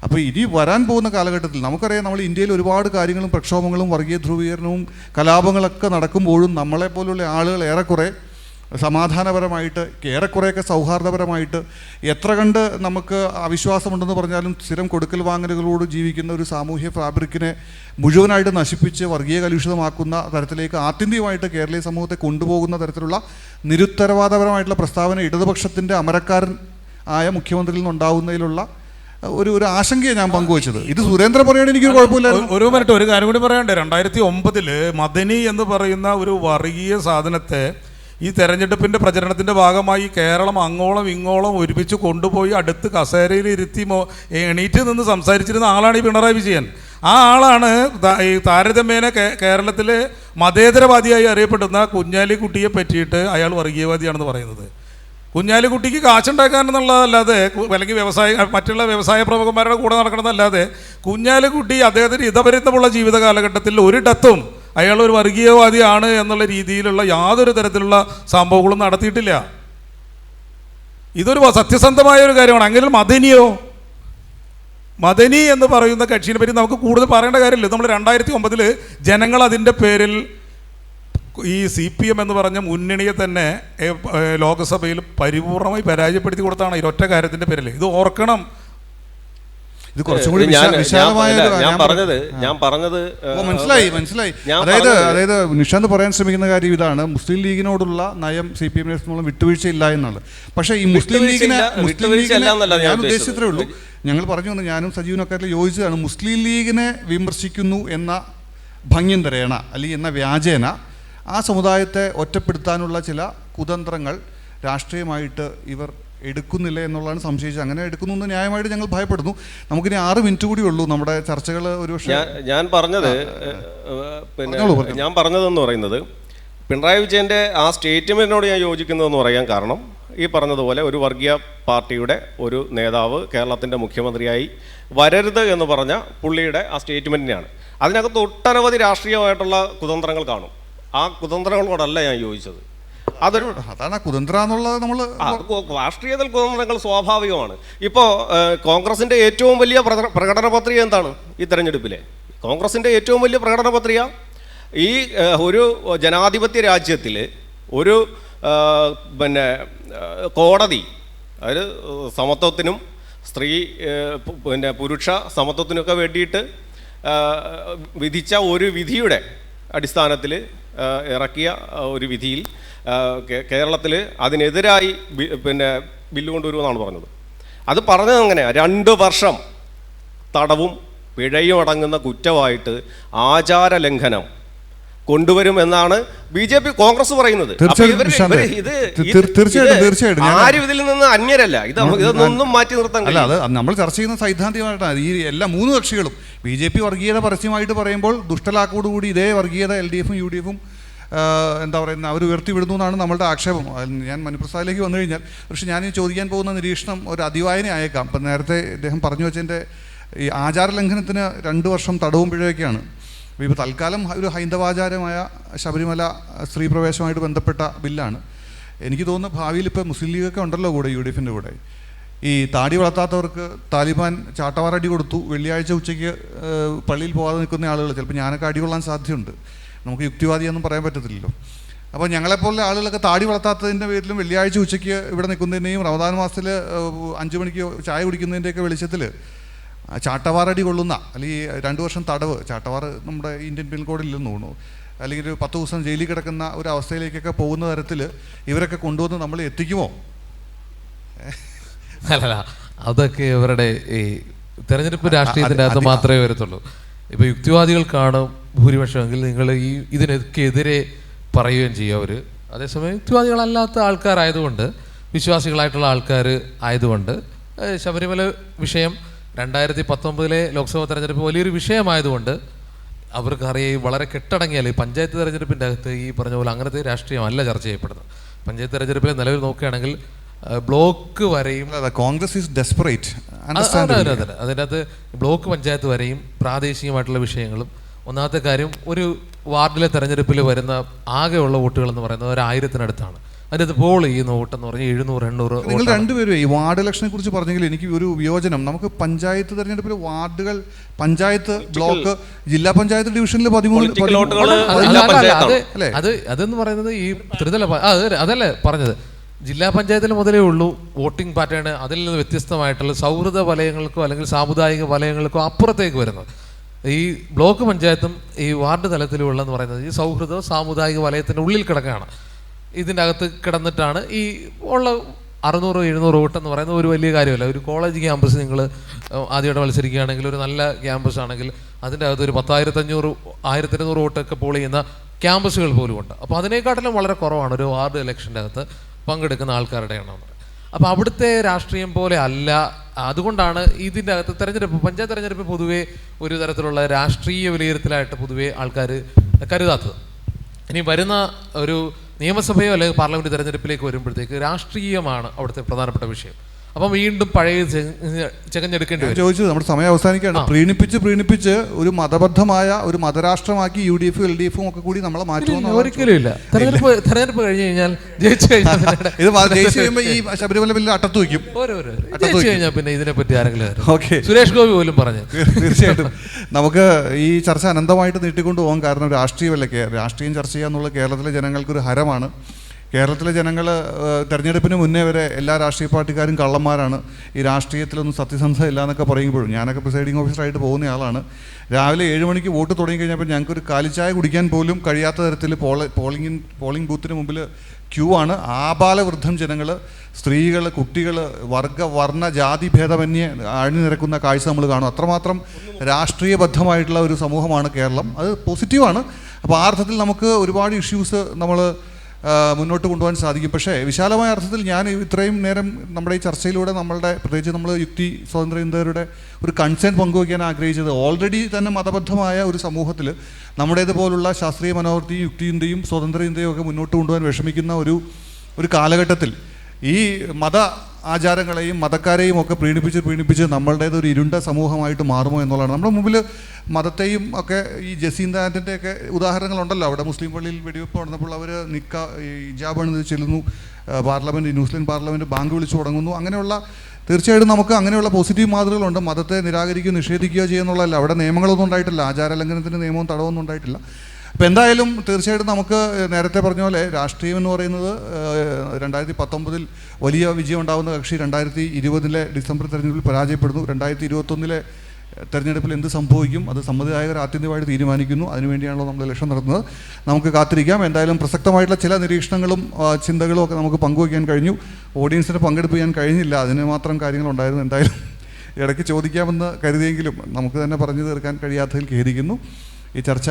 അപ്പോൾ ഇനി വരാൻ പോകുന്ന കാലഘട്ടത്തിൽ നമുക്കറിയാം, നമ്മൾ ഇന്ത്യയിൽ ഒരുപാട് കാര്യങ്ങളും പ്രക്ഷോഭങ്ങളും വർഗീയ ധ്രുവീകരണവും കലാപങ്ങളൊക്കെ നടക്കുമ്പോഴും നമ്മളെപ്പോലുള്ള ആളുകൾ ഏറെക്കുറെ സമാധാനപരമായിട്ട്, ഏറെക്കുറെയൊക്കെ സൗഹാർദ്ദപരമായിട്ട്, എത്ര കണ്ട് നമുക്ക് അവിശ്വാസമുണ്ടെന്ന് പറഞ്ഞാലും സ്ഥിരം കൊടുക്കൽ വാങ്ങലുകളോട് ജീവിക്കുന്ന ഒരു സാമൂഹ്യ ഫാബ്രിക്കിനെ മുഴുവനായിട്ട് നശിപ്പിച്ച് വർഗീയ കലുഷിതമാക്കുന്ന തരത്തിലേക്ക് ആത്യന്തികമായിട്ട് കേരളീയ സമൂഹത്തെ കൊണ്ടുപോകുന്ന തരത്തിലുള്ള നിരുത്തരവാദപരമായിട്ടുള്ള പ്രസ്താവന ഇടതുപക്ഷത്തിൻ്റെ അമരക്കാരൻ ആയ മുഖ്യമന്ത്രിയിൽ നിന്നുണ്ടാവുന്നതിലുള്ള ഒരു ആശങ്കയെ ഞാൻ പങ്കുവച്ചത്. ഇത് സുരേന്ദ്രൻ പറയുകയാണെങ്കിൽ എനിക്കൊരു കുഴപ്പമില്ല. ഒരു മിനിറ്റ്, ഒരു കാര്യം കൂടി പറയണ്ടേ. 2009 മദനി എന്ന് പറയുന്ന ഒരു വർഗീയ സാധനത്തെ ഈ തെരഞ്ഞെടുപ്പിൻ്റെ പ്രചരണത്തിൻ്റെ ഭാഗമായി കേരളം അങ്ങോളം ഇങ്ങോളം ഒരുമിച്ച് കൊണ്ടുപോയി അടുത്ത് കസേരയിൽ ഇരുത്തി എണീറ്റ് നിന്ന് സംസാരിച്ചിരുന്ന ആളാണ് ഈ പിണറായി വിജയൻ. ആ ആളാണ് ഈ താരതമ്യേന കേരളത്തിലെ മതേതരവാദിയായി അറിയപ്പെടുന്ന കുഞ്ഞാലിക്കുട്ടിയെ പറ്റിയിട്ട് അയാൾ വർഗീയവാദിയാണെന്ന് പറയുന്നത്. കുഞ്ഞാലിക്കുട്ടിക്ക് കാശുണ്ടാക്കാനെന്നുള്ളതല്ലാതെ, അല്ലെങ്കിൽ മറ്റുള്ള വ്യവസായ പ്രമുഖന്മാരുടെ കൂടെ നടക്കണമെന്നല്ലാതെ, കുഞ്ഞാലിക്കുട്ടി അദ്ദേഹത്തിന് ഇതപരിതമുള്ള ജീവിത കാലഘട്ടത്തിൽ ഒരിടത്തും അയാൾ ഒരു വർഗീയവാദിയാണ് എന്നുള്ള രീതിയിലുള്ള യാതൊരു തരത്തിലുള്ള സംഭവങ്ങളും നടത്തിയിട്ടില്ല. ഇതൊരു സത്യസന്ധമായ ഒരു കാര്യമാണ്. അങ്ങനെ മദനി എന്ന് പറയുന്ന കക്ഷിയെ പറ്റി നമുക്ക് കൂടുതൽ പറയേണ്ട കാര്യമില്ല. നമ്മൾ 2009 ജനങ്ങൾ അതിൻ്റെ പേരിൽ ഈ CPM എന്ന് പറഞ്ഞ മുന്നണിയെ തന്നെ ലോകസഭയിൽ പരിപൂർണമായി പരാജയപ്പെടുത്തി കൊടുത്താണ് ഈ ഒറ്റ കാര്യത്തിൻ്റെ പേരിൽ. ഇത് ഓർക്കണം. ഇത് കുറച്ചും കൂടി ഞാൻ പറഞ്ഞത് മനസ്സിലായി. അതായത് നിഷാന്ത് പറയാൻ ശ്രമിക്കുന്ന കാര്യം ഇതാണ്, മുസ്ലിം ലീഗിനോടുള്ള നയം CPM വിട്ടുവീഴ്ചയില്ല എന്നുള്ളത്. പക്ഷേ ഈ മുസ്ലിം ലീഗിനെ ഞാൻ ഉദ്ദേശിച്ചത്രേ ഉള്ളൂ. ഞങ്ങൾ പറഞ്ഞു വന്ന് ഞാനും സജീവനൊക്കെ യോജിച്ചതാണ്. മുസ്ലിം ലീഗിനെ വിമർശിക്കുന്നു എന്ന ഭംഗ്യന്തരേണ അല്ലെങ്കിൽ എന്ന വ്യാജേന ആ സമുദായത്തെ ഒറ്റപ്പെടുത്താനുള്ള ചില കുതന്ത്രങ്ങൾ രാഷ്ട്രീയമായിട്ട് ഇവർ എടുക്കുന്നില്ല എന്നുള്ളതാണ് സംശയിച്ചത്. അങ്ങനെ എടുക്കുന്നു എന്ന് ന്യായമായിട്ട് ഞങ്ങൾ ഭയപ്പെടുന്നു. നമുക്കിനി 6 മിനിറ്റ് കൂടി ഉള്ളൂ നമ്മുടെ ചർച്ചകൾ. ഞാൻ പറഞ്ഞതെന്ന് പറയുന്നത്, പിണറായി വിജയൻ്റെ ആ സ്റ്റേറ്റ്മെൻറ്റിനോട് ഞാൻ യോജിക്കുന്നതെന്ന് പറയാൻ കാരണം, ഈ പറഞ്ഞതുപോലെ ഒരു വർഗീയ പാർട്ടിയുടെ ഒരു നേതാവ് കേരളത്തിൻ്റെ മുഖ്യമന്ത്രിയായി വരരുത് എന്ന് പറഞ്ഞ പുള്ളിയുടെ ആ സ്റ്റേറ്റ്മെൻറ്റിനെയാണ്. അതിനകത്ത് ഒട്ടനവധി രാഷ്ട്രീയമായിട്ടുള്ള കുതന്ത്രങ്ങൾ കാണും. ആ കുതന്ത്രങ്ങളോടല്ല ഞാൻ യോജിച്ചത്. അതാണ് കുതന്ത്ര എന്നുള്ളത്. നമ്മൾ രാഷ്ട്രീയത്തിൽ കുതന്ത്രങ്ങൾ സ്വാഭാവികമാണ്. ഇപ്പോൾ കോൺഗ്രസിൻ്റെ ഏറ്റവും വലിയ പ്രകടന പത്രിക എന്താണ് ഈ തെരഞ്ഞെടുപ്പിലെ? കോൺഗ്രസിൻ്റെ ഏറ്റവും വലിയ പ്രകടന പത്രിക ഈ ഒരു ജനാധിപത്യ രാജ്യത്തിൽ ഒരു കോടതി, അതായത് സമത്വത്തിനും പുരുഷ സമത്വത്തിനൊക്കെ വേണ്ടിയിട്ട് വിധിച്ച ഒരു വിധിയുടെ അടിസ്ഥാനത്തിൽ ഇറക്കിയ ഒരു വിധിയിൽ കേരളത്തിൽ അതിനെതിരായി ബില്ല് കൊണ്ടുവരുമെന്നാണ് പറഞ്ഞത്. അത് പറഞ്ഞത് അങ്ങനെയാണ്, 2 വർഷം തടവും പിഴയും അടങ്ങുന്ന കുറ്റമായിട്ട് ആചാരലംഘനം കൊണ്ടുവരുമെന്നാണ് BJP കോൺഗ്രസ് പറയുന്നത്. ആരും ഇതിൽ നിന്ന് അന്യരല്ല. ഇതൊന്നും മാറ്റി നിർത്താൻ അല്ല. അത് നമ്മൾ ചർച്ച ചെയ്യുന്ന സൈദ്ധാന്തികമായിട്ടാണ്. ഈ എല്ലാ 3 കക്ഷികളും BJP വർഗീയത പരസ്യമായിട്ട് പറയുമ്പോൾ ദുഷ്ടലാക്കോടുകൂടി ഇതേ വർഗീയത LDF-ഉം UDF-ഉം അവർ ഉയർത്തിവിടുന്നു എന്നാണ് നമ്മളുടെ ആക്ഷേപം. ഞാൻ മനുപ്രസാദിലേക്ക് വന്നു കഴിഞ്ഞാൽ, പക്ഷേ ഞാൻ ചോദിക്കാൻ പോകുന്ന നിരീക്ഷണം ഒരു അതിവായന ആയേക്കാം. ഇപ്പം നേരത്തെ ഇദ്ദേഹം പറഞ്ഞു വെച്ചതിൻ്റെ ഈ ആചാരലംഘനത്തിന് 2 വർഷം തടവും പിഴയൊക്കെയാണ്. ഇപ്പോൾ തൽക്കാലം ഒരു ഹൈന്ദവാചാരമായ ശബരിമല സ്ത്രീ പ്രവേശവുമായിട്ട് ബന്ധപ്പെട്ട ബില്ലാണ്. എനിക്ക് തോന്നുന്നു ഭാവിയിൽ ഇപ്പോൾ മുസ്ലിം ലീഗൊക്കെ ഉണ്ടല്ലോ കൂടെ, UDF-ൻ്റെ കൂടെ. ഈ താടി വളർത്താത്തവർക്ക് താലിബാൻ ചാട്ടവാറടി കൊടുത്തു. വെള്ളിയാഴ്ച ഉച്ചയ്ക്ക് പള്ളിയിൽ പോകാതെ നിൽക്കുന്ന ആളുകൾ ചിലപ്പോൾ ഞാനൊക്കെ അടി കൊള്ളാൻ സാധ്യതയുണ്ട്. നമുക്ക് യുക്തിവാദിയൊന്നും പറയാൻ പറ്റത്തില്ലല്ലോ. അപ്പോൾ ഞങ്ങളെപ്പോലെ ആളുകളൊക്കെ താടി വളർത്താത്തതിൻ്റെ പേരിലും വെള്ളിയാഴ്ച ഉച്ചയ്ക്ക് ഇവിടെ നിൽക്കുന്നതിൻ്റെയും റമദാൻ മാസത്തിൽ 5 മണിക്ക് ചായ കുടിക്കുന്നതിൻ്റെയൊക്കെ വെളിച്ചത്തിൽ ചാട്ടവാറടി കൊള്ളുന്ന, അല്ലെങ്കിൽ 2 വർഷം തടവ്, ചാട്ടവാർ നമ്മുടെ ഇന്ത്യൻ പീനൽ കോഡിലില്ലെന്ന് തോന്നുന്നു, അല്ലെങ്കിൽ ഒരു 10 ദിവസം ജയിലിൽ കിടക്കുന്ന ഒരു അവസ്ഥയിലേക്കൊക്കെ പോകുന്ന തരത്തിൽ ഇവരൊക്കെ കൊണ്ടുവന്ന് നമ്മൾ എത്തിക്കുമോ? അല്ല, അതൊക്കെ ഇവരുടെ ഈ തെരഞ്ഞെടുപ്പ് രാഷ്ട്രീയത്തിൻ്റെ അകത്ത് മാത്രമേ വരത്തുള്ളൂ. ഇപ്പോൾ യുക്തിവാദികൾക്കാണ് ഭൂരിപക്ഷമെങ്കിൽ നിങ്ങൾ ഇതിനെതിരെ പറയുകയും ചെയ്യും അവർ. അതേസമയം യുക്തിവാദികളല്ലാത്ത ആൾക്കാരായതുകൊണ്ട്, വിശ്വാസികളായിട്ടുള്ള ആൾക്കാർ ആയതുകൊണ്ട്, ശബരിമല വിഷയം 2019 ലോക്സഭാ തെരഞ്ഞെടുപ്പ് വലിയൊരു വിഷയമായതുകൊണ്ട് അവർക്കറിയാം വളരെ കെട്ടടങ്ങിയാൽ പഞ്ചായത്ത് തെരഞ്ഞെടുപ്പിൻ്റെ അകത്ത് ഈ പറഞ്ഞ പോലെ അങ്ങനത്തെ രാഷ്ട്രീയമല്ല ചർച്ച ചെയ്യപ്പെടുന്നത്. പഞ്ചായത്ത് തെരഞ്ഞെടുപ്പിൽ നിലവിൽ നോക്കുകയാണെങ്കിൽ ബ്ലോക്ക് വരെയും കോൺഗ്രസ് ഈസ് ഡെസ്പറേറ്റ്. അതിൻ്റെ അകത്ത് ബ്ലോക്ക് പഞ്ചായത്ത് വരെയും പ്രാദേശികമായിട്ടുള്ള വിഷയങ്ങളും. ഒന്നാമത്തെ കാര്യം, ഒരു വാർഡിലെ തെരഞ്ഞെടുപ്പിൽ വരുന്ന ആകെയുള്ള വോട്ടുകൾ എന്ന് പറയുന്നത് 1000-ത്തിനടുത്താണ്. അതിൻ്റെ അത് പോൾ ചെയ്യുന്ന വോട്ടെന്ന് പറഞ്ഞാൽ 700-800. നിങ്ങൾ രണ്ടുപേരും ഈ വാർഡ് ഇലക്ഷനെ കുറിച്ച് പറഞ്ഞെങ്കിൽ എനിക്ക് ഒരു വിയോജനം. നമുക്ക് പഞ്ചായത്ത് തെരഞ്ഞെടുപ്പിൽ വാർഡുകൾ, പഞ്ചായത്ത്, ബ്ലോക്ക്, ജില്ലാ പഞ്ചായത്ത് ഡിവിഷനിൽ 13 അതെന്ന് പറയുന്നത് ഈ ത്രിതല അതല്ലേ പറഞ്ഞത്. ജില്ലാ പഞ്ചായത്തിൽ മുതലേ ഉള്ളൂ വോട്ടിംഗ് പാറ്റേൺ അതിൽ നിന്ന് വ്യത്യസ്തമായിട്ടുള്ള സൗഹൃദ വലയങ്ങൾക്കോ അല്ലെങ്കിൽ സാമുദായിക വലയങ്ങൾക്കോ അപ്പുറത്തേക്ക് വരുന്നത്. ഈ ബ്ലോക്ക് പഞ്ചായത്തും ഈ വാർഡ് തലത്തിലുള്ളതെന്ന് പറയുന്നത് ഈ സൗഹൃദ സാമുദായിക വലയത്തിൻ്റെ ഉള്ളിൽ കിടക്കുകയാണ്. ഇതിൻ്റെ അകത്ത് കിടന്നിട്ടാണ് ഈ ഉള്ള 600-700 വോട്ടെന്ന് പറയുന്നത് ഒരു വലിയ കാര്യമല്ല. ഒരു കോളേജ് ക്യാമ്പസ് നിങ്ങൾ ആദ്യമായിട്ട് മത്സരിക്കുകയാണെങ്കിൽ, ഒരു നല്ല ക്യാമ്പസ് ആണെങ്കിൽ അതിൻ്റെ അകത്ത് ഒരു 10,000-1200 വോട്ടൊക്കെ പോൾ ചെയ്യുന്ന ക്യാമ്പസുകൾ പോലും ഉണ്ട്. അപ്പോൾ അതിനേക്കാട്ടിലും വളരെ കുറവാണ് ഒരു വാർഡ് ഇലക്ഷൻ്റെ അകത്ത് പങ്കെടുക്കുന്ന ആൾക്കാരുടെ എണ്ണം. അപ്പോൾ അവിടുത്തെ രാഷ്ട്രീയം പോലെ അല്ല. അതുകൊണ്ടാണ് ഇതിൻ്റെ അകത്ത് തെരഞ്ഞെടുപ്പ്, പഞ്ചായത്ത് തെരഞ്ഞെടുപ്പ് പൊതുവേ ഒരു തരത്തിലുള്ള രാഷ്ട്രീയ വിലയിരുത്തലായിട്ട് പൊതുവേ ആൾക്കാർ കരുതാത്തത്. ഇനി വരുന്ന ഒരു നിയമസഭയോ അല്ലെങ്കിൽ പാർലമെൻറ്റ് തെരഞ്ഞെടുപ്പിലേക്ക് വരുമ്പോഴത്തേക്ക് രാഷ്ട്രീയമാണ് അവിടുത്തെ പ്രധാനപ്പെട്ട വിഷയം. അപ്പം വീണ്ടും പഴയ ചെകഞ്ഞെടുക്കേണ്ടി വരും. ചോദിച്ചത് നമ്മുടെ സമയം അവസാനിക്കുകയാണ്. പ്രീണിപ്പിച്ച് ഒരു മതബദ്ധമായ ഒരു മതരാഷ്ട്രമാക്കി UDF LDF ഒക്കെ കൂടി നമ്മളെ മാറ്റുമെന്ന് ഒരിക്കലും ഇല്ല. തെരഞ്ഞെടുപ്പ് കഴിഞ്ഞ് കഴിഞ്ഞാൽ ജയിച്ചു കഴിഞ്ഞാൽ ഇത് ജയിച്ചു കഴിയുമ്പോൾ ഈ ശബരിമല ബില്ല് അട്ടത്ത് വയ്ക്കും. ജയിച്ചു കഴിഞ്ഞാൽ പിന്നെ ഇതിനെപ്പറ്റി ആരെങ്കിലും ഓക്കെ സുരേഷ് ഗോപി പോലും പറഞ്ഞു. തീർച്ചയായിട്ടും നമുക്ക് ഈ ചർച്ച അനന്തമായിട്ട് നീട്ടിക്കൊണ്ടു പോകാം. കാരണം രാഷ്ട്രീയം ചർച്ച ചെയ്യുക എന്നുള്ളത് കേരളത്തിലെ ജനങ്ങൾക്കൊരു ഹരമാണ്. കേരളത്തിലെ ജനങ്ങൾ തെരഞ്ഞെടുപ്പിന് മുന്നേ വരെ എല്ലാ രാഷ്ട്രീയ പാർട്ടിക്കാരും കള്ളന്മാരാണ്, ഈ രാഷ്ട്രീയത്തിലൊന്നും സത്യസന്ധത ഇല്ല എന്നൊക്കെ പറയുമ്പോഴും, ഞാനൊക്കെ പ്രിസൈഡിങ് ഓഫീസറായിട്ട് പോകുന്ന ആളാണ്. രാവിലെ 7 മണിക്ക് വോട്ട് തുടങ്ങി കഴിഞ്ഞപ്പോൾ ഞങ്ങൾക്കൊരു കാലിച്ചായ കുടിക്കാൻ പോലും കഴിയാത്ത തരത്തിൽ പോളിംഗ് ബൂത്തിന് മുമ്പിൽ ക്യൂ ആണ്. ആബാലവൃദ്ധം ജനങ്ങൾ, സ്ത്രീകൾ, കുട്ടികൾ, വർണ്ണ ജാതി ഭേദമന്യേ അണിനിരക്കുന്ന കാഴ്ച നമ്മൾ കാണും. അത്രമാത്രം രാഷ്ട്രീയബദ്ധമായിട്ടുള്ള ഒരു സമൂഹമാണ് കേരളം. അത് പോസിറ്റീവാണ്. അപ്പോൾ ആ അർത്ഥത്തിൽ നമുക്ക് ഒരുപാട് ഇഷ്യൂസ് നമ്മൾ മുന്നോട്ട് കൊണ്ടുപോകാൻ സാധിക്കും. പക്ഷേ വിശാലമായ അർത്ഥത്തിൽ ഞാൻ ഇത്രയും നേരം നമ്മുടെ ഈ ചർച്ചയിലൂടെ പ്രത്യേകിച്ച് നമ്മൾ യുക്തി സ്വാതന്ത്ര്യ ചിന്തകരുടെ ഒരു കൺസേൺ പങ്കുവയ്ക്കാൻ ആഗ്രഹിച്ചത്, ഓൾറെഡി തന്നെ മതബദ്ധമായ ഒരു സമൂഹത്തിൽ നമ്മുടേതുപോലുള്ള ശാസ്ത്രീയ മനോവൃത്തിയും യുക്തിയുടെയും സ്വാതന്ത്ര്യ ചിന്തയും ഒക്കെ മുന്നോട്ട് കൊണ്ടുപോകാൻ വിഷമിക്കുന്ന ഒരു കാലഘട്ടത്തിൽ ഈ മത ആചാരങ്ങളെയും മതക്കാരെയും ഒക്കെ പ്രീണിപ്പിച്ച് നമ്മളുടേത് ഒരു ഇരുണ്ട സമൂഹമായിട്ട് മാറുമോ എന്നുള്ളതാണ്. നമ്മുടെ മുമ്പിൽ മതത്തെയും ഒക്കെ ഈ ജസീന്ദാൻ്റെ ഒക്കെ ഉദാഹരണങ്ങളുണ്ടല്ലോ. അവിടെ മുസ്ലിം പള്ളിയിൽ വെടിവെപ്പ് നടന്നപ്പോൾ അവർ ഹിജാബ് അണിഞ്ഞ് ചെല്ലുന്നു, ന്യൂസിലൻഡ് പാർലമെൻറ്റ് ബാങ്ക് വിളിച്ചു തുടങ്ങുന്നു. അങ്ങനെയുള്ള തീർച്ചയായിട്ടും നമുക്ക് അങ്ങനെയുള്ള പോസിറ്റീവ് മാതൃകകളുണ്ട്. മതത്തെ നിരാകരിക്കുകയോ നിഷേധിക്കുകയോ ചെയ്യുന്നുള്ളതല്ല. അവിടെ നിയമങ്ങളൊന്നും ഉണ്ടായിട്ടില്ല, ആചാരലംഘനത്തിന് നിയമവും തടവൊന്നും ഉണ്ടായിട്ടില്ല. അപ്പോൾ എന്തായാലും തീർച്ചയായിട്ടും നമുക്ക് നേരത്തെ പറഞ്ഞ പോലെ രാഷ്ട്രീയം എന്ന് പറയുന്നത് 2019 വലിയ വിജയം ഉണ്ടാകുന്ന കക്ഷി 2020 ഡിസംബർ തെരഞ്ഞെടുപ്പിൽ പരാജയപ്പെടുന്നു. 2021 തെരഞ്ഞെടുപ്പിൽ എന്ത് സംഭവിക്കും അത് സമ്മതിദായകർ ആത്യന്തികമായിട്ട് തീരുമാനിക്കുന്നു. അതിനുവേണ്ടിയാണല്ലോ നമ്മൾ ഇലക്ഷൻ നടത്തുന്നത്. നമുക്ക് കാത്തിരിക്കാം. എന്തായാലും പ്രസക്തമായിട്ടുള്ള ചില നിരീക്ഷണങ്ങളും ചിന്തകളും ഒക്കെ നമുക്ക് പങ്കുവയ്ക്കാൻ കഴിഞ്ഞു. ഓഡിയൻസിനെ പങ്കെടുപ്പിക്കാൻ കഴിഞ്ഞില്ല, അതിന് മാത്രം കാര്യങ്ങളുണ്ടായിരുന്നു. എന്തായാലും ഇടയ്ക്ക് ചോദിക്കാമെന്ന് കരുതിയെങ്കിലും നമുക്ക് തന്നെ പറഞ്ഞു തീർക്കാൻ കഴിയാത്തതിൽ ഖേദിക്കുന്നു. ഈ ചർച്ച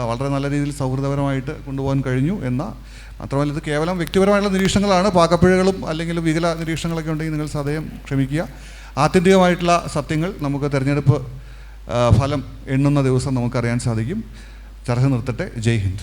വളരെ നല്ല രീതിയിൽ സൗഹൃദപരമായിട്ട് കൊണ്ടുപോകാൻ കഴിഞ്ഞു മാത്രമല്ല ഇത് കേവലം വ്യക്തിപരമായിട്ടുള്ള നിരീക്ഷണങ്ങളാണ്. പാകപ്പിഴകളും അല്ലെങ്കിൽ വികല നിരീക്ഷണങ്ങളൊക്കെ ഉണ്ടെങ്കിൽ നിങ്ങൾ സദയം ക്ഷമിക്കുക. ആത്യന്തികമായിട്ടുള്ള സത്യങ്ങൾ നമുക്ക് തെരഞ്ഞെടുപ്പ് ഫലം എണ്ണുന്ന ദിവസം നമുക്കറിയാൻ സാധിക്കും. ചർച്ച നിർത്തട്ടെ. ജയ് ഹിന്ദ്.